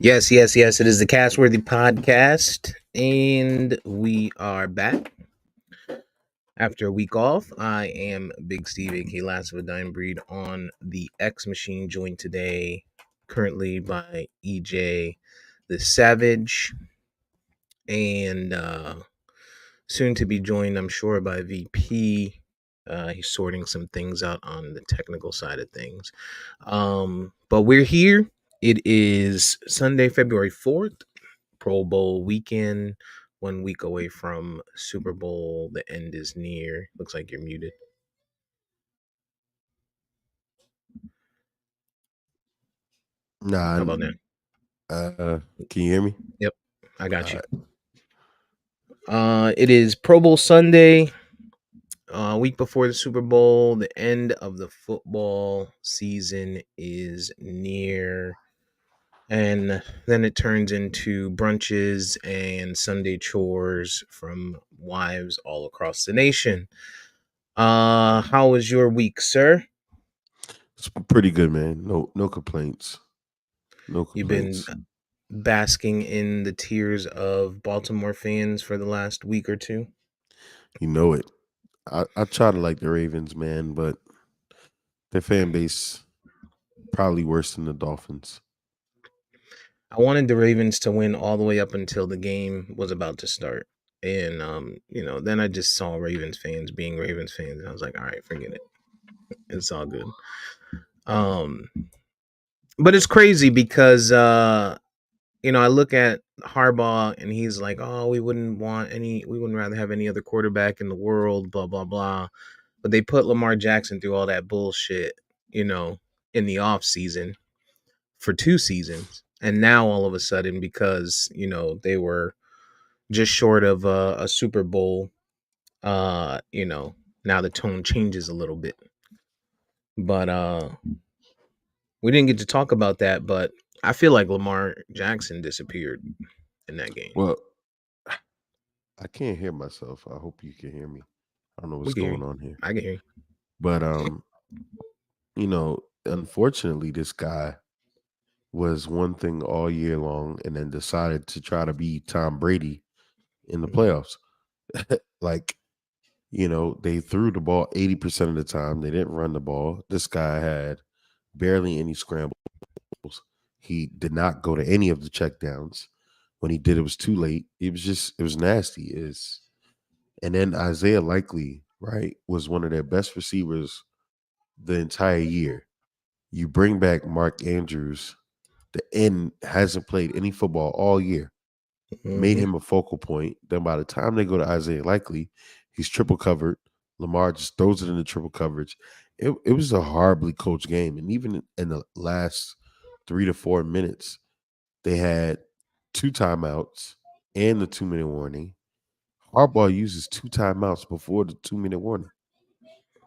Yes, yes, yes. It is the Castworthy podcast, and we are back after a week off. I am Big Steve, aka Last of a Dying Breed, on the X Machine, joined today currently by EJ the Savage, and soon to be joined, I'm sure, by VP. He's sorting some things out on the technical side of things. But we're here. It is Sunday, February 4th. Pro Bowl weekend, 1 week away from Super Bowl. The end is near. Looks like you're muted. Nah, How about now? can you hear me? Yep, I got All you. right. It is Pro Bowl Sunday, a week before the Super Bowl. The end of the football season is near. And then it turns into brunches and Sunday chores from wives all across the nation. How was your week, sir? It's pretty good, man. No complaints. No You've been complaints. basking in the tears of Baltimore fans for the last week or two. You know it. I try to like the Ravens, man, but their fan base probably worse than the Dolphins. I wanted the Ravens to win all the way up until the game was about to start. And then I just saw Ravens fans being Ravens fans, and I was like, all right, forget it. It's all good. Um, but it's crazy because I look at Harbaugh and he's like, oh, we wouldn't rather have any other quarterback in the world, blah blah blah. But they put Lamar Jackson through all that bullshit, you know, in the off season for 2 seasons, and now all of a sudden, because they were just short of a Super Bowl, now the tone changes a little bit. But we didn't get to talk about that. But I feel like Lamar Jackson disappeared in that game. Well, I can't hear myself. I hope you can hear me. I don't know We what's can hear going you. on here. I can hear you. But unfortunately this guy was one thing all year long and then decided to try to be Tom Brady in the Mhm. playoffs. Like, they threw the ball 80% of the time. They didn't run the ball. This guy had barely any scrambles. He did not go to any of the checkdowns. When he did, it was too late. It was nasty. And then Isaiah Likely, right, was one of their best receivers the entire year. You bring back Mark Andrews, the end hasn't played any football all year. Made Mhm. him a focal point. Then by the time they go to Isaiah Likely, he's triple covered. Lamar just throws it into triple coverage. It was a horribly coached game. And even in the last 3 to 4 minutes, they had two timeouts and the 2 minute warning. Harbaugh uses two timeouts before the 2 minute warning.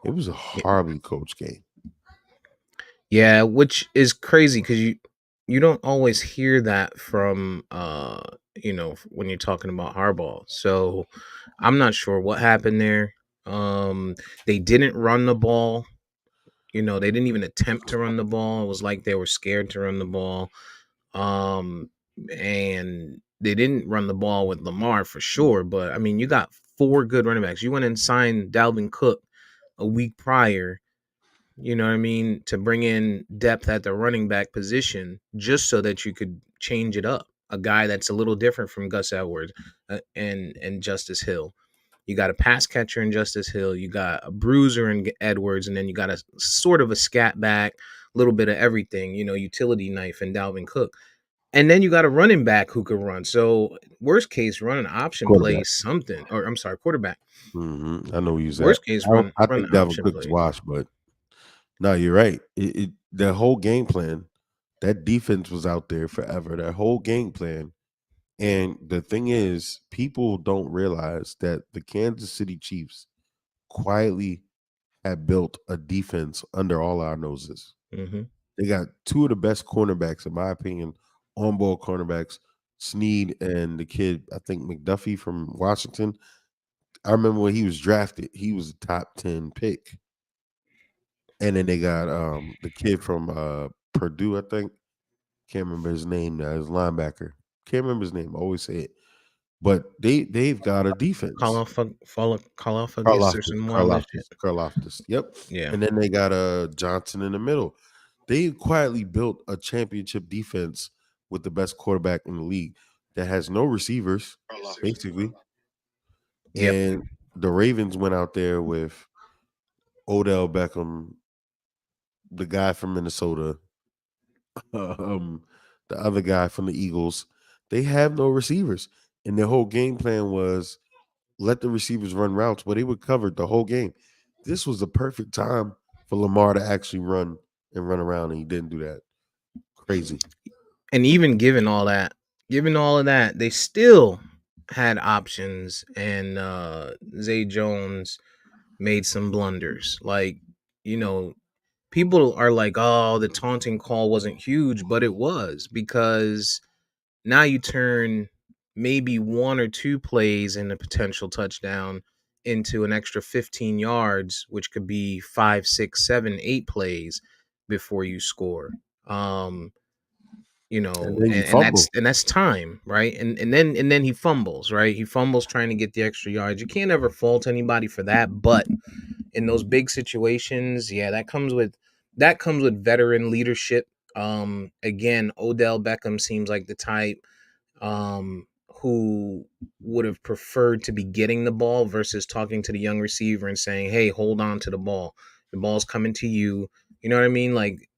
It was a horribly coached game. Yeah, which is crazy because you don't always hear that from when you're talking about Harbaugh. So I'm not sure what happened there. They didn't run the ball. They didn't even attempt to run the ball. It was like they were scared to run the ball. Um, and they didn't run the ball with Lamar for sure. But I mean, you got four good running backs. You went and signed Dalvin Cook a week prior, you know what I mean, to bring in depth at the running back position just so that you could change it up. A guy that's a little different from Gus Edwards and Justice Hill. You got a pass catcher in Justice Hill. You got a bruiser in Edwards, and then you got a sort of a scat back, little bit of everything, utility knife in Dalvin Cook. And then you got a running back who could run. So worst case, run an option play Quarterback. something, or I'm sorry, quarterback. I know he's at. Worst case, I don't. I run think the Dalvin option Cook is plays. washed, but no, you're right. The whole game plan, that defense was out there forever. That whole game plan, and the thing is, people don't realize that the Kansas City Chiefs quietly have built a defense under all our noses. Mm-hmm. They got two of the best cornerbacks, in my opinion, on ball cornerbacks, Snead and the kid, I think McDuffie from Washington. I remember when he was drafted, he was a top 10 pick. And then they got the kid from Purdue, I think. Can't remember his name now. His linebacker. Can't remember his name. I always say it. But they've got a defense. Karlafagis or some wild shit. Karloftis. Yep. Yeah. And then they got a Johnson in the middle. They quietly built a championship defense with the best quarterback in the league that has no receivers, basically. Yep. And the Ravens went out there with Odell Beckham, the guy from Minnesota, um, the other guy from the Eagles. They have no receivers. And their whole game plan was let the receivers run routes, but they were covered the whole game. This was the perfect time for Lamar to actually run and run around, and he didn't do that. Crazy. And even given all of that, they still had options, and Zay Jones made some blunders. Like, you know, people are like, "Oh, the taunting call wasn't huge," but it was, because now you turn maybe one or two plays in a potential touchdown into an extra 15 yards, which could be five, six, seven, 8 plays before you score. Um, And then you and fumble. that's time, right? And then he fumbles, right? He fumbles trying to get the extra yards. You can't ever fault anybody for that, but in those big situations, yeah, that comes with veteran leadership. Again, Odell Beckham seems like the type who would have preferred to be getting the ball versus talking to the young receiver and saying, "Hey, hold on to the ball. The ball's coming to you." You know what I mean? Like,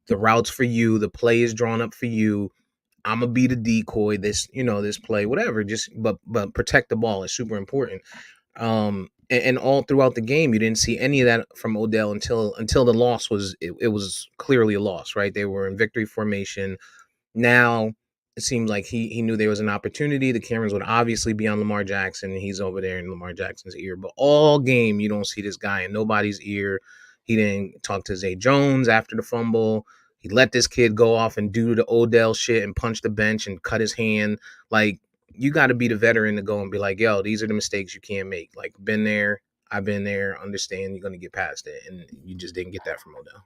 the routes for you, the play is drawn up for you. I'm gonna be the decoy. This play, whatever. Just but protect the ball is super important. And all throughout the game, you didn't see any of that from Odell until the loss it was clearly a loss, right? They were in victory formation. Now it seems like he knew there was an opportunity. The cameras would obviously be on Lamar Jackson, and he's over there in Lamar Jackson's ear. But all game, you don't see this guy in nobody's ear. He didn't talk to Zay Jones after the fumble. He let this kid go off and do the Odell shit and punch the bench and cut his hand. Like, you got to be the veteran to go and be like, "Yo, these are the mistakes you can't make." Like, been there, I've been there. Understand you're gonna get past it, and you just didn't get that from Odell.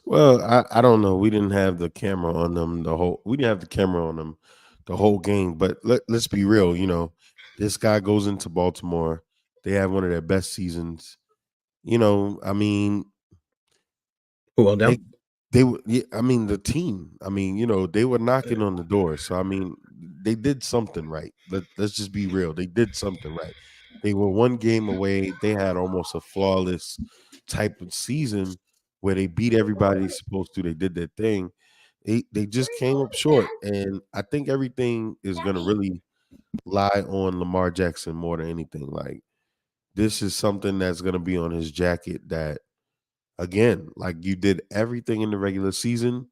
Well, I don't know. We didn't have the camera on them the whole. We didn't have the camera on them the whole game. But let's be real. This guy goes into Baltimore. They have one of their best seasons. I mean, Who, Odell? they yeah, I mean, the team. I mean, they were knocking on the door. So I mean, they did something right. Let's just be real. They did something right. They were one game away. They had almost a flawless type of season where they beat everybody they're supposed to. They did their thing. They just came up short. And I think everything is gonna really lie on Lamar Jackson more than anything. Like, this is something that's gonna be on his jacket that, again, like, you did everything in the regular season.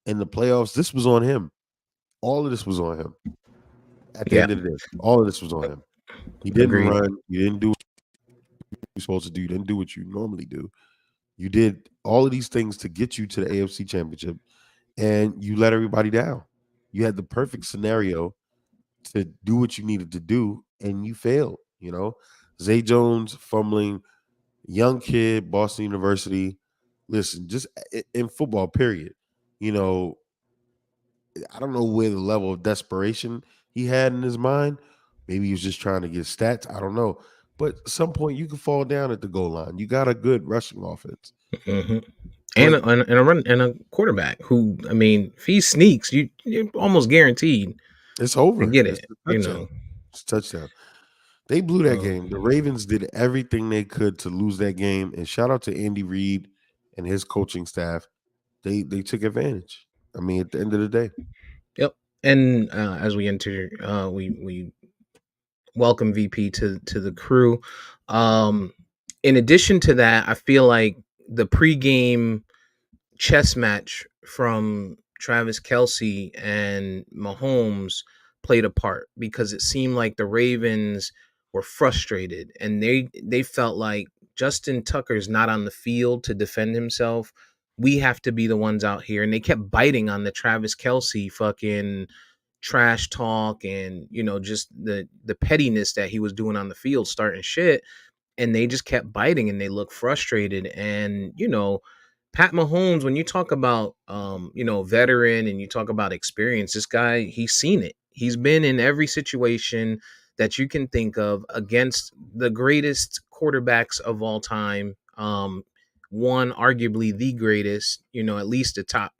In the playoffs, this was on him. All of this was on him. At the Yeah, end of the day, all of this was on him. He didn't agreed. run. You didn't do what you're supposed to do. You didn't do what you normally do. You did all of these things to get you to the AFC Championship, and you let everybody down. You had the perfect scenario to do what you needed to do, and you failed. Zay Jones fumbling, young kid, Boston University. Listen, just in football, period. You know, I don't know where the level of desperation he had in his mind. Maybe he was just trying to get stats. I don't know. But at some point, you can fall down at the goal line. You got a good rushing offense, Hmm. And but a quarterback who, I mean, if he sneaks, you're almost guaranteed it's to over. get It's it. a touchdown. It's a touchdown. They blew that game. The Um, Ravens did everything they could to lose that game. And shout out to Andy Reid and his coaching staff. They took advantage. I mean, at the end of the day. yep. And as we enter, we welcome VP to the crew. Um, in addition to that, I feel like the pregame chess match from Travis Kelsey and Mahomes played a part, because it seemed like the Ravens were frustrated, and they felt like Justin Tucker's not on the field to defend himself. We have to be the ones out here, and they kept biting on the Travis Kelsey fucking trash talk, and just the pettiness that he was doing on the field, starting shit. And they just kept biting, and they looked frustrated. And Pat Mahomes, when you talk about veteran and you talk about experience, this guy, he's seen it. He's been in every situation that you can think of against the greatest quarterbacks of all time. One, arguably the greatest, at least the top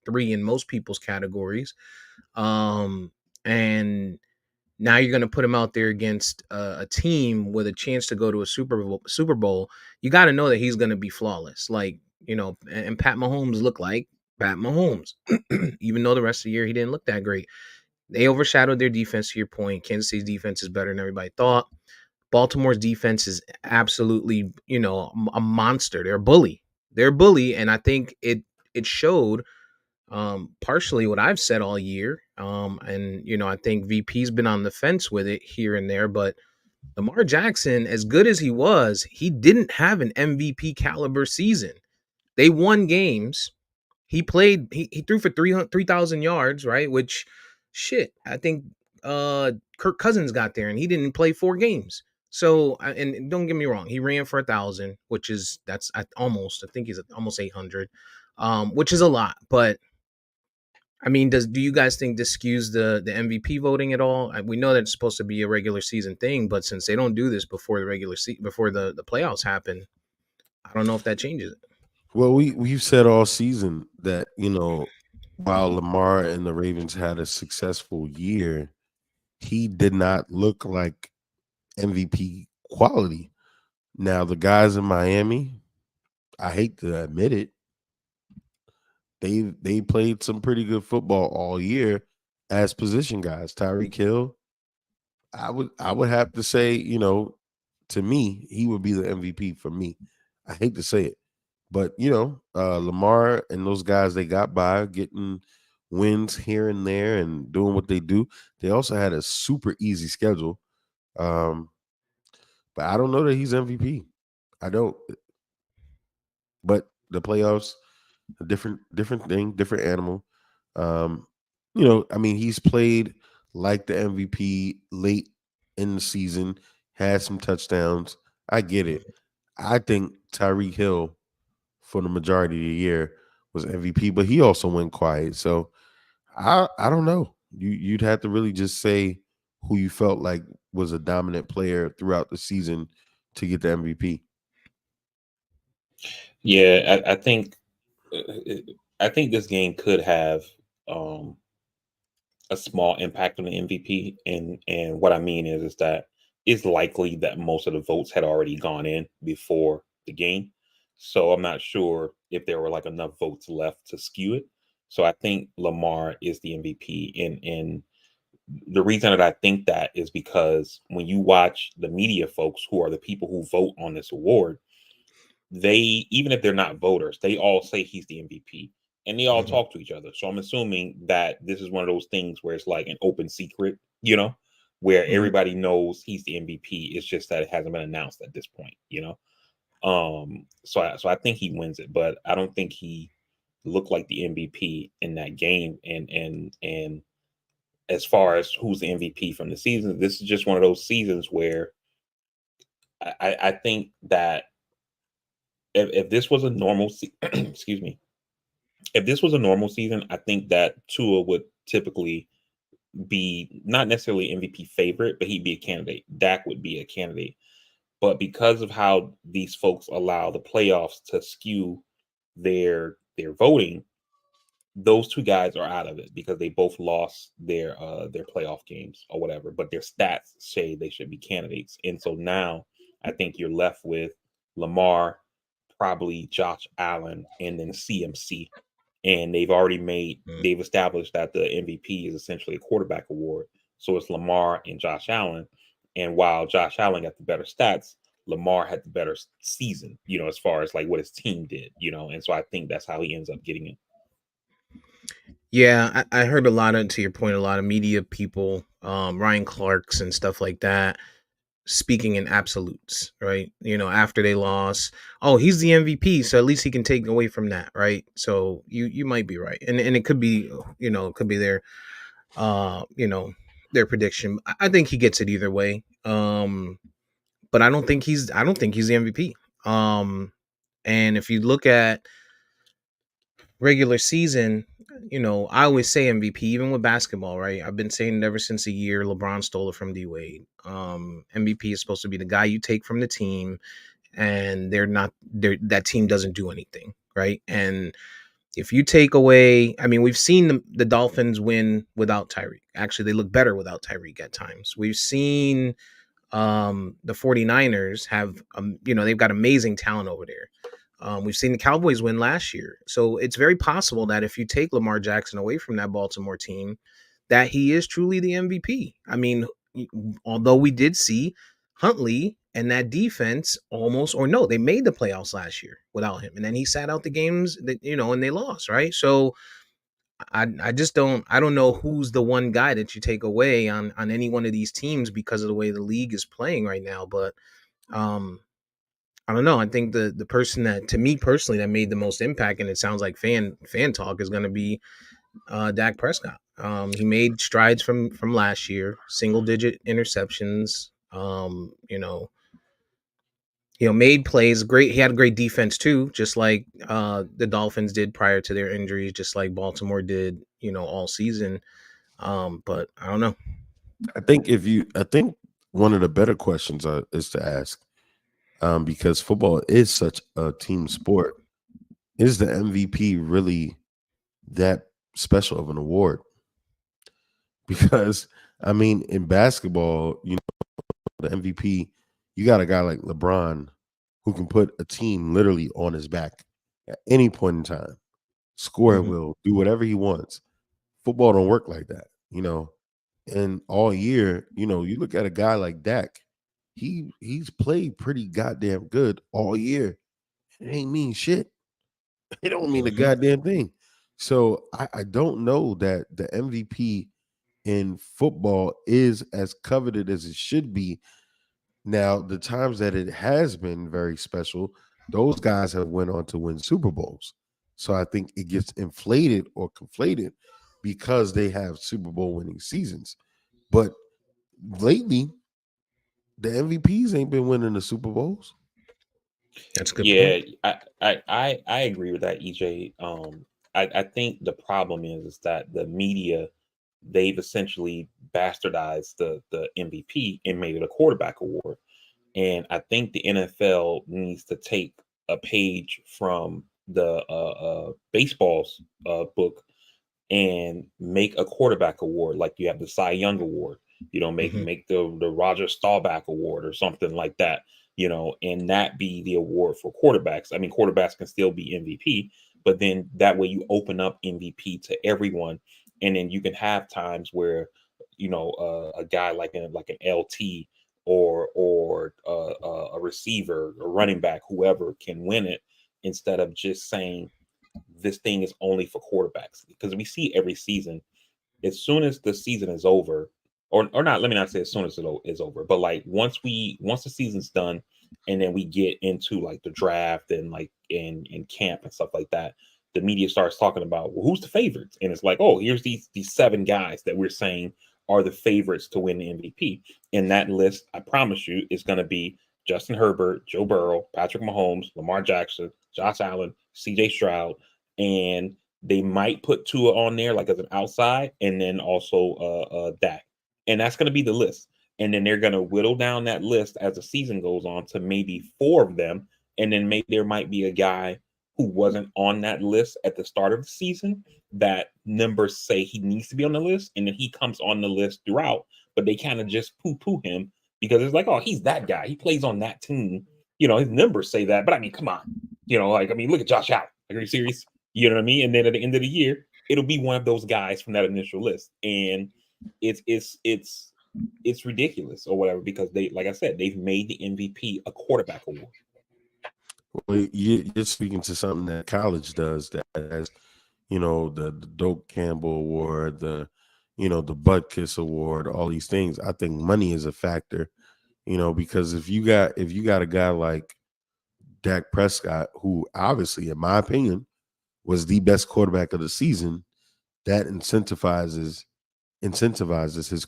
three in most people's categories. And now you're going to put him out there against a team with a chance to go to a Super Bowl. You got to know that he's going to be flawless. Like, and Pat Mahomes looked like Pat Mahomes, even though the rest of the year he didn't look that great. They overshadowed their defense, to your point. Kansas City's defense is better than everybody thought. Baltimore's defense is absolutely, a monster. They're a bully. They're a bully, and I think it showed partially what I've said all year. And I think VP's been on the fence with it here and there, but Lamar Jackson, as good as he was, he didn't have an MVP caliber season. They won games. He played. He threw for 3,000 yards, right? Which, shit, I think Kirk Cousins got there and he didn't play 4 games. So, and don't get me wrong, he ran for 1,000, which is that's almost. I think he's at almost 800, which is a lot. But I mean, do you guys think this skews the MVP voting at all? We know that it's supposed to be a regular season thing, but since they don't do this before the before the playoffs happen, I don't know if that changes it. Well, we've said all season that while Lamar and the Ravens had a successful year, he did not look like MVP quality. Now the guys in Miami, I hate to admit it, they played some pretty good football all year as position guys. Tyreek Hill, I would have to say, to me, he would be the MVP for me. I hate to say it. But Lamar and those guys, they got by getting wins here and there and doing what they do. They also had a super easy schedule. Um, but I don't know that he's MVP. I don't. But the playoffs, a different thing, different animal. Um, I mean, he's played like the MVP late in the season, had some touchdowns. I get it. I think Tyreek Hill for the majority of the year was MVP, but he also went quiet. So I don't know. You'd have to really just say who you felt like was a dominant player throughout the season to get the MVP. Yeah, I think this game could have um, a small impact on the MVP, and what I mean is that it's likely that most of the votes had already gone in before the game, so I'm not sure if there were like enough votes left to skew it. So I think Lamar is the MVP, and the reason that I think that is because when you watch the media folks who are the people who vote on this award, they, even if they're not voters, they all say he's the MVP and they all Mhm. talk to each other. So I'm assuming that this is one of those things where it's like an open secret, where Mhm. everybody knows he's the MVP. It's just that it hasn't been announced at this point. So I think he wins it, but I don't think he looked like the MVP in that game. And as far as who's the MVP from the season, this is just one of those seasons where I think that if this was a normal excuse me, if this was a normal season, I think that Tua would typically be not necessarily MVP favorite, but he'd be a candidate. Dak would be a candidate. But because of how these folks allow the playoffs to skew their voting, those two guys are out of it because they both lost their playoff games or whatever, but their stats say they should be candidates. And so now I think you're left with Lamar, probably Josh Allen, and then CMC. And Mhm. they've established that the MVP is essentially a quarterback award. So it's Lamar and Josh Allen. And while Josh Allen got the better stats, Lamar had the better season, as far as like what his team did. And so I think that's how he ends up getting it. Yeah, I heard a lot of, to your point, a lot of media people, Ryan Clarks and stuff like that, speaking in absolutes, right? After they lost, oh, he's the MVP, so at least he can take away from that, right? So you might be right, and it could be, it could be uh, you know, their prediction. I think he gets it either way. But I don't think he's the MVP. And if you look at regular season, I always say MVP, even with basketball, right? I've been saying it ever since the year LeBron stole it from D Wade. MVP is supposed to be the guy you take from the team, and that team doesn't do anything, right? And if you take away, I mean, we've seen the Dolphins win without Tyreek. Actually, they look better without Tyreek at times. We've seen the 49ers have they've got amazing talent over there. We've seen the Cowboys win last year. So it's very possible that if you take Lamar Jackson away from that Baltimore team, that he is truly the MVP. I mean, although we did see Huntley and that defense almost, or no, they made the playoffs last year without him. And then he sat out the games that, and they lost, right? So I just don't know who's the one guy that you take away on any one of these teams because of the way the league is playing right now. But um I don't know. I think the person that, to me personally, that made the most impact, and it sounds like fan talk, is going to be Dak Prescott. He made strides from last year, single digit interceptions. Made plays. Great. He had a great defense too, just like the Dolphins did prior to their injuries, just like Baltimore did, all season. But I don't know. I think one of the better questions is to ask, because football is such a team sport. Is the MVP really that special of an award? Because I mean, in basketball, the MVP, you got a guy like LeBron who can put a team literally on his back at any point in time, score at Hmm. will, do whatever he wants. Football don't work like that. And all year, you look at a guy like Dak, he's played pretty goddamn good all year. It ain't mean shit. It don't mean a Hmm. goddamn thing. So I don't know that the MVP in football is as coveted as it should be. Now, the times that it has been very special, those guys have went on to win Super Bowls. So I think it gets inflated or conflated because they have Super Bowl winning seasons. But lately, the MVPs ain't been winning the Super Bowls. That's a good Yeah, point. I agree with that, EJ. I think the problem is that the media, they've essentially bastardized the MVP and made it a quarterback award. And I think the NFL needs to take a page from the baseball's book and make a quarterback award, like you have the Cy Young Award. Make Hmm. make the Roger Staubach Award or something like that. And that be the award for quarterbacks. I mean, quarterbacks can still be MVP, but then that way you open up MVP to everyone, and then you can have times where a guy like an LT or a receiver, a running back, whoever can win it, instead of just saying this thing is only for quarterbacks, because we see every season, as soon as the season is over, or not, let me not say as soon as is over, but like once the season's done, and then we get into like the draft and like in camp and stuff like that, the media starts talking about, well, who's the favorites, and it's like, oh, here's these seven guys that we're saying are the favorites to win the MVP. And that list, I promise you, is going to be Justin Herbert, Joe Burrow, Patrick Mahomes, Lamar Jackson, Josh Allen, CJ Stroud, and they might put Tua on there like as an outside, and then also Dak, and that's going to be the list. And then they're going to whittle down that list as the season goes on to maybe four of them, and then maybe there might be a guy who wasn't on that list at the start of the season that numbers say he needs to be on the list, and then he comes on the list throughout, but they kind of just poo-poo him because it's like, oh, he's that guy. He plays on that team. His numbers say that, but I mean, come on. Like, I mean, look at Josh Allen. Like, are you serious? You know what I mean? And then at the end of the year, it'll be one of those guys from that initial list. And it's ridiculous or whatever, because they, like I said, they've made the MVP a quarterback award. Well, you're speaking to something that college does, that has, the Doak Campbell Award, the Butt Kiss Award, all these things. I think money is a factor, because if you got a guy like Dak Prescott, who obviously, in my opinion, was the best quarterback of the season, that incentivizes his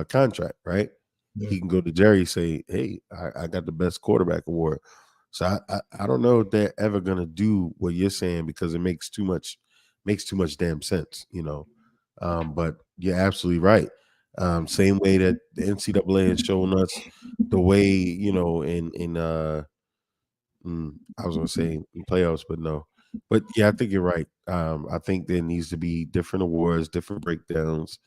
contract, right? He can go to Jerry, say, hey, I got the best quarterback award. So I don't know if they're ever gonna do what you're saying because it makes too much damn sense, you know. But you're absolutely right. Same way that the NCAA has shown us the way, you know, I was gonna say in playoffs, but no. But yeah, I think you're right. I think there needs to be different awards, different breakdowns.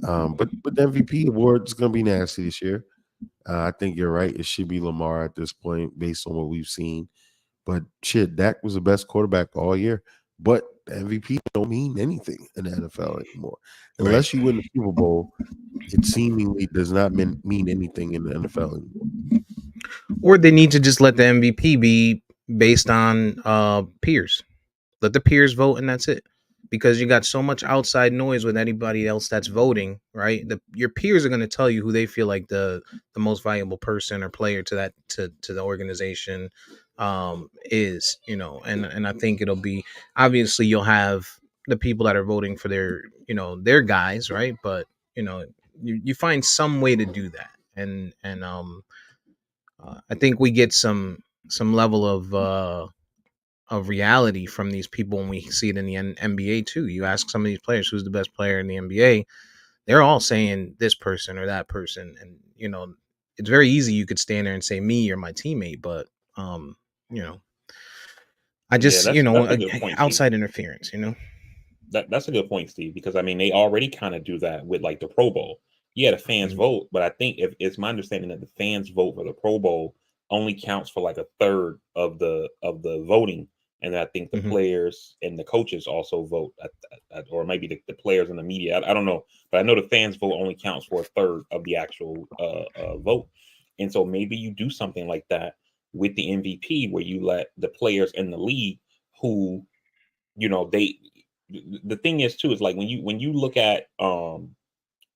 But the MVP award is gonna be nasty this year. I think you're right. It should be Lamar at this point, based on what we've seen. But shit, Dak was the best quarterback all year. But the MVP don't mean anything in the NFL anymore. Right. Unless you win the Super Bowl, it seemingly does not mean anything in the NFL anymore. Or they need to just let the MVP be based on peers. Let the peers vote, and that's it. Because you got so much outside noise with anybody else that's voting, right? Your peers are going to tell you who they feel like the most valuable person or player to that to the organization is, you know. And I think it'll be, obviously you'll have the people that are voting for their, you know, their guys, right? But you know, you find some way to do that, and I think we get some level of reality from these people when we see it in the NBA too. You ask some of these players who's the best player in the NBA, they're all saying this person or that person, and you know, it's very easy. You could stand there and say me or my teammate, but um, you know, I Yeah, just, you know, that's a good point, Steve. outside interference, you know. That's a good point, Steve, because I mean they already kind of do that with like the Pro Bowl. Yeah, the fans Mhm. vote, but I think if it's my understanding that the fans vote for the Pro Bowl only counts for like a third of the voting, and I think the Mhm. players and the coaches also vote, or maybe the players and the media. I don't know, but I know the fans vote only counts for a third of the actual vote, and so maybe you do something like that with the MVP, where you let the players in the league who, you know, the thing is too is like when you look at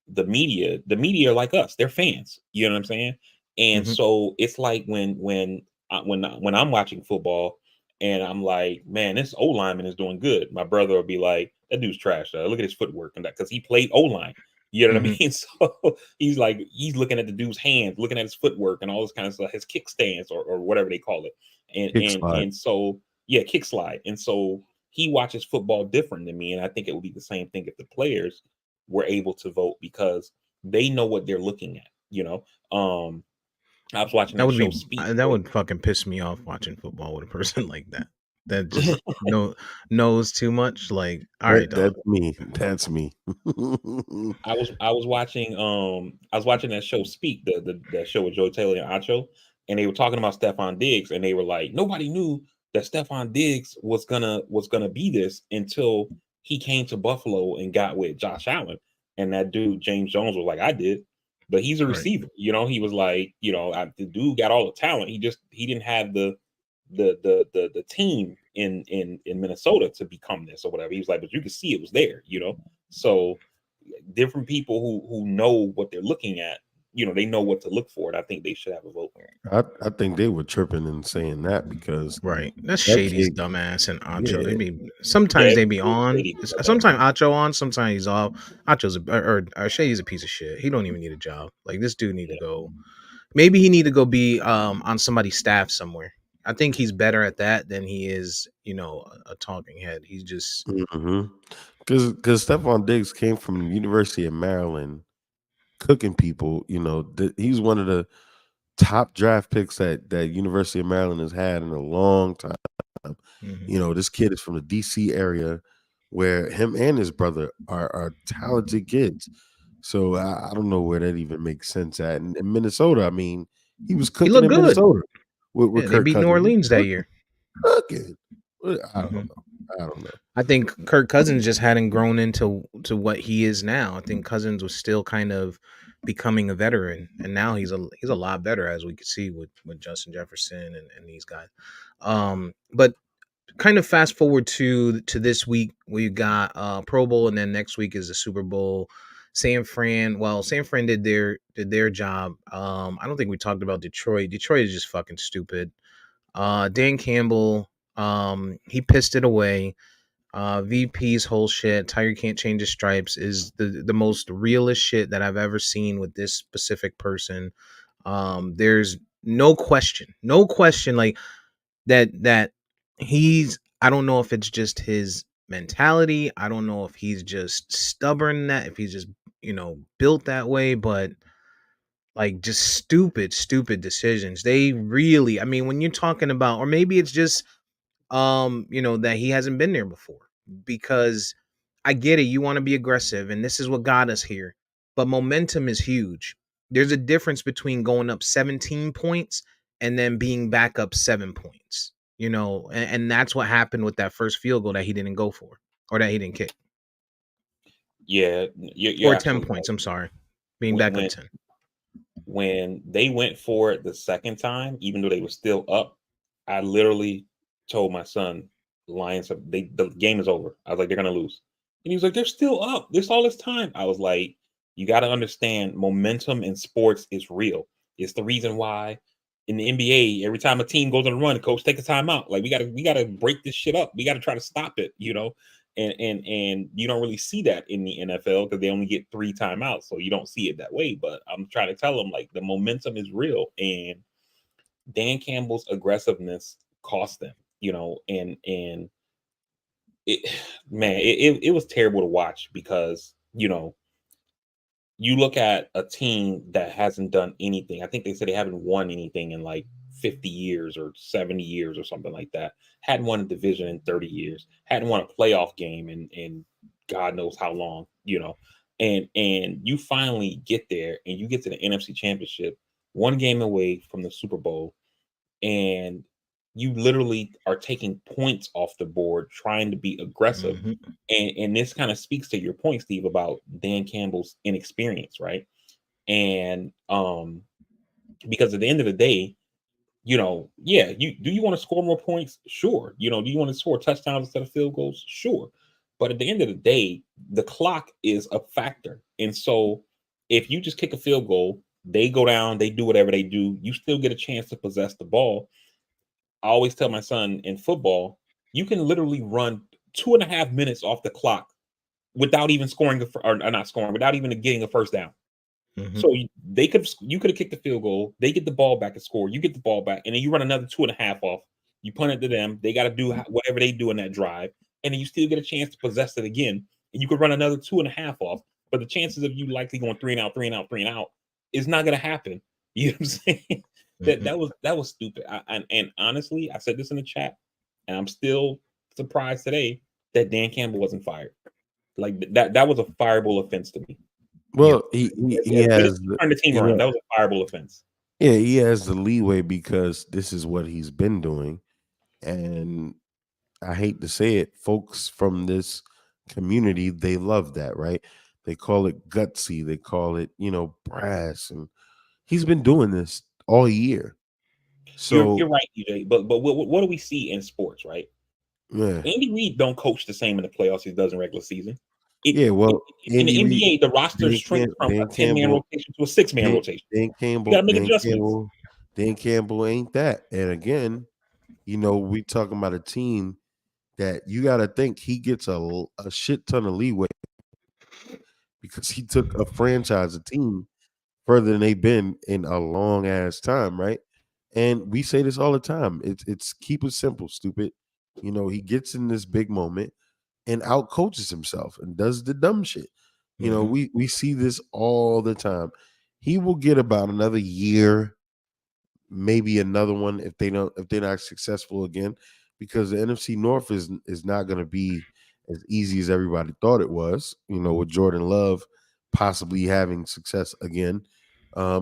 the media are like us, they're fans, you know what I'm saying? And Mhm. so it's like when I'm watching football and I'm like, man, this O lineman is doing good, my brother will be like, that dude's trash, look at his footwork, and that because he played O line, you know what I Mhm. mean? So he's like, he's looking at the dude's hands, looking at his footwork and all this kind of stuff, his kick stance, or whatever they call it. and Kick and slide. and so yeah, kick slide. And so he watches football different than me, and I think it would be the same thing if the players were able to vote, because they know what they're looking at, you know. I was watching That that would show be Speak. that would fucking piss me off watching football with a person like that. That just knows too much. Like, all right, dog. That's me. That's me. I was watching that show Speak, the show with Joy Taylor and Acho, and they were talking about Stephon Diggs, and they were like, nobody knew that Stephon Diggs was gonna be this until he came to Buffalo and got with Josh Allen. And that dude James Jones was like, I did, but he's a Right. receiver. You know, he was like, you know, the dude got all the talent. He didn't have the team in Minnesota to become this or whatever. He was like, but you could see it was there, you know. So different people who know what they're looking at, you know, they know what to look for, and I think they should have a vote. I think they were tripping and saying that because Right. That's that Shady's kid, dumbass and Acho. They yeah, be sometimes Yeah, they be it's on. shady with that. Sometimes Acho on. Sometimes he's off. Acho's or Shady's a piece of shit. He don't even need a job. Like this dude need to Yeah, go. Maybe he need to go be on somebody's staff somewhere. I think he's better at that than he is, you know, a talking head. He's just because Stephon Diggs came from the University of Maryland, cooking people. You know, he's one of the top draft picks that University of Maryland has had in a long time. mhm. You know, this kid is from the DC area where him and his brother are talented kids. So I don't know where that even makes sense at. And in Minnesota, I mean, he was He cooking looked in good. Minnesota with Yeah, they Kirk beat New Cousins. He Orleans that was year. cooking. I don't Mhm. know. I don't know. I think Kirk Cousins just hadn't grown into to what he is now. I think Cousins was still kind of becoming a veteran, and now he's a lot better, as we could see with Justin Jefferson and these guys. But kind of fast forward to this week, we got Pro Bowl, and then next week is the Super Bowl. San Fran did their job. I don't think we talked about Detroit. Detroit is just fucking stupid. Dan Campbell, he pissed it away. VP's whole shit, Tiger can't change his stripes, is the most realist shit that I've ever seen with this specific person. There's no question, no question. Like that he's. I don't know if it's just his mentality. I don't know if he's just stubborn. That if he's just built that way, but like just stupid decisions. They really. I mean, when you're talking about, or maybe it's just that he hasn't been there before, because I get it, you want to be aggressive and this is what got us here, but momentum is huge. There's a difference between going up 17 points and then being back up 7 points, and that's what happened with that first field goal that he didn't go for, or that he didn't kick. Yeah, you're Or 10 absolutely points, right. I'm sorry, being When back up when 10. when they went for it the second time, even though they were still up, I literally told my son, "Lions, the game is over." I was like, "They're gonna lose," and he was like, "They're still up. There's all this time." I was like, "You got to understand, momentum in sports is real. It's the reason why in the NBA, every time a team goes on a run, the coach take a timeout. Like we gotta break this shit up. We gotta try to stop it, you know." And you don't really see that in the NFL because they only get 3 timeouts, so you don't see it that way. But I'm trying to tell them like the momentum is real, and Dan Campbell's aggressiveness cost them, and it, man, it was terrible to watch because you look at a team that hasn't done anything. I think they said they haven't won anything in like 50 years or 70 years or something like that. Hadn't won a division in 30 years. Hadn't won a playoff game in God knows how long, And you finally get there and you get to the NFC Championship, one game away from the Super Bowl, and you literally are taking points off the board trying to be aggressive. Hmm. And this kind of speaks to your point, Steve, about Dan Campbell's inexperience, right? And because at the end of the day, yeah, you want to score more points? Sure. Do you want to score touchdowns instead of field goals? Sure. But at the end of the day, the clock is a factor. And so if you just kick a field goal, they go down, they do whatever they do, you still get a chance to possess the ball. I always tell my son in football, you can literally run 2.5 minutes off the clock without even scoring or not scoring, without even getting a first down. Hmm. So you could have kicked the field goal. They get the ball back and score. You get the ball back, and then you run another 2.5 off. You punt it to them. They got to do whatever they do in that drive, and then you still get a chance to possess it again, and you could run another 2.5 off. But the chances of you likely going 3 and out, 3 and out, 3 and out is not going to happen. You know what I'm saying? that Hmm. that was that was stupid. And honestly, I said this in the chat, and I'm still surprised today that Dan Campbell wasn't fired. Like that was a fireable offense to me. Yep. Well, he As good as has he turned the team he around, ha- that was a fireable offense. yeah, he has the leeway because this is what he's been doing, and I hate to say it, folks from this community, they love that, right? They call it gutsy, they call it, brass, and he's been doing this all year. You're So right, EJ. But what do we see in sports, right? yeah, Andy Reid don't coach the same in the playoffs as he does in regular season. yeah. It Well, in the Andy Reid, NBA, the roster shrinks from a Dan 10-man Campbell, rotation to a 6-man rotation. You got to make adjustments. Dan Campbell ain't that. And again, we talking about a team that you got to think he gets a shit ton of leeway because he took a franchise, a team further than they've been in a long ass time, right? And we say this all the time. It's keep it simple, stupid. He gets in this big moment and out coaches himself and does the dumb shit. Hmm. We see this all the time. He will get about another year, maybe another one if they're not successful again, because the NFC North is not going to be as easy as everybody thought it was. With Jordan Love possibly having success again,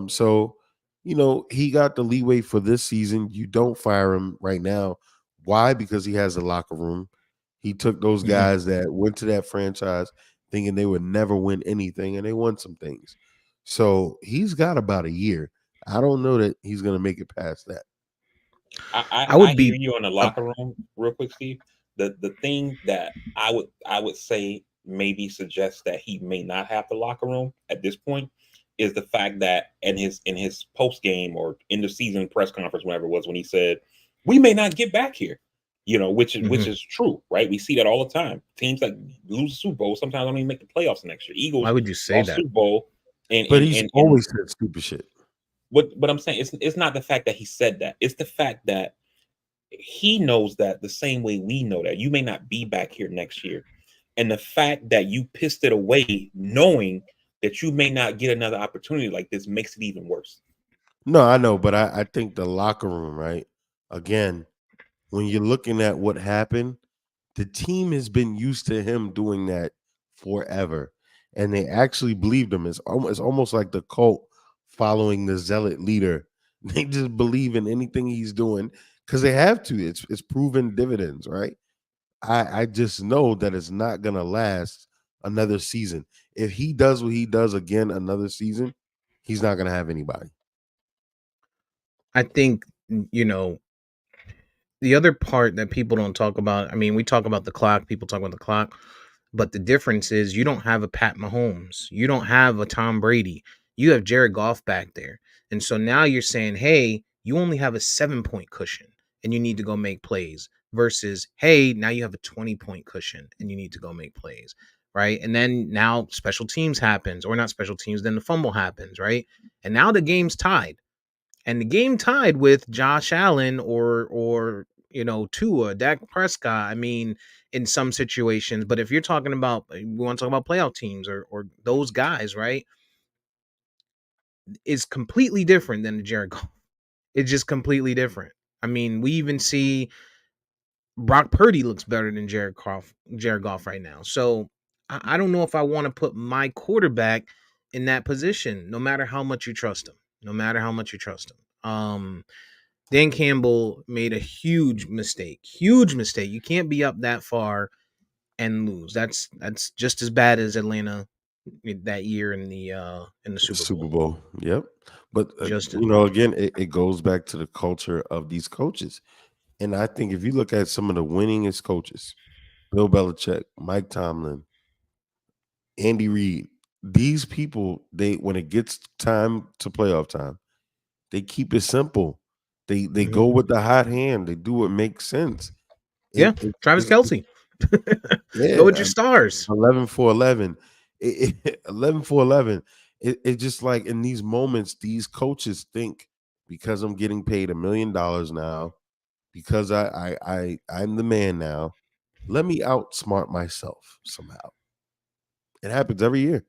so he got the leeway for this season. You don't fire him right now. Why? Because he has a locker room. He took those Hmm. guys that went to that franchise thinking they would never win anything, and they won some things. So he's got about a year. I don't know that he's going to make it past that. I I I would hear be. you on the Uh, locker room, real quick, Steve. The thing that I would say maybe suggests that he may not have the locker room at this point is the fact that in his post game or end of season press conference, whatever it was, when he said we may not get back here, which mhm. is true, right? We see that all the time. Teams that lose the Super Bowl sometimes don't even make the playoffs the next year. Why Eagles would you say lost that? Super Bowl, and But and he's and, and always said stupid shit. what I'm saying, it's not the fact that he said that. It's the fact that he knows that the same way we know that. You may not be back here next year. And the fact that you pissed it away knowing that you may not get another opportunity like this makes it even worse. No, I know, but I think the locker room, right? Again, when you're looking at what happened, the team has been used to him doing that forever, and they actually believed him. It's almost like the cult following the zealot leader. They just believe in anything he's doing because they have to. It's proven dividends, right? I just know that it's not gonna last another season. If he does what he does again another season, he's not gonna have anybody. I think, you know, the other part that people don't talk about, I mean, we talk about the clock, people talk about the clock, but the difference is you don't have a Pat Mahomes, you don't have a Tom Brady, you have Jared Goff back there. And so now you're saying, hey, you only have a 7 point cushion and you need to go make plays versus, hey, now you have a 20 point cushion and you need to go make plays. Right. And then now special teams happens, or not special teams, then the fumble happens. Right. And now the game's tied, and the game tied with Josh Allen or Tua, Dak Prescott. I mean, in some situations, but if you're talking about, we want to talk about playoff teams or those guys, right? Is completely different than the Jared Goff. It's just completely different. I mean, we even see Brock Purdy looks better than Jared Goff right now. So I don't know if I want to put my quarterback in that position, no matter how much you trust him. No matter how much you trust him. Dan Campbell made a huge mistake. Huge mistake. You can't be up that far and lose. That's just as bad as Atlanta that year in the Super Super Bowl. Bowl. Yep. But Just as bad. again, it goes back to the culture of these coaches. And I think if you look at some of the winningest coaches, Bill Belichick, Mike Tomlin, Andy Reid, these people, they when it gets time to playoff time, they keep it simple. They Mhm. go with the hot hand. They do what makes sense. Yeah, Travis It's Kelsey. Go with yeah, your stars. 11 for 11. 11 for 11. It's just like in these moments, these coaches think because I'm getting paid $1 million now, because I'm the man now, let me outsmart myself somehow. It happens every year.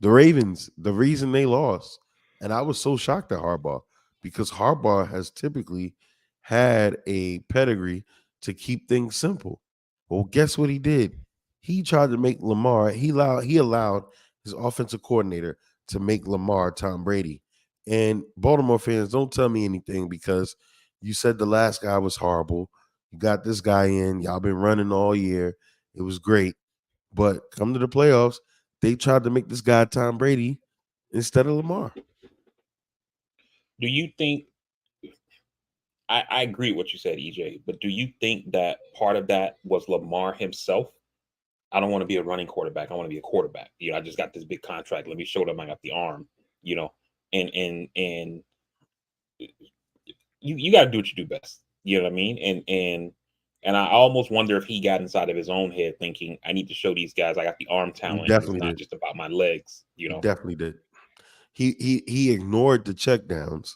The Ravens, the reason they lost, and I was so shocked at Harbaugh because Harbaugh has typically had a pedigree to keep things simple. Well, guess what he did? He tried to make Lamar. He allowed his offensive coordinator to make Lamar Tom Brady. And Baltimore fans, don't tell me anything because you said the last guy was horrible. You got this guy in. Y'all been running all year. It was great. But come to the playoffs, they tried to make this guy Tom Brady instead of Lamar. Do you think I agree with what you said, EJ, but do you think that part of that was Lamar himself? I don't want to be a running quarterback. I want to be a quarterback. I just got this big contract. Let me show them I got the arm, you know, and you got to do what you do best. You know what I mean? And I almost wonder if he got inside of his own head thinking, I need to show these guys I got the arm He talent, and it's definitely not did. just about my legs. He definitely did. He ignored the checkdowns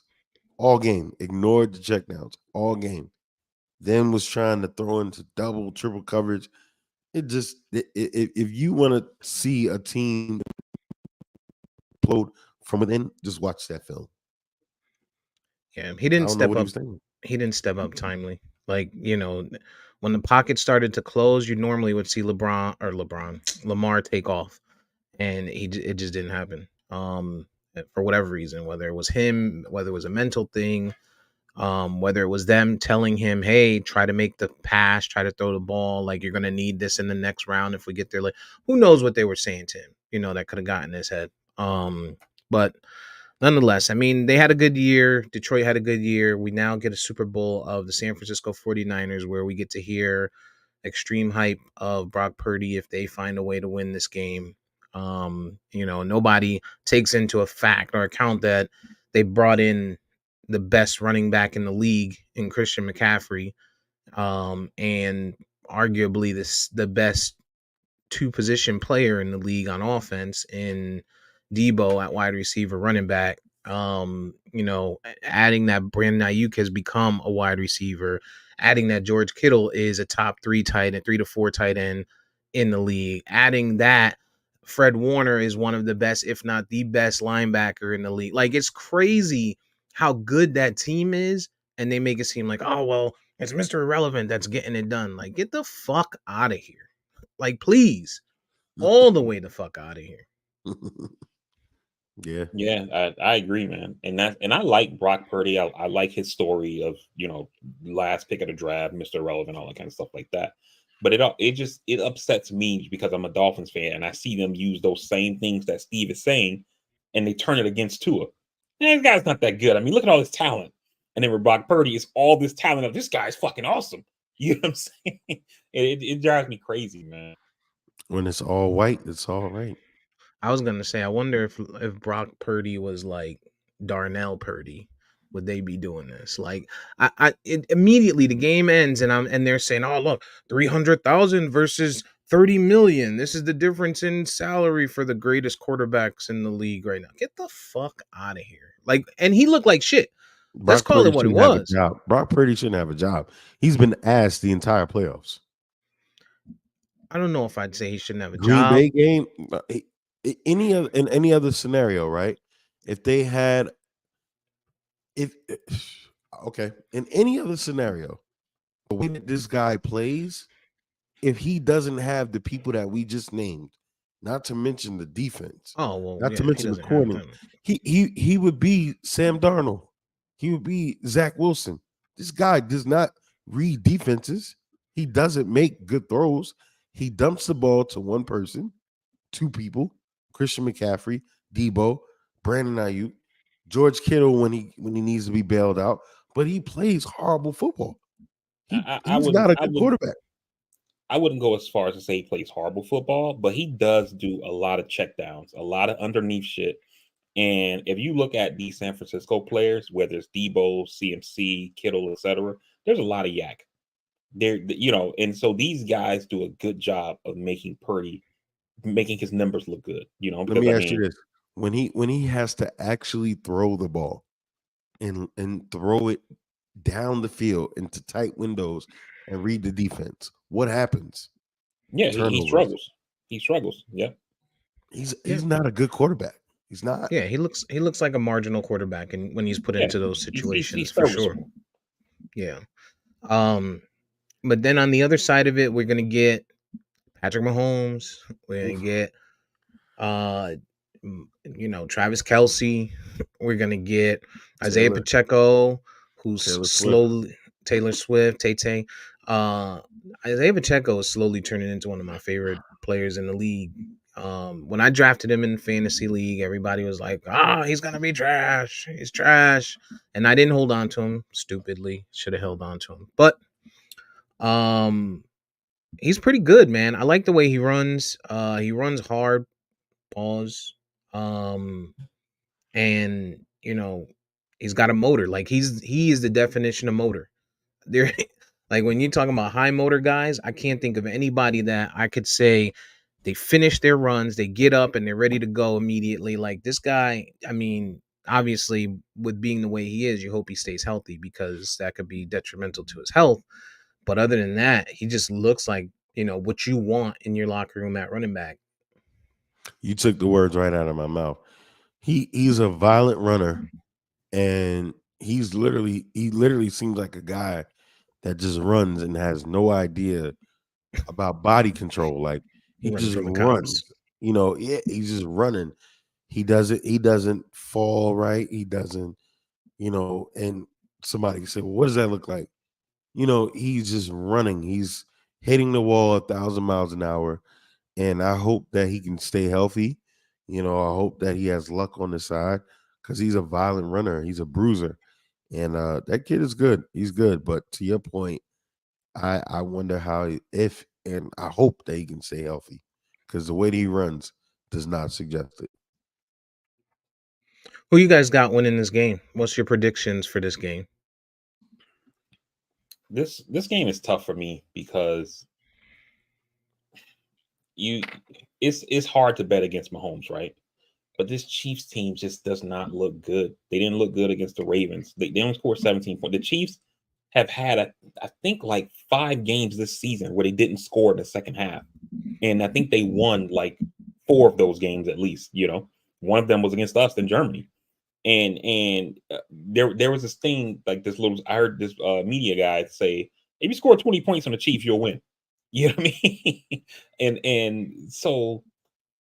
all game. Ignored the checkdowns all game. Then was trying to throw into double, triple coverage. It just if you want to see a team implode from within, just watch that film. Yeah, he I didn't don't know step what he up. was thinking. He didn't step up timely. Like, when the pocket started to close, you normally would see Lamar take off, and it just didn't happen. For whatever reason, whether it was him, whether it was a mental thing, whether it was them telling him, "Hey, try to make the pass, try to throw the ball. Like, you're gonna need this in the next round if we get there." Like, who knows what they were saying to him? That could have gotten his head. But nonetheless, I mean, they had a good year. Detroit had a good year. We now get a Super Bowl of the San Francisco 49ers, where we get to hear extreme hype of Brock Purdy if they find a way to win this game. Nobody takes into a fact or account that they brought in the best running back in the league in Christian McCaffrey, and arguably the best two position player in the league on offense in Debo at wide receiver, running back. Adding that Brandon Ayuk has become a wide receiver. Adding that George Kittle is a top 3 to 4 tight end in the league. Adding that Fred Warner is one of the best, if not the best linebacker in the league. Like, it's crazy how good that team is, and they make it seem like, oh well, it's Mr. Irrelevant that's getting it done. Like, get the fuck out of here. Like, please, all the way the fuck out of here. Yeah. Yeah, I agree, man. And I like Brock Purdy. I like his story of, last pick of the draft, Mr. Relevant, all that kind of stuff like that. But it upsets me because I'm a Dolphins fan and I see them use those same things that Steve is saying and they turn it against Tua. This guy's not that good. I mean, look at all his talent. And then with Brock Purdy, it's all this talent of this guy's fucking awesome. You know what I'm saying? It drives me crazy, man. When it's all white, it's all right. I was gonna say, I wonder if Brock Purdy was like Darnell Purdy, would they be doing this? Like, immediately the game ends and they're saying, oh look, 300,000 versus 30 million. This is the difference in salary for the greatest quarterbacks in the league right now. Get the fuck out of here! Like, and he looked like shit. Let's Brock call Purdy it what it shouldn't have a was. job. Brock Purdy shouldn't have a job. He's been asked the entire playoffs. I don't know if I'd say he shouldn't have a Green job. Bay game, any other scenario, right? If they had, if okay, in any other scenario, the way that this guy plays, if he doesn't have the people that we just named, not to mention the defense, Oh well, not to yeah, he mention the doesn't have corner, them. he would be Sam Darnold. He would be Zach Wilson. This guy does not read defenses. He doesn't make good throws. He dumps the ball to one person, two people: Christian McCaffrey, Debo, Brandon Ayuk, George Kittle when he needs to be bailed out. But he plays horrible football. I He's wouldn't not a I good wouldn't quarterback. I wouldn't go as far as to say he plays horrible football, but he does do a lot of checkdowns, a lot of underneath shit. And if you look at these San Francisco players, whether it's Debo, CMC, Kittle, etc., there's a lot of yak. And so these guys do a good job of making Purdy, making his numbers look good. Let Because me I ask you mean, this: when he has to actually throw the ball and throw it down the field into tight windows and read the defense, what happens? yeah, he Turnovers. struggles. He struggles. Yeah. He's Yeah. he's not a good quarterback. He's not. Yeah, he looks like a marginal quarterback, and when he's put Yeah. into those He's situations, for sure. serviceable. Yeah. Um, but then on the other side of it, we're gonna get Patrick Mahomes. We're gonna Oof. get Travis Kelsey. We're gonna get Isaiah Taylor Pacheco, who's Taylor Swift. slowly Taylor Swift, Tay. Uh, Isaiah Pacheco is slowly turning into one of my favorite players in the league. When I drafted him in fantasy league, everybody was like, he's gonna be trash. He's trash. And I didn't hold on to him stupidly. Should have held on to him. But um he's pretty good, man. I like the way he runs. He runs hard, pause. Um and he's got a motor. Like he is the definition of motor. There like when you're talking about high motor guys, I can't think of anybody that I could say they finish their runs, they get up and they're ready to go immediately. Like this guy, I mean, obviously with being the way he is, you hope he stays healthy because that could be detrimental to his health. But other than that, he just looks like, what you want in your locker room at running back. You took the words right out of my mouth. He's a violent runner, and he literally seems like a guy that just runs and has no idea about body control. Like he He running just from the runs. cops. Yeah, he's just running. He doesn't fall right. He doesn't, and somebody said, well, what does that look like? He's just running. He's hitting the wall 1,000 miles an hour. And I hope that he can stay healthy. I hope that he has luck on the side because he's a violent runner. He's a bruiser. And that kid is good. He's good. But to your point, I wonder if and I hope that he can stay healthy because the way that he runs does not suggest it. Who you guys got winning this game? What's your predictions for this game? This game is tough for me because you it's hard to bet against Mahomes, right? But this Chiefs team just does not look good. They didn't look good against the Ravens. They only scored 17 points. The Chiefs have had, I think, like 5 games this season where they didn't score in the second half. And I think they won like 4 of those games at least. One of them was against us in Germany. And there was this thing like this little. I heard this media guy say, if you score 20 points on the Chiefs, you'll win. You know what I mean? And so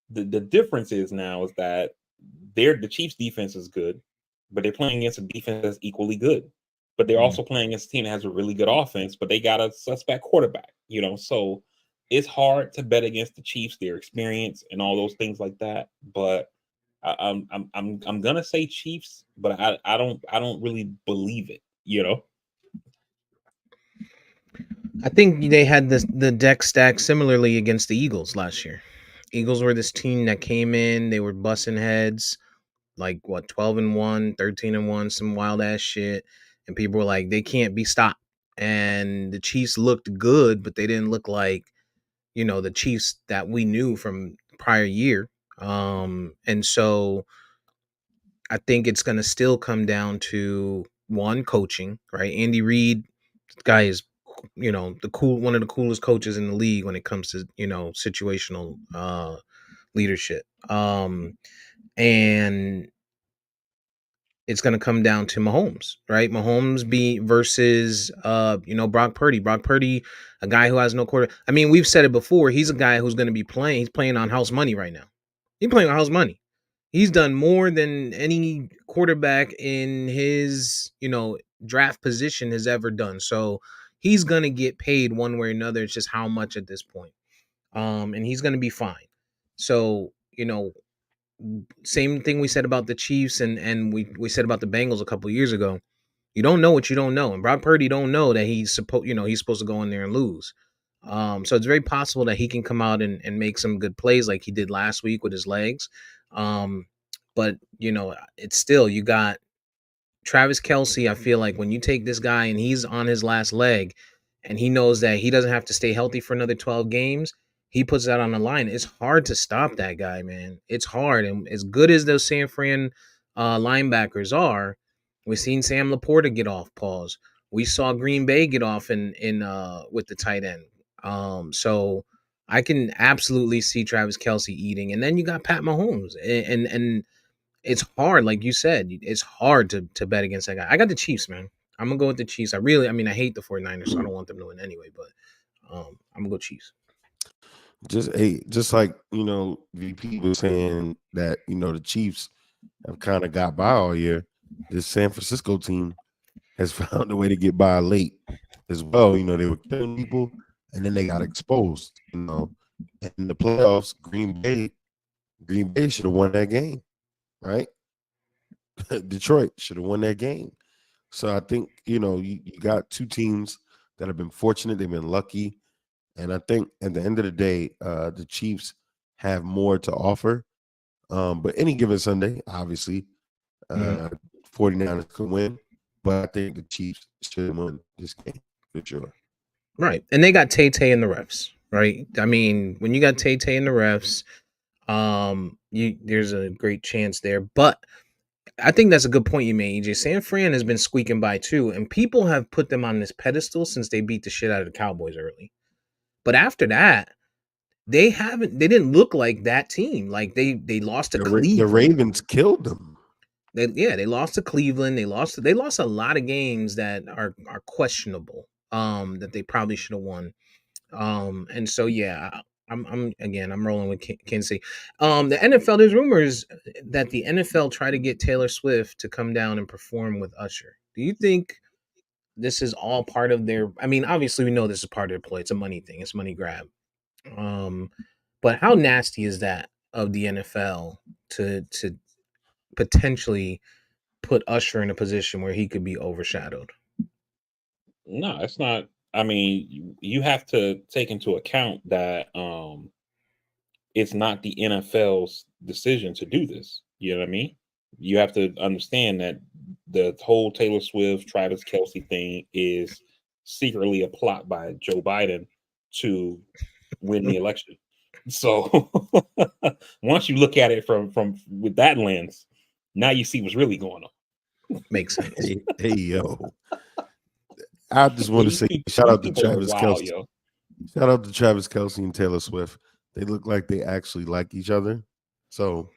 the difference is now is that the Chiefs defense is good, but they're playing against a defense that's equally good. But they're Mhm. also playing against a team that has a really good offense, but they got a suspect quarterback. So it's hard to bet against the Chiefs, their experience and all those things like that. But I'm gonna say Chiefs, but I don't really believe it. I think they had the deck stacked similarly against the Eagles last year. Eagles were this team that came in, they were busting heads, like what, 12-1, 13-1, some wild ass shit. And people were like, they can't be stopped. And the Chiefs looked good, but they didn't look like, the Chiefs that we knew from prior year. And so I think it's gonna still come down to one, coaching, right? Andy Reid, guy is one of the coolest coaches in the league when it comes to situational leadership. And it's going to come down to Mahomes, right? Mahomes be versus Brock Purdy. Brock Purdy, a guy who has no quarter. I mean, we've said it before. He's a guy who's going to be playing. He's playing on house money right now. He's playing on house money. He's done more than any quarterback in his draft position has ever done. So he's going to get paid one way or another. It's just how much at this point. And he's going to be fine. So same thing we said about the Chiefs and we said about the Bengals a couple years ago. You don't know what you don't know, and Brock Purdy don't know that he's supposed to go in there and lose. So it's very possible that he can come out and make some good plays like he did last week with his legs. But it's still, you got Travis Kelce. I feel like when you take this guy and he's on his last leg and he knows that he doesn't have to stay healthy for another 12 games, he puts that on the line. It's hard to stop that guy, man. It's hard. And as good as those San Fran linebackers are, we've seen Sam Laporta get off, pause. We saw Green Bay get off in with the tight end. So I can absolutely see Travis Kelce eating. And then you got Pat Mahomes. And it's hard, like you said, it's hard to bet against that guy. I got the Chiefs, man. I'm gonna go with the Chiefs. I mean, I hate the 49ers, so I don't want them to win anyway, but I'm gonna go Chiefs. Just like VP was saying that the Chiefs have kind of got by all year. This San Francisco team has found a way to get by late as well. They were killing people, and then they got exposed. And in the playoffs, Green Bay should have won that game, right? Detroit should have won that game. So I think you got two teams that have been fortunate. They've been lucky, and I think at the end of the day, the Chiefs have more to offer. But any given Sunday, obviously, Mhm. uh, 49ers could win, but I think the Chiefs should win this game for sure. Right, and they got Tay in the refs, right? I mean, when you got Tay in the refs, there's a great chance there. But I think that's a good point you made, EJ. San Fran has been squeaking by too, and people have put them on this pedestal since they beat the shit out of the Cowboys early. But after that, they didn't look like that team. Like they lost to The Cleveland. Ravens killed them. They lost to Cleveland. They lost a lot of games that are questionable. That they probably should have won. And so yeah, I'm rolling with Kansas City. The NFL, there's rumors that the NFL try to get Taylor Swift to come down and perform with Usher. Do you think this is all part of their? I mean, obviously we know this is part of their play. It's a money thing. It's a money grab. Um, but how nasty is that of the NFL to potentially put Usher in a position where he could be overshadowed? No, it's not. I mean, you have to take into account that it's not the NFL's decision to do this. You know what I mean? You have to understand that the whole Taylor Swift, Travis Kelsey thing is secretly a plot by Joe Biden to win the election. So once you look at it from with that lens, now you see what's really going on. Makes sense. Hey, yo. I just want to These say people, shout these out to people are Travis wild, Kelsey. yo. Shout out to Travis Kelsey and Taylor Swift. They look like they actually like each other. So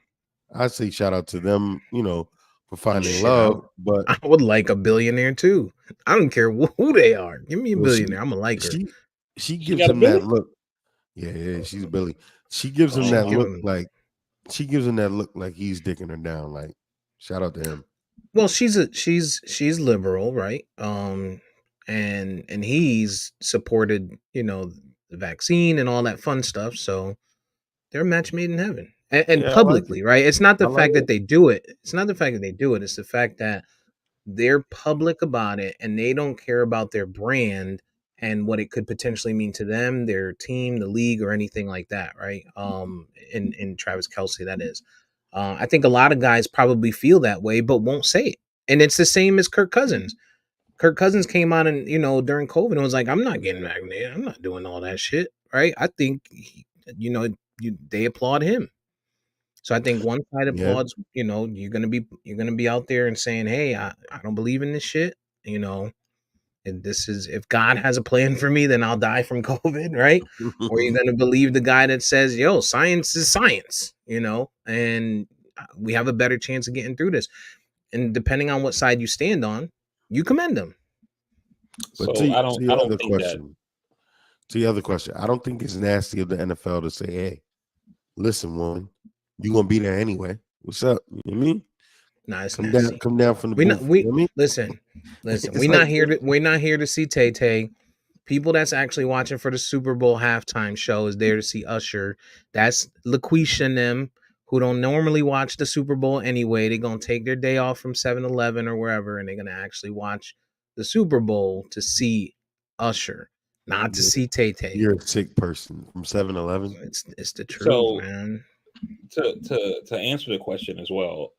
I say shout out to them, for finding Shit, I, love. But I would like a billionaire too. I don't care who they are. Give me a well, billionaire. I'm gonna like her. she She gives got a him that Billy. look. Yeah, she's Billy. She gives him She that Oh, give look him. like she gives him that look like he's dicking her down. Like, shout out to him. Well, she's liberal, right? And he's supported, the vaccine and all that fun stuff. So they're a match made in heaven, and Yeah, I like it. publicly, right? It's not I the like fact that it. they do it. It's not the fact that they do it. It's the fact that they're public about it and they don't care about their brand and what it could potentially mean to them, their team, the league, or anything like that, right? In Travis Kelsey, that is. I think a lot of guys probably feel that way, but won't say it. And it's the same as Kirk Cousins. Kirk Cousins came out and during COVID and was like, "I'm not getting vaccinated. I'm not doing all that shit." Right? I think they applaud him. So I think one side Yeah. applauds, you're gonna be out there and saying, "Hey, I don't believe in this shit," you know, and this is if God has a plan for me, then I'll die from COVID, right? Or you're gonna believe the guy that says, "Yo, science is science," and we have a better chance of getting through this. And depending on what side you stand on, you commend them. But so I to don't I your don't other think that. question, I don't think it's nasty of the NFL to say, "Hey, listen, woman, you gonna be there anyway. What's up?" You know what I mean? Nah, it's nasty. Come down from the We not booth. You we know what I mean? listen, listen. It's like We're not here to see Tay. People that's actually watching for the Super Bowl halftime show is there to see Usher. That's LaQuisha and them who don't normally watch the Super Bowl anyway. They're gonna take their day off from 7-Eleven or wherever, and they're gonna actually watch the Super Bowl to see Usher, not to you're, see Tay. you're a sick person from 7-Eleven. It's the truth, So man. to answer the question as well,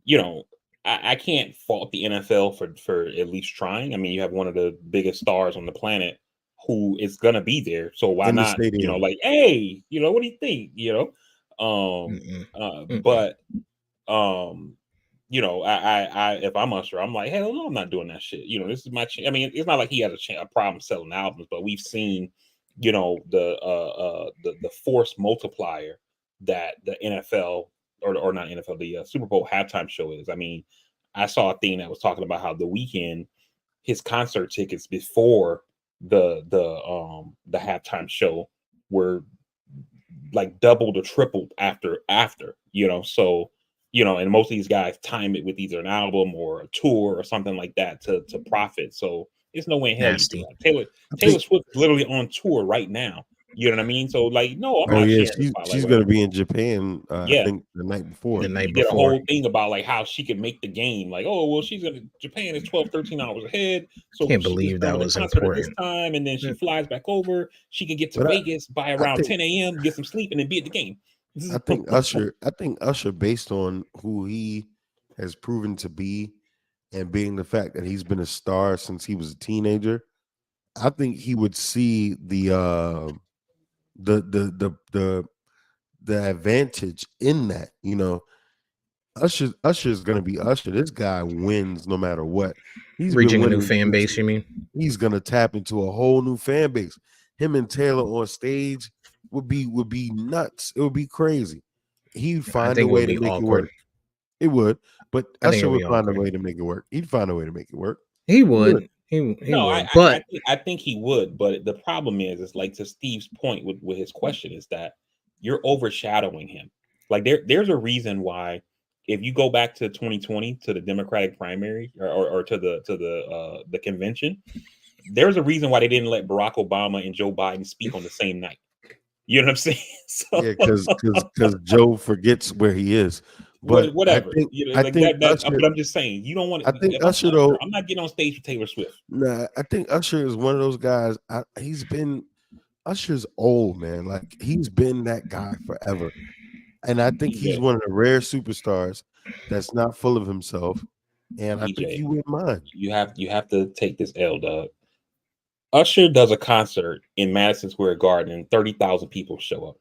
you know, I can't fault the NFL for at least trying. I mean, you have one of the biggest stars on the planet who is gonna be there, so why In the not? stadium. Like, hey, what do you think? Mm-mm, mm-mm. But I if I'm Usher, I'm like, hell no, I'm not doing that shit. This is my. I mean, it's not like he has a problem selling albums, but we've seen, the force multiplier that the NFL or not NFL, the Super Bowl halftime show is. I mean, I saw a thing that was talking about how the weekend his concert tickets before the halftime show were like doubled or tripled after. So and most of these guys time it with either an album or a tour or something like that to profit. So there's no way in hell you do Nasty. that. Taylor I Taylor think. Swift is literally on tour right now. You know what I mean? So like, no, I'm Oh not yeah, sharing the spotlight she's with gonna her. be in Japan. I Yeah, think the night The before. night she did a before. whole thing about like how she could make the game like, oh well, she's gonna Japan is 12, 13 hours ahead, so Can't she was believe done that with the was concert at this important. time, and then she Mm, flies back over. She can get to But Vegas by I around think 10 a.m., get some sleep, and then be at the game. I think Usher, based on who he has proven to be, and being the fact that he's been a star since he was a teenager, I think he would see the the the the the advantage in that. Usher is gonna be Usher. This guy wins no matter what. He's been Reaching a new winning fan since base, you mean? he's gonna tap into a whole new fan base. Him and Taylor on stage would be nuts. It would be crazy. He'd I find a think it would way to be make it awkward. work. It would, but I think it Usher would would be find a awkward. way to make it work. He'd find a way to make it work. He He would. would. He No, I would. I, I But think I think he would, but the problem is like to Steve's point with his question is that you're overshadowing him. Like there's a reason why if you go back to 2020 to the Democratic primary or to the convention, there's a reason why they didn't let Barack Obama and Joe Biden speak on the same night. You know what I'm saying? So Yeah, because Joe forgets where he is. But whatever. I Like think that Usher but I'm just saying, you don't want I to think if I'm Usher Usher, though. I'm not getting on stage with Taylor Swift. Nah, I think Usher is one of those guys. Usher's old, man. Like he's been that guy forever. And I think he's DJ, one of the rare superstars that's not full of himself. And I think DJ, he wouldn't mind. you have to take this L, dog. Usher does a concert in Madison Square Garden and 30,000 people show up.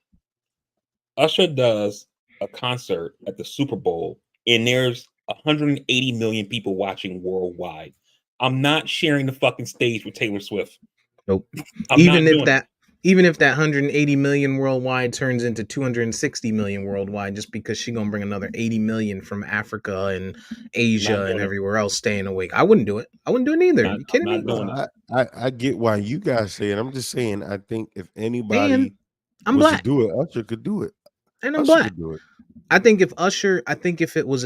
Usher does a concert at the Super Bowl and there's 180 million people watching worldwide. I'm not sharing the fucking stage with Taylor Swift. Nope. I'm Even not if doing it. that even if that 180 million worldwide turns into 260 million worldwide, just because she gonna bring another 80 million from Africa and Not Asia and doing it. everywhere else staying awake, I wouldn't do it. I wouldn't do it either. You I'm kidding not me? doing No, it. I get why you guys say it. I'm just saying I think if And anybody I'm was to black, do it, Usher could do it. and I'm Usher black. could do it. I think if it was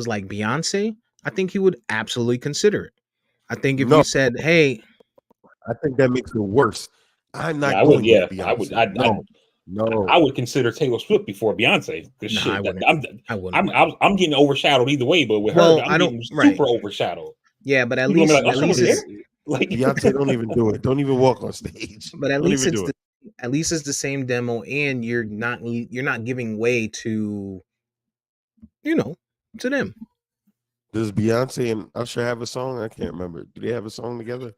like Beyonce, I think he would absolutely consider it. I think if No, you said, "Hey," I think that makes it worse. I'm Yeah, not I would. going with Yeah, I would. Beyonce. No, I no. would consider Taylor Swift before Beyonce. Because nah, I shit, wouldn't. I wouldn't. I'm getting overshadowed either way. But with her, Well, I'm I don't. getting Right. super overshadowed. Yeah, but People gonna be like, at Usher least was there. it's Beyonce, Like, Beyonce, don't even do it. Don't even walk on stage. but Don't even do it. at least it's the same demo, and you're not giving way to you know to them. Does Beyonce and Usher have a song? I can't remember. Do they have a song together?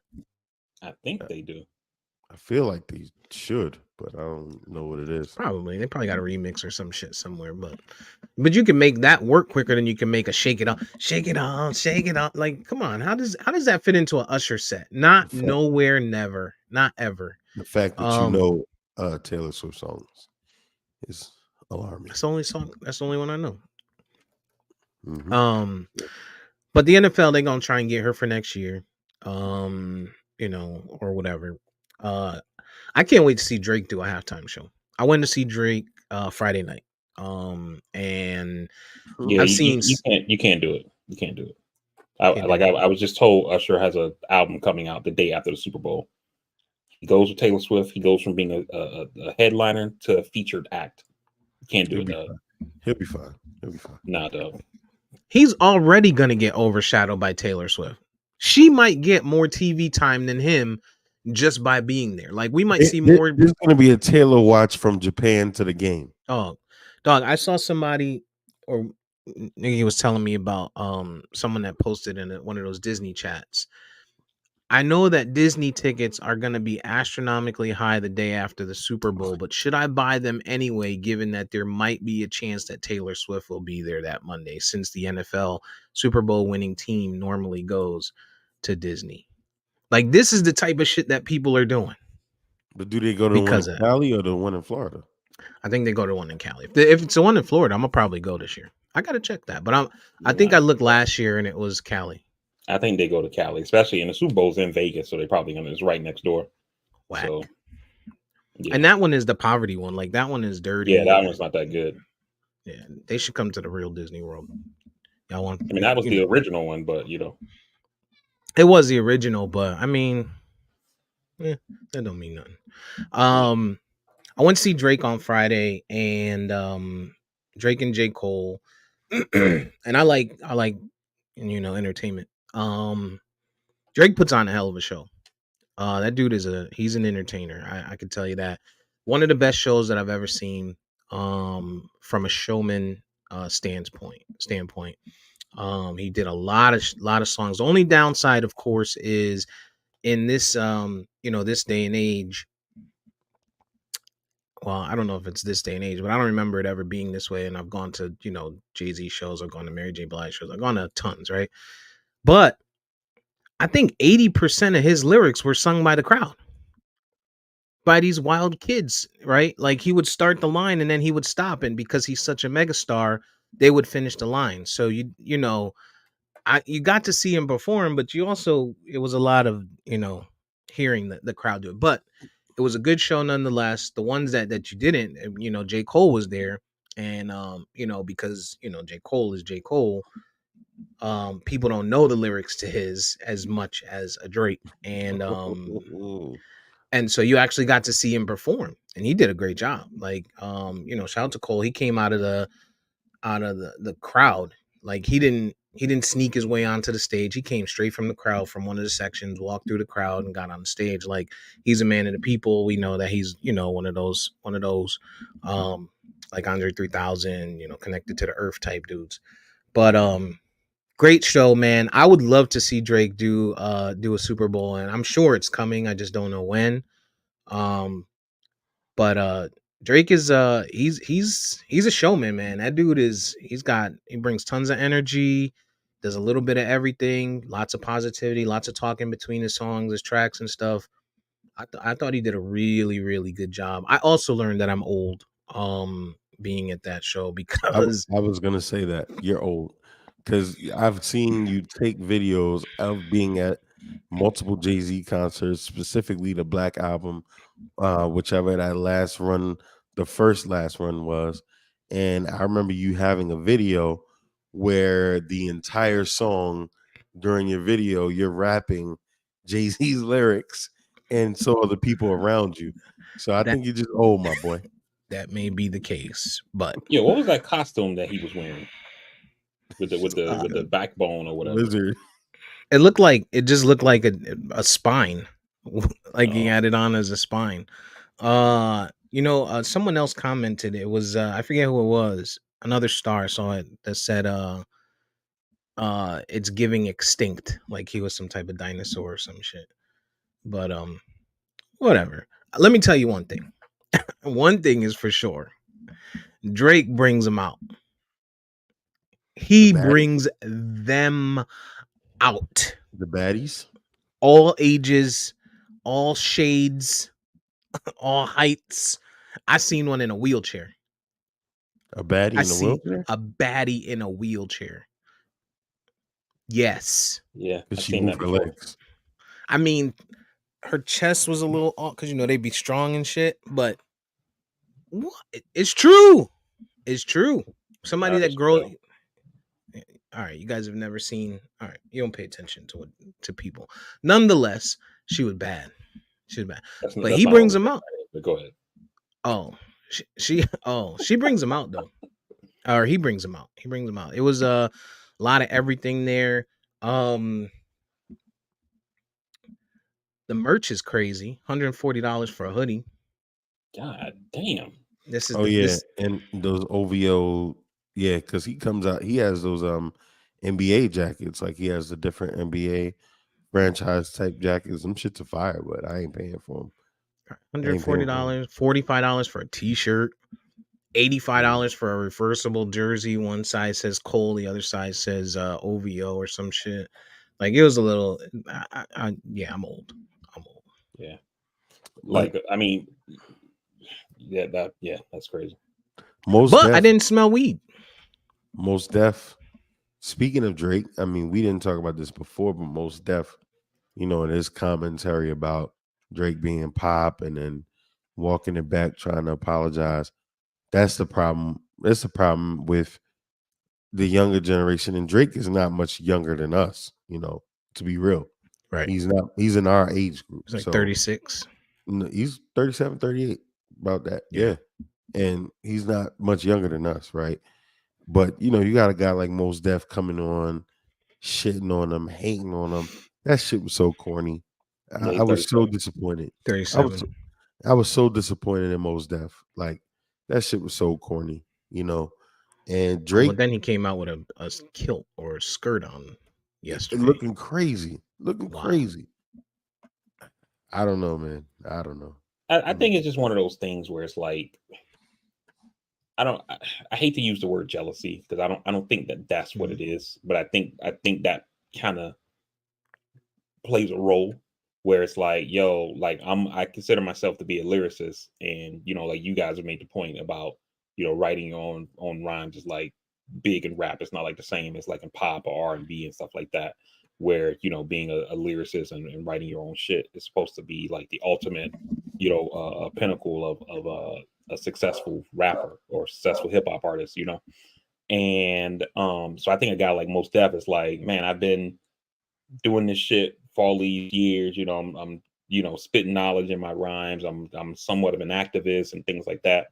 I think they do. I feel like they should, but I don't know what it is. Probably they probably got a remix or some shit somewhere, but you can make that work quicker than you can make a shake it off, shake it off, shake it off. Like, come on, how does that fit into an Usher set? Not The fact, nowhere, never, not ever. the fact that you Um, know Taylor Swift songs is alarming. that's the only song. That's the only one I know. Hmm. Um, but the NFL they gonna try and get her for next year. Or whatever. Uh, I can't wait to see Drake do a halftime show. I went to see Drake Friday night. And Yeah, I've seen you can't do it. You can't do it. can't do it. I was just told Usher has an album coming out the day after the Super Bowl. He goes with Taylor Swift. He goes from being a headliner to a featured act. You can't do He'll it, be dog. fine. He'll be fine. He'll be fine. Nah, dog. He's already gonna get overshadowed by Taylor Swift. She might get more TV time than him just by being there. Like we might see more. There's going to be a Taylor watch from Japan to the game. Oh, dog! I saw somebody or he was telling me about someone that posted in one of those Disney chats. I know that Disney tickets are going to be astronomically high the day after the Super Bowl, but should I buy them anyway, given that there might be a chance that Taylor Swift will be there that Monday, since the NFL Super Bowl winning team normally goes to Disney? Like, this is the type of shit that people are doing But do they go to the one in because of that. Cali or the one in Florida? I think they go to one in Cali. If it's the one in Florida, I'm gonna probably go this year. I gotta check that, but I think I looked last year and it was Cali. I think they go to Cali, especially in the Super Bowl's in Vegas, so they're probably gonna. It's right next door. Whack. So, yeah. And that one is the poverty one. Like that one is dirty. Yeah, that one's not that good. Yeah, they should come to the real Disney World. Y'all want? I mean, that was the original one, but it was the original. But I mean, that don't mean nothing. I went to see Drake on Friday, and Drake and J. Cole, and I like entertainment. Drake puts on a hell of a show. That dude he's an entertainer. I can tell you that. One of the best shows that I've ever seen. From a showman standpoint. He did a lot of songs. The only downside, of course, is in this this day and age. Well, I don't know if it's this day and age, but I don't remember it ever being this way. And I've gone to Jay-Z shows, I've gone to Mary J. Blige shows, I've gone to tons, right? But I think 80% of his lyrics were sung by the crowd, by these wild kids, right? Like he would start the line and then he would stop, and because he's such a megastar, they would finish the line. So you got to see him perform, but you also it was a lot of hearing the crowd do it. But it was a good show nonetheless. The ones that you didn't, J. Cole was there, and because J. Cole is J. Cole. People don't know the lyrics to his as much as a Drake, and so you actually got to see him perform, and he did a great job. Like, shout out to Cole. He came out of the crowd. Like he didn't sneak his way onto the stage. He came straight from the crowd, from one of the sections, walked through the crowd and got on the stage. Like he's a man of the people. We know that he's, one of those, like Andre 3000, connected to the earth type dudes. But Great show, man. I would love to see Drake do a Super Bowl, and I'm sure it's coming. I just don't know when. Um, but Drake is he's a showman, man. That dude is he brings tons of energy, does a little bit of everything, lots of positivity, lots of talking between his songs, his tracks and stuff. I thought he did a really really good job. I also learned that I'm old being at that show because I was gonna say that you're old because I've seen you take videos of being at multiple Jay Z concerts, specifically the Black Album, whichever that last run, the first last run was, and I remember you having a video where the entire song during your video you're rapping Jay Z's lyrics, and so are the people around you. So I that think you're just old, my boy. that may be the case, but Yeah, what was that costume that he was wearing with the uh, backbone or whatever? Lizard. it just looked like a spine, like he Oh, had it on as a spine. Someone else commented. It was I forget who it was. Another star saw it that said it's giving extinct, like he was some type of dinosaur or some shit. But whatever. Let me tell you one thing. One thing is for sure. Drake brings them out. The He baddie, brings them out. the baddies, All ages, all shades, all heights. I seen one in a wheelchair. a baddie I in a see wheelchair. a baddie in a wheelchair. Yes. yeah, Cause I've she seen moved that her before. legs. I mean, her chest was a little off because they be strong and shit, but what? It's true. It's true. Somebody That that is girl. true. All right, you guys have never seen. All right, you don't pay attention to people. Nonetheless, she was bad. She was bad, but That's he not brings only them thing. out. But go ahead. Oh, she brings them out though, or he brings them out. He brings them out. It was a lot of everything there. Um, the merch is crazy. $140 for a hoodie. God damn. This is Oh the yeah, this and those OVO, yeah, because he comes out. He has those NBA jackets. Like he has the different NBA franchise type jackets. Them shits are fire, but I ain't paying for them. I hundred ain't forty paying for them. dollars, $45 for a t-shirt, $85 Mm. for a reversible jersey. One side says Cole, the other side says OVO or some shit. Like it was a little. Yeah, I'm old. I'm old. Yeah. But Like I mean, yeah, that's crazy. most But I def, didn't smell weed. most def. Speaking of Drake, I mean, we didn't talk about this before, but most def, in his commentary about Drake being pop and then walking it back, trying to apologize. That's the problem. That's the problem with the younger generation. And Drake is not much younger than us, to be real. Right. He's not, he's in our age group. It's like So 36. he's 37, 38, about that. Yeah. Yeah. And he's not much younger than us, right? But you got a guy like Mos Def coming on, shitting on him, hating on him. That shit was so corny. Yeah, I he's was so 37. disappointed. I was 37. I was so disappointed in Mos Def. Like that shit was so corny, And Oh, but Drake then he came out with a kilt or a skirt on yesterday. looking crazy, looking Wow. crazy. I don't know, man. I don't know. I think it's just one of those things where it's like I don't. I hate to use the word jealousy because I don't think that that's what Mhm. it is. But I think that kind of plays a role where it's like, yo, like I consider myself to be a lyricist, and like you guys have made the point about writing your own rhymes is like big in rap. It's not like the same as like in pop or R&B and stuff like that, where being a lyricist and writing your own shit is supposed to be like the ultimate, pinnacle of a successful rapper or successful hip hop artist, And so I think a guy like Most Def is like, man, I've been doing this shit for all these years. I'm spitting knowledge in my rhymes. I'm somewhat of an activist and things like that.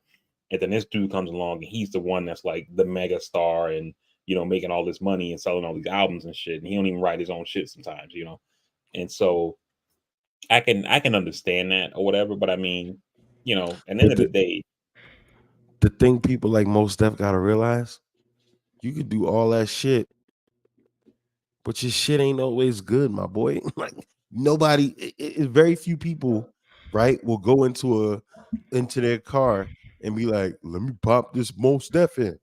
And then this dude comes along and he's the one that's like the mega star and making all this money and selling all these albums and shit. And he don't even write his own shit sometimes. And so I can understand that or whatever. But I mean, at the end But of the day, the thing people like Most Def gotta realize, you could do all that shit but your shit ain't always good, my boy. Like nobody, very few people, right, will go into their car and be like, "Let me pop this Most Def in."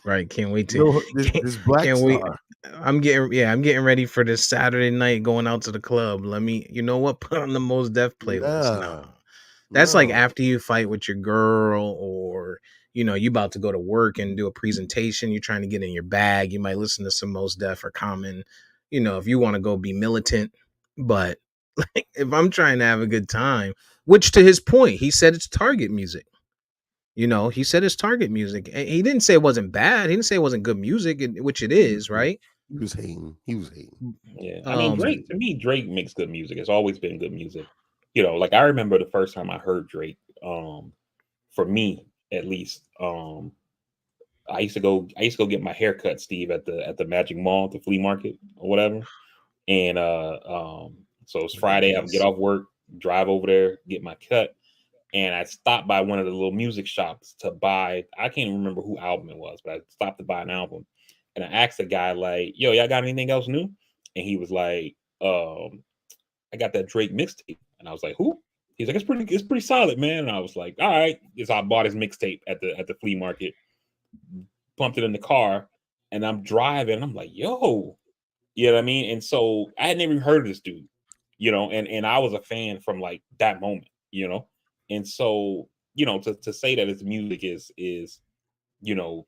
Right, can't wait to No, this can't, this Black can't wait. Star. I'm getting ready for this Saturday night going out to the club. Let me, you know what? Put on the Most Def playlist. Nah, Nah, that's like no. after you fight with your girl, or you about to go to work and do a presentation. You're trying to get in your bag. You might listen to some Most Def or Common. If you want to go be militant, but like if I'm trying to have a good time, which to his point, he said it's target music. He said it's target music. He didn't say it wasn't bad. He didn't say it wasn't good music, which it He, is, he, right? he was hating. He was hating. Yeah, I mean Um, Drake. To me, Drake makes good music. It's always been good music. Like I remember the first time I heard Drake. For me at least, I used to go get my hair cut, Steve, at the Magic Mall, the flea market or whatever. And so it's Friday. I would get nice. off work, drive over there, get my cut, and I stopped by one of the little music shops to buy. I can't even remember who album it was, but I stopped to buy an album, and I asked the guy like, "Yo, y'all got anything else new?" And he was like, "I got that Drake mixtape," and I was like, "Who?" He's like, it's pretty solid, man." And I was like, "All right." So I bought his mixtape at the flea market, pumped it in the car, and I'm driving. And I'm like, "Yo," you know what I mean? And so I had never even heard of this dude, and I was a fan from like that moment. And so to say that his music is you know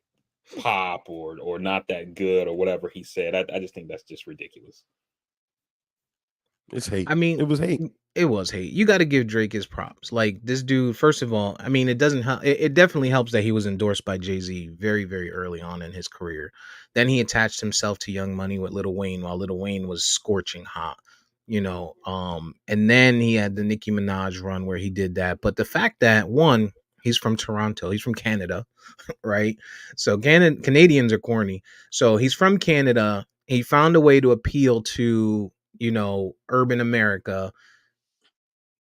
pop or not that good or whatever he said, I just think that's just ridiculous. It's hate. I mean, It was hate. it was hate. You got to give Drake his props. Like this dude, first of all, I mean, it doesn't help. It definitely helps that he was endorsed by Jay-Z very, very early on in his career. Then he attached himself to Young Money with Lil Wayne while Lil Wayne was scorching hot. And then he had the Nicki Minaj run where he did that. But the fact that one, he's from Toronto, he's from Canada, right? So Canadians are corny. So he's from Canada. He found a way to appeal to urban America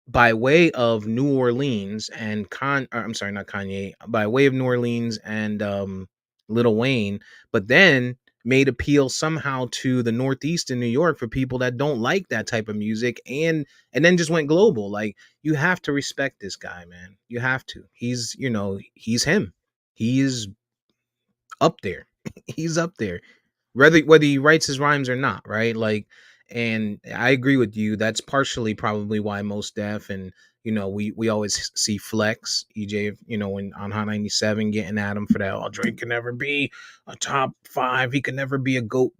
by way of New Orleans and I'm sorry, not Kanye, by way of New Orleans and Lil Wayne, but then made appeal somehow to the Northeast in New York for people that don't like that type of music, and then just went global. Like you have to respect this guy, man. You have to. He's him. He is up there. He's up there. Whether he writes his rhymes or not, right? Like, and I agree with you. That's partially probably why most deaf and we always see Flex EJ, when on Hot 97 getting at him for that. Oh, Drake can never be a top five. He can never be a goat.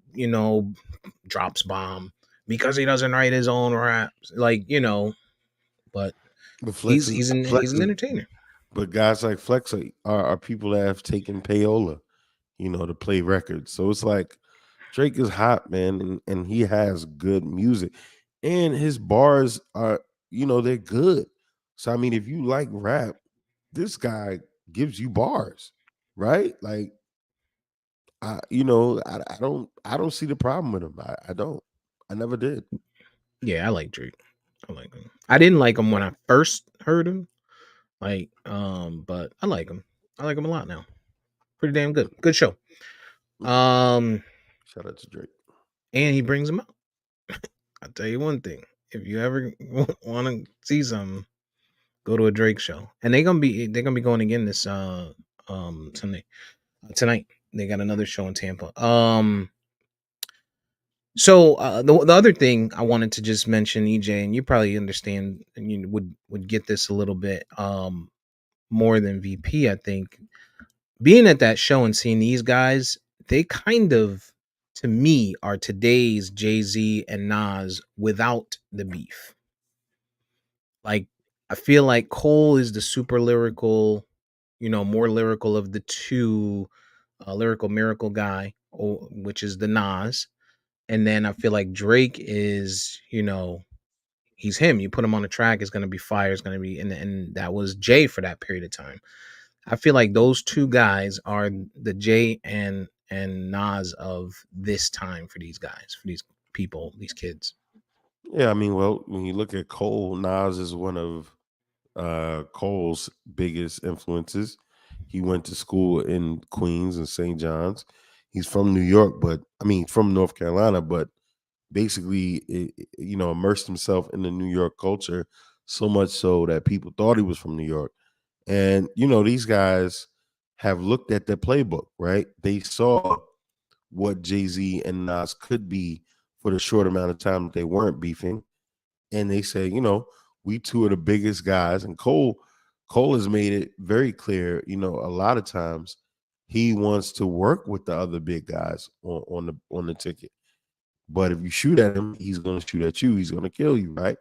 Drops bomb because he doesn't write his own raps. Like but But he's Flex an is, entertainer. but guys like Flex are people that have taken payola, to play records. So it's like Drake is hot, man, and he has good music, and his bars are, they're good. So I mean, if you like rap, this guy gives you bars, right? Like, I don't see the problem with him. I don't. I never did. Yeah, I like Drake. I like him. I didn't like him when I first heard him. Like, but I like him. I like him a lot now. Pretty damn good. Good show. Mm. Um, Shout out to Drake. and he brings them out. I'll tell you one thing. If you ever want to see something, go to a Drake show. And they're gonna be going again this Sunday. Tonight. They got another show in Tampa. So the other thing I wanted to just mention, EJ, and you probably understand and you would get this a little bit more than VP, I think. Being at that show and seeing these guys, they kind of, to me, are today's Jay-Z and Nas without the beef. Like, I feel like Cole is the super lyrical, more lyrical of the two, lyrical miracle guy, which is the Nas. And then I feel like Drake is, he's him. You put him on the track, it's gonna be fire. It's gonna be, and that was Jay for that period of time. I feel like those two guys are the Jay and Nas of this time for these guys, for these people, these kids. Yeah, I mean, well, when you look at Cole, Nas is one of Cole's biggest influences. He went to school in Queens and St. John's. He's from New York, but I mean from North Carolina, but basically, immersed himself in the New York culture so much so that people thought he was from New York. And these guys have looked at their playbook, right? They saw what Jay-Z and Nas could be for the short amount of time that they weren't beefing, and they say, we two are the biggest guys. And Cole has made it very clear, a lot of times he wants to work with the other big guys on the ticket. But if you shoot at him, he's going to shoot at you. He's going to kill you, right?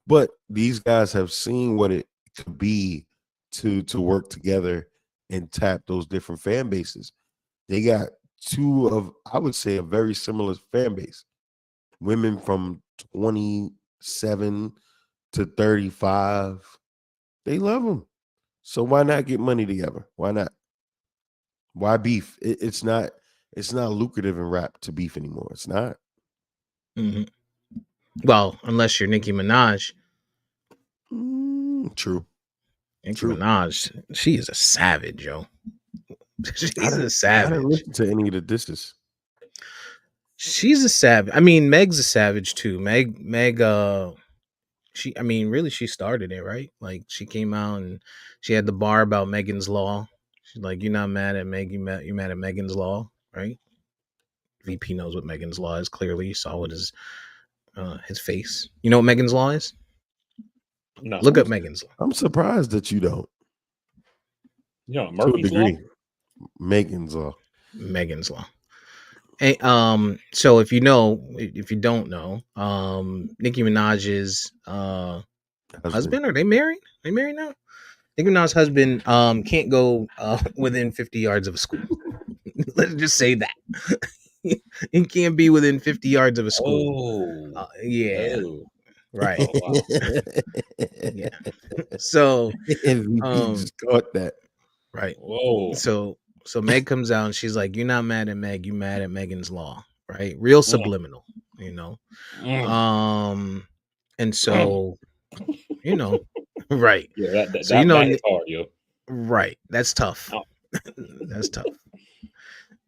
But these guys have seen what it could be to work together and tap those different fan bases. They got two of, I would say, a very similar fan base. Women from 27 to 35, they love them. So why not get money together? Why not? Why beef? It's not lucrative in rap to beef anymore. It's not. Mhm. Well, unless you're Nicki Minaj. True. Nicki True. Minaj, she is a savage, yo. She's I a didn't savage. listen to any of the disses. She's a savage. I mean, Meg's a savage too. Meg, really, she started it, right? Like, she came out and she had the bar about Megan's Law. She's like, "You're not mad at Meg, you mad at Megan's Law, right?" VP knows what Megan's Law is. Clearly, you saw what his face. You know what Megan's Law is? No. Look up Megan's Law. I'm surprised that you don't. You know, To a Murphy's Law. degree. Megan's Law. Megan's Law. So if you don't know, Nicki Minaj's husband, are they married? They married now? Nicki Minaj's husband can't go within 50 yards of a school. Let's just say that. He can't be within 50 yards of a school. Oh. Yeah. Oh. Right. Oh, wow. Yeah. So MVP just caught that. right. Whoa. So Meg comes out and she's like, "You're not mad at Meg, you mad at Megan's Law." Right? Real subliminal, And so, right. Yeah, that So that is hard, yo. right. That's tough. Oh. That's tough.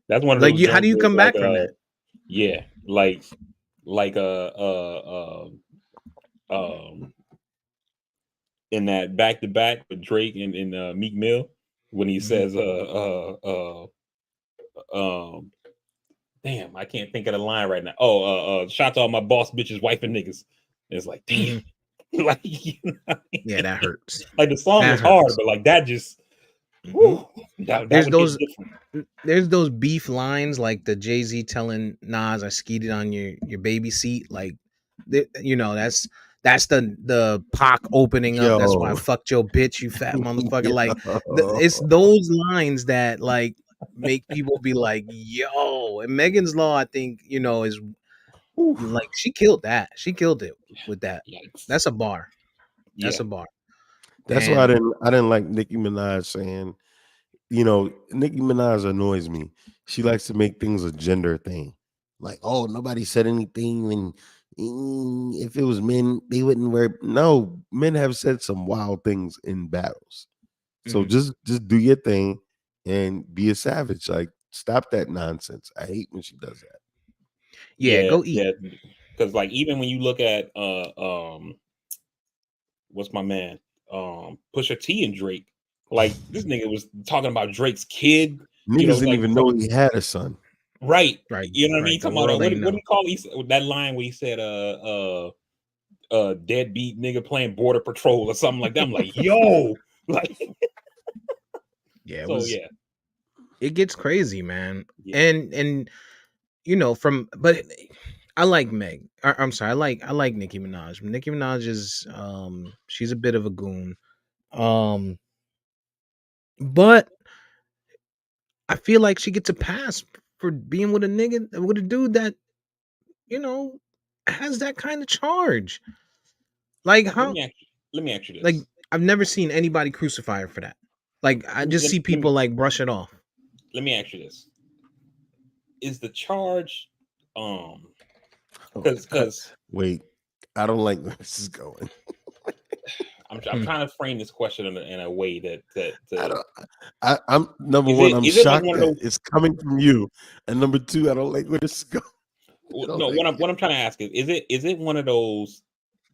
That's one of Like, those how do you joints come where back it's from like, that? yeah, like in that back to back with Drake and Meek Mill when he says damn, I can't think of the line right now. Shout to all my boss bitches, wife and niggas. And it's like, damn. Like, Yeah, that hurts. Like, the song That is hard, hurts. but like that just Mhm. that There's would those hit different. there's those beef lines like the Jay-Z telling Nas, "I skeeted on your baby seat." Like, that's the Pac opening up. That's why I Yo. fucked your bitch, you fat motherfucker. Like, Yo. it's those lines that like make people be like, "Yo." And Megan's Law, I think, is Oof. like, she killed that. She killed it with that. Yikes. That's a bar. That's Yeah. a bar. That's why I And didn't like Nicki Minaj saying, Nicki Minaj annoys me. She likes to make things a gender thing. Like, oh, nobody said anything, and if it was men, they wouldn't wear. No, men have said some wild things in battles. So Mhm. just do your thing and be a savage. Like, stop that nonsense. I hate when she does that. Yeah, go eat. Yeah. Because like even when you look at what's my man? Pusha T and Drake. Like, this nigga was talking about Drake's kid, Niggas didn't like even know he had a son. right. Right, You know what I mean? right. The Talking about world what ain't do know. you call that line where he said deadbeat nigga playing border patrol or something like that. I'm like, yo, like, Yeah, so yeah. it gets crazy, man. Yeah. And but I like Meg. I'm sorry, I like Nicki Minaj. Nicki Minaj is she's a bit of a goon. But I feel like she gets a pass for being with a dude that, has that kind of charge. Like, Let how me ask you like this. I've never seen anybody crucify her for that. Like, I just see people like brush it off. Let me ask you this. Is the charge because wait, I don't like where this is going. I'm trying to frame this question in a way I'm number is one. it I'm is it like shocked one of that those it's coming from you, and number two, I don't like where this is going. No, what I'm trying to ask is it one of those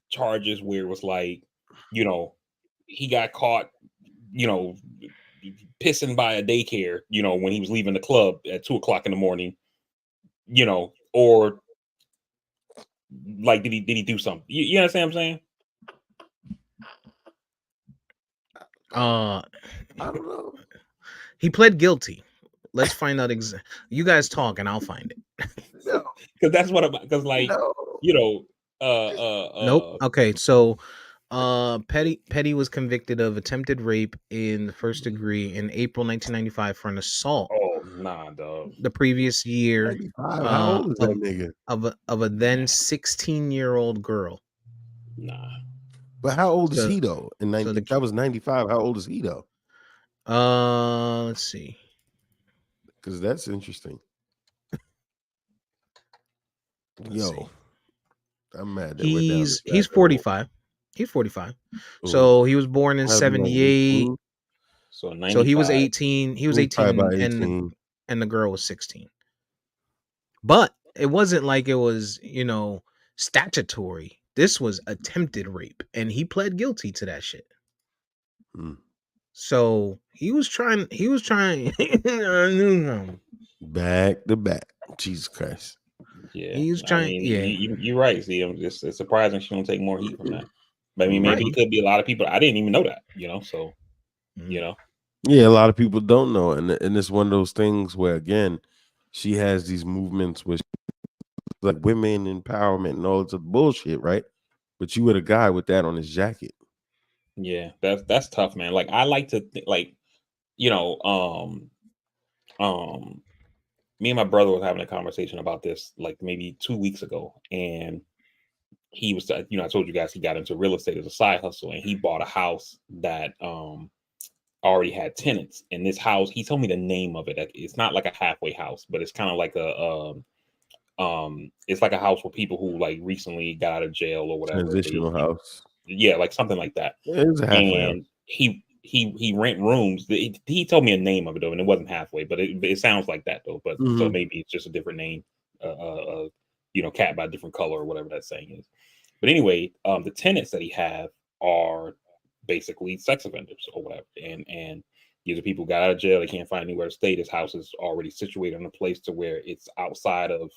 charges where it was like, you know, he got caught, you know, pissing by a daycare, when he was leaving the club at 2 o'clock in the morning, or like did he do something? You understand what I'm saying? Uh, I don't know. he pled guilty. Let's find out. You guys talk, and I'll find it. No, Because that's what about because like no. you know Nope. uh Okay, so Petty was convicted of attempted rape in the first degree in April 1995 for an assault oh nah dog, the previous year 95. How old is that of nigga? a then 16-year-old girl. nah. But how old is So he though? so If that was 95, how old is he though? let's see. Because that's interesting. Let's see. Yo, I'm mad that we're down this He's rabbit hole. 45. He's 45. Oh, So he was born in how be like 78. 18? So So he was 95. 18. He was He's probably 18 about and 18. the girl was 16. But it wasn't like it was, statutory. This was attempted rape, and he pled guilty to that shit. Hmm. So he was trying. Back to back. Jesus Christ. Yeah, He was I trying. mean, Yeah, you're right. See, it's surprising she don't take more heat from that. But I mean, maybe right. it could be a lot of people. I didn't even know that. So Mm. Yeah, a lot of people don't know. And it's one of those things where, again, she has these movements with like women empowerment and all this other bullshit, right? But you with a guy with that on his jacket. yeah, that's tough, man. Like I like to like, you know, me and my brother was having a conversation about this like maybe 2 weeks ago, and he was, I told you guys he got into real estate as a side hustle, and he bought a house that already had tenants. And this house, he told me the name of it. Like, it's not like a halfway house, but it's kind of like it's like a house for people who like recently got out of jail or whatever. Transitional house. Yeah, like something like that. Yeah, it's a halfway house. And he rent rooms. He told me a name of it though, and it wasn't halfway, but it sounds like that though. But so Mm-hmm. maybe it's just a different name, cat by a different color or whatever that saying is. But anyway, the tenants that he have are basically sex offenders or whatever, and these are people who got out of jail. They can't find anywhere to stay. This house is already situated in a place to where it's outside of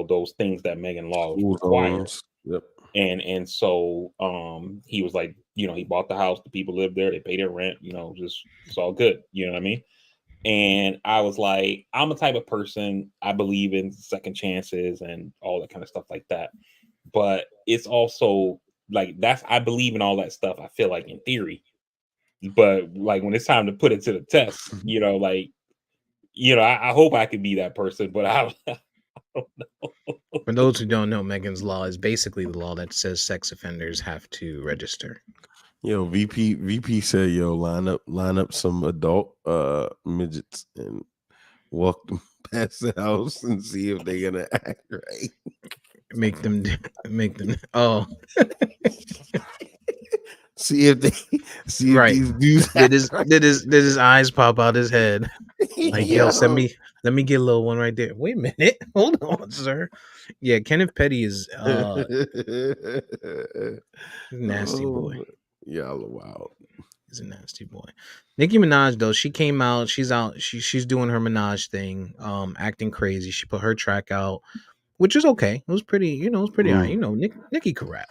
those things that Megan laws School require. zones. Yep. And so he was like, he bought the house, the people live there, they pay their rent, just it's all good, you know what I mean? And I was like, I'm a type of person, I believe in second chances and all that kind of stuff like that. But it's also like I believe in all that stuff, I feel like in theory. But like when it's time to put it to the test, I hope I could be that person, but I don't know. For those who don't know, Megan's Law is basically the law that says sex offenders have to register. Yo, VP said, yo, line up some adult midgets and walk them past the house and see if they're gonna act right. Make them. Oh, See if right. these dudes Did act his right. did his eyes pop out his head? Like, yo, Yo. let me get a little one right there. Wait a minute. Hold on, sir. Yeah, Kenneth Petty is nasty boy. Oh, y'all are wild. He's a nasty boy. Nicki Minaj though, she came out, she's out, she's doing her Minaj thing, acting crazy. She put her track out, which is okay. It was pretty, it was pretty alright. Nicki could rap.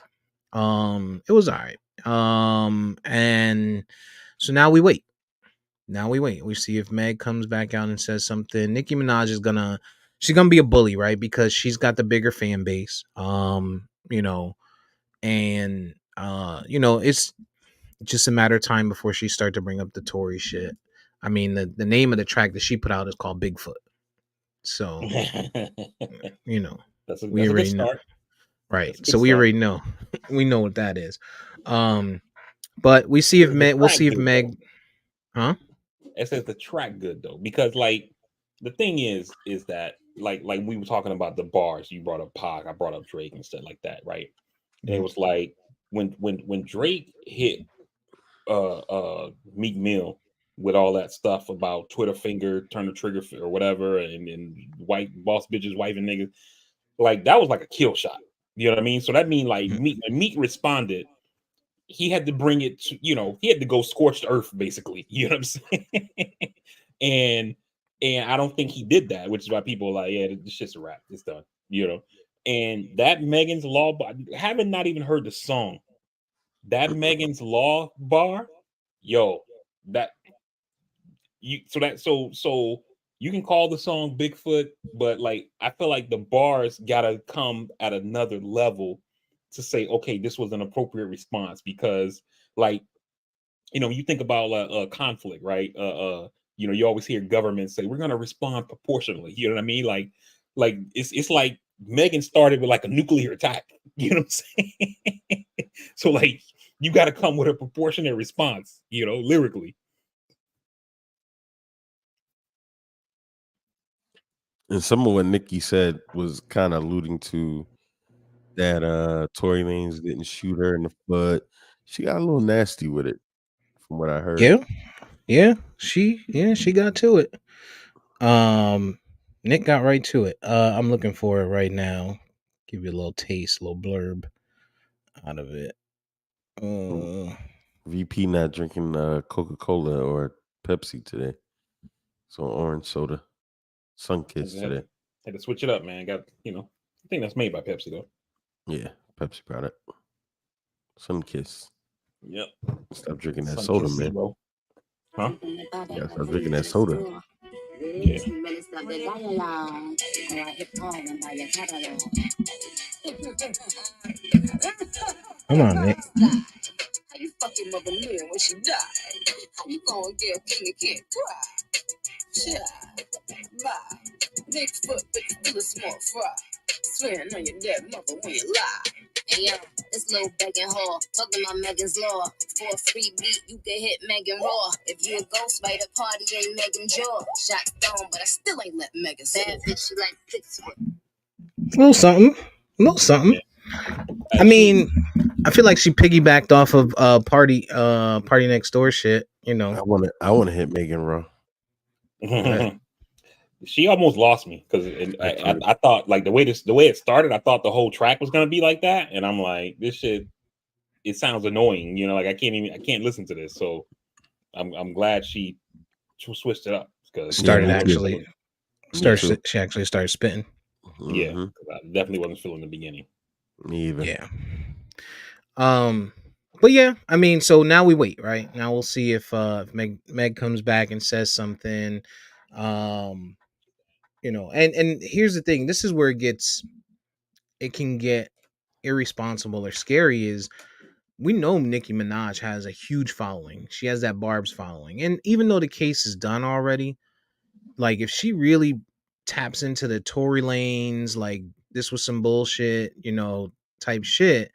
It was alright. And so now we wait. We see if Meg comes back out and says something. Nicki Minaj is she's gonna be a bully, right? Because she's got the bigger fan base. And it's just a matter of time before she start to bring up the Tory shit. I mean, the name of the track that she put out is called Bigfoot. So, That's a we good already know. start. Right. That's a good So we start. already know. We know what that is. But we see if Meg we'll see if Meg huh? It says the track good though, because like the thing is that like we were talking about the bars. You brought up Pac, I brought up Drake and stuff like that, right? And it was like when Drake hit Meek Mill with all that stuff about Twitter finger, turn the trigger or whatever, and white boss bitches, wife and niggas. like that was like a kill shot. You know what I mean? So that mean like Meek responded. He had to bring it to, he had to go scorched earth, basically. You know what I'm saying? and and I don't think he did that, which is why people are like, yeah, this shit's a wrap. It's done. And that Megan's Law bar, haven't not even heard the song. That Megan's Law bar, yo, that you so you can call the song Bigfoot, but like I feel like the bars gotta come at another level to say, okay, this was an appropriate response because like you think about conflict, right? You always hear governments say we're gonna respond proportionally. You know what I mean? Like it's like Megan started with like a nuclear attack. You know what I'm saying? So like you got to come with a proportionate response. Lyrically. And some of what Nikki said was kind of alluding to that Tory Lanez didn't shoot her in the foot. She got a little nasty with it, from what I heard. Yeah, she got to it. Nick got right to it. I'm looking for it right now. Give you a little taste, a little blurb out of it. VP not drinking Coca-Cola or Pepsi today. So orange soda. Sunkiss today. Had to switch it up, man. Got I think that's made by Pepsi though. Yeah, Pepsi product. Sunkiss. Yep. Stop drinking that soda, man. Zero. Huh? Yeah, stop drinking that soda. Yeah. Come on, Nick. How you fucking mother live when she died? How you gonna get a king and can't cry? Child, bye. Bigfoot, but you still a small fry. Swearing on your dead mother when you lie. Hey yo, this little begging whore, talking about Megan's Law. For a free beat, you can hit Megan Raw. If you a ghostwriter, party ain't Megan Jaw. Shot down, but I still ain't let Megan say bad bitch, she like 6 foot. A little something. A little something. Yeah. I mean, I feel like she piggybacked off of party next door shit. I want to hit Megan Raw. She almost lost me because I thought like the way it started, I thought the whole track was gonna be like that, and I'm like, this shit, it sounds annoying, like I can't listen to this. So I'm glad she switched it up because She actually started spitting. Yeah, I definitely wasn't feeling the beginning. Me either. Yeah. But yeah, I mean, so now we wait, right? Now we'll see if Meg comes back and says something. And here's the thing, this is where it can get irresponsible or scary is we know Nicki Minaj has a huge following. She has that Barb's following. And even though the case is done already, like if she really taps into the Tory lanes, like this was some bullshit, type shit,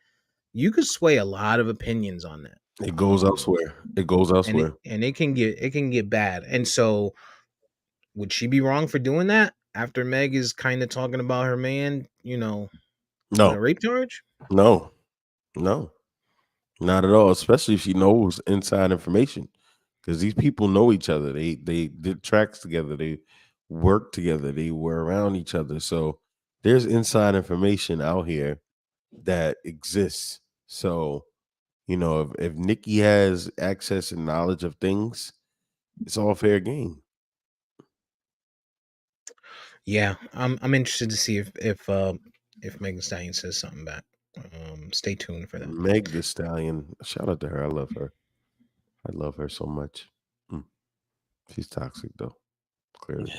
you could sway a lot of opinions on that. It goes elsewhere. It goes elsewhere. And it can get bad. And so would she be wrong for doing that after Meg is kind of talking about her man, No. on a rape charge? No, not at all. Especially if she knows inside information, because these people know each other. They did tracks together. They worked together. They were around each other. So there's inside information out here that exists. So if Nikki has access and knowledge of things, it's all fair game. Yeah, I'm interested to see if Megan Thee Stallion says something back. Stay tuned for that. Meg Thee Stallion, shout out to her. I love her. I love her so much. She's toxic though, clearly.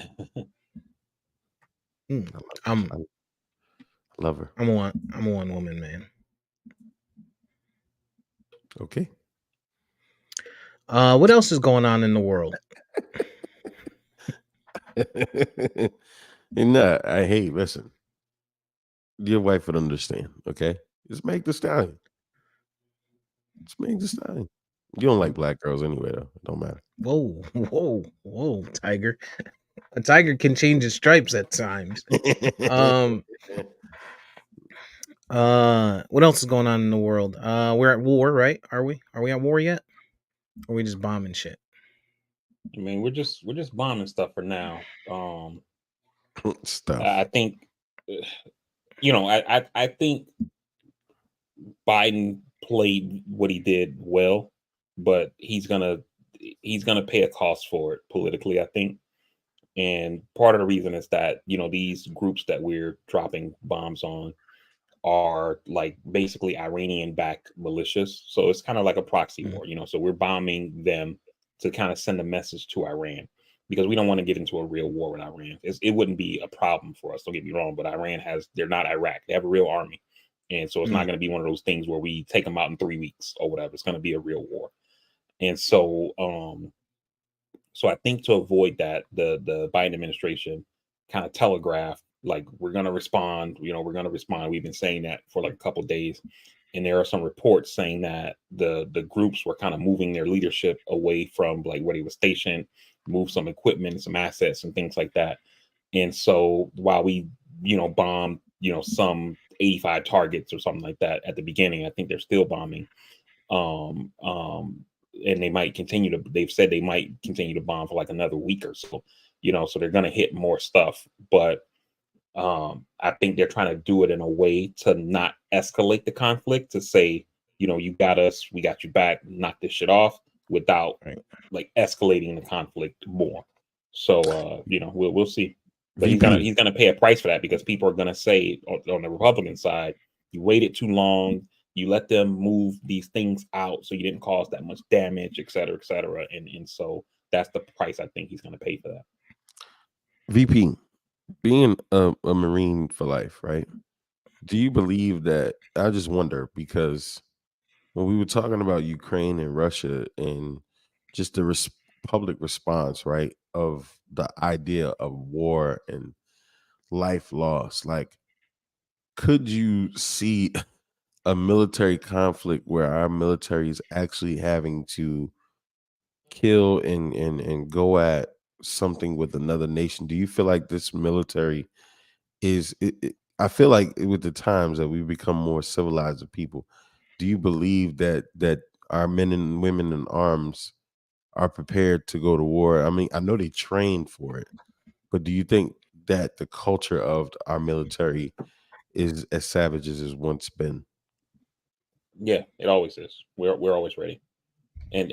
I love her. I'm a one woman man. Okay. What else is going on in the world? Listen. Your wife would understand, okay? Just make the stallion. Just make the stallion. You don't like black girls anyway, though. It don't matter. Whoa, tiger. A tiger can change its stripes at times. What else is going on in the world? We're at war, right? Are we at war yet? Or are we just bombing shit? I mean, we're just bombing stuff for now. Stuff. I think I think Biden played what he did well, but he's gonna pay a cost for it politically, I think. And part of the reason is that these groups that we're dropping bombs on are like basically Iranian backed militias. So it's kind of like a proxy Mm. war. So we're bombing them to kind of send a message to Iran because we don't want to get into a real war with Iran. It wouldn't be a problem for us, don't get me wrong, but they're not Iraq. They have a real army. And so it's not Mm. going to be one of those things where we take them out in 3 weeks or whatever. It's going to be a real war. And so I think to avoid that, the Biden administration kind of telegraphed like we're going to respond. We're going to respond. We've been saying that for like a couple of days, and there are some reports saying that the groups were kind of moving their leadership away from like where they were stationed, move some equipment, some assets, and things like that. And so while we bombed some 85 targets or something like that at the beginning, I think they're still bombing. Um, um, and they've said they might continue to bomb for like another week or so, so they're going to hit more stuff. But I think they're trying to do it in a way to not escalate the conflict, to say, you got us, we got you back, knock this shit off without Right. like escalating the conflict more. So we'll see. But he's VP. gonna pay a price for that, because people are gonna say on the Republican side, you waited too long, you let them move these things out, so you didn't cause that much damage, et cetera, et cetera. And so that's the price I think he's gonna pay for that. VP, being a Marine for life, right? Do you believe that? I just wonder because when we were talking about Ukraine and Russia and just the public response, right, of the idea of war and life lost, like, could you see a military conflict where our military is actually having to kill and go at something with another nation? Do you feel like this military I feel like with the times that we've become more civilized of people, do you believe that our men and women in arms are prepared to go to war? I mean, I know they train for it, but do you think that the culture of our military is as savage as it's once been? Yeah, it always is. We're always ready. And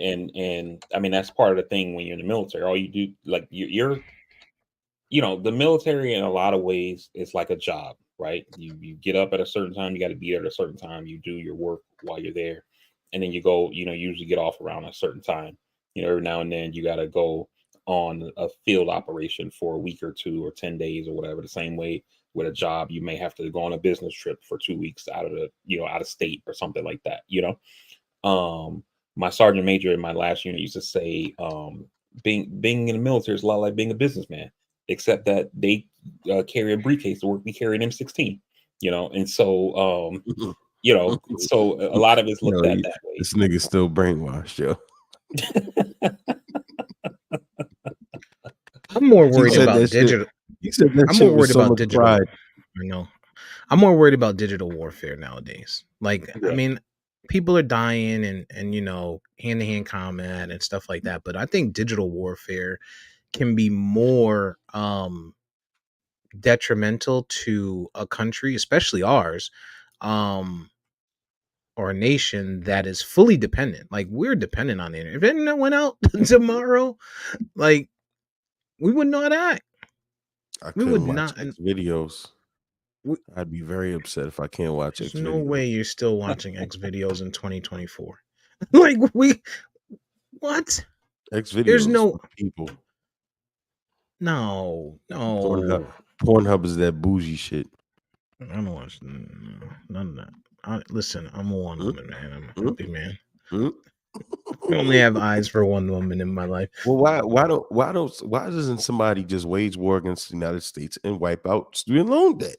I mean, that's part of the thing when you're in the military. All you do, like you're the military in a lot of ways is like a job, right? You get up at a certain time, you got to be there at a certain time, you do your work while you're there, and then you go, usually get off around a certain time. Every now and then you got to go on a field operation for a week or two or 10 days or whatever. The same way with a job, you may have to go on a business trip for 2 weeks out of state or something like that. My sergeant major in my last unit used to say, being in the military is a lot like being a businessman, except that they carry a briefcase to work. We carry an M16, and so so a lot of it's Yo, looked at that way. this nigga still brainwashed, yo. I'm more He worried said about that shit. digital. He said that I'm shit more with worried so about much digital. pride. I know. I'm more worried about digital warfare nowadays. Like, I Yeah. mean, people are dying and hand to hand combat and stuff like that. But I think digital warfare can be more detrimental to a country, especially ours, um, or a nation that is fully dependent. Like, we're dependent on the internet. If internet went out tomorrow, like, we wouldn't know how to act. I We would couldn't watch not. X videos. We, I'd be very upset if I can't watch there's X no videos. way you're still watching X videos in 2024. Like, what? X There's videos no, for people. no. Pornhub is that bougie shit. I don't watch none of that. Listen, I'm a one Mm, woman man. I'm a mm, happy man. mm. I only have eyes for one woman in my life. Well, why doesn't somebody just wage war against the United States and wipe out student loan debt?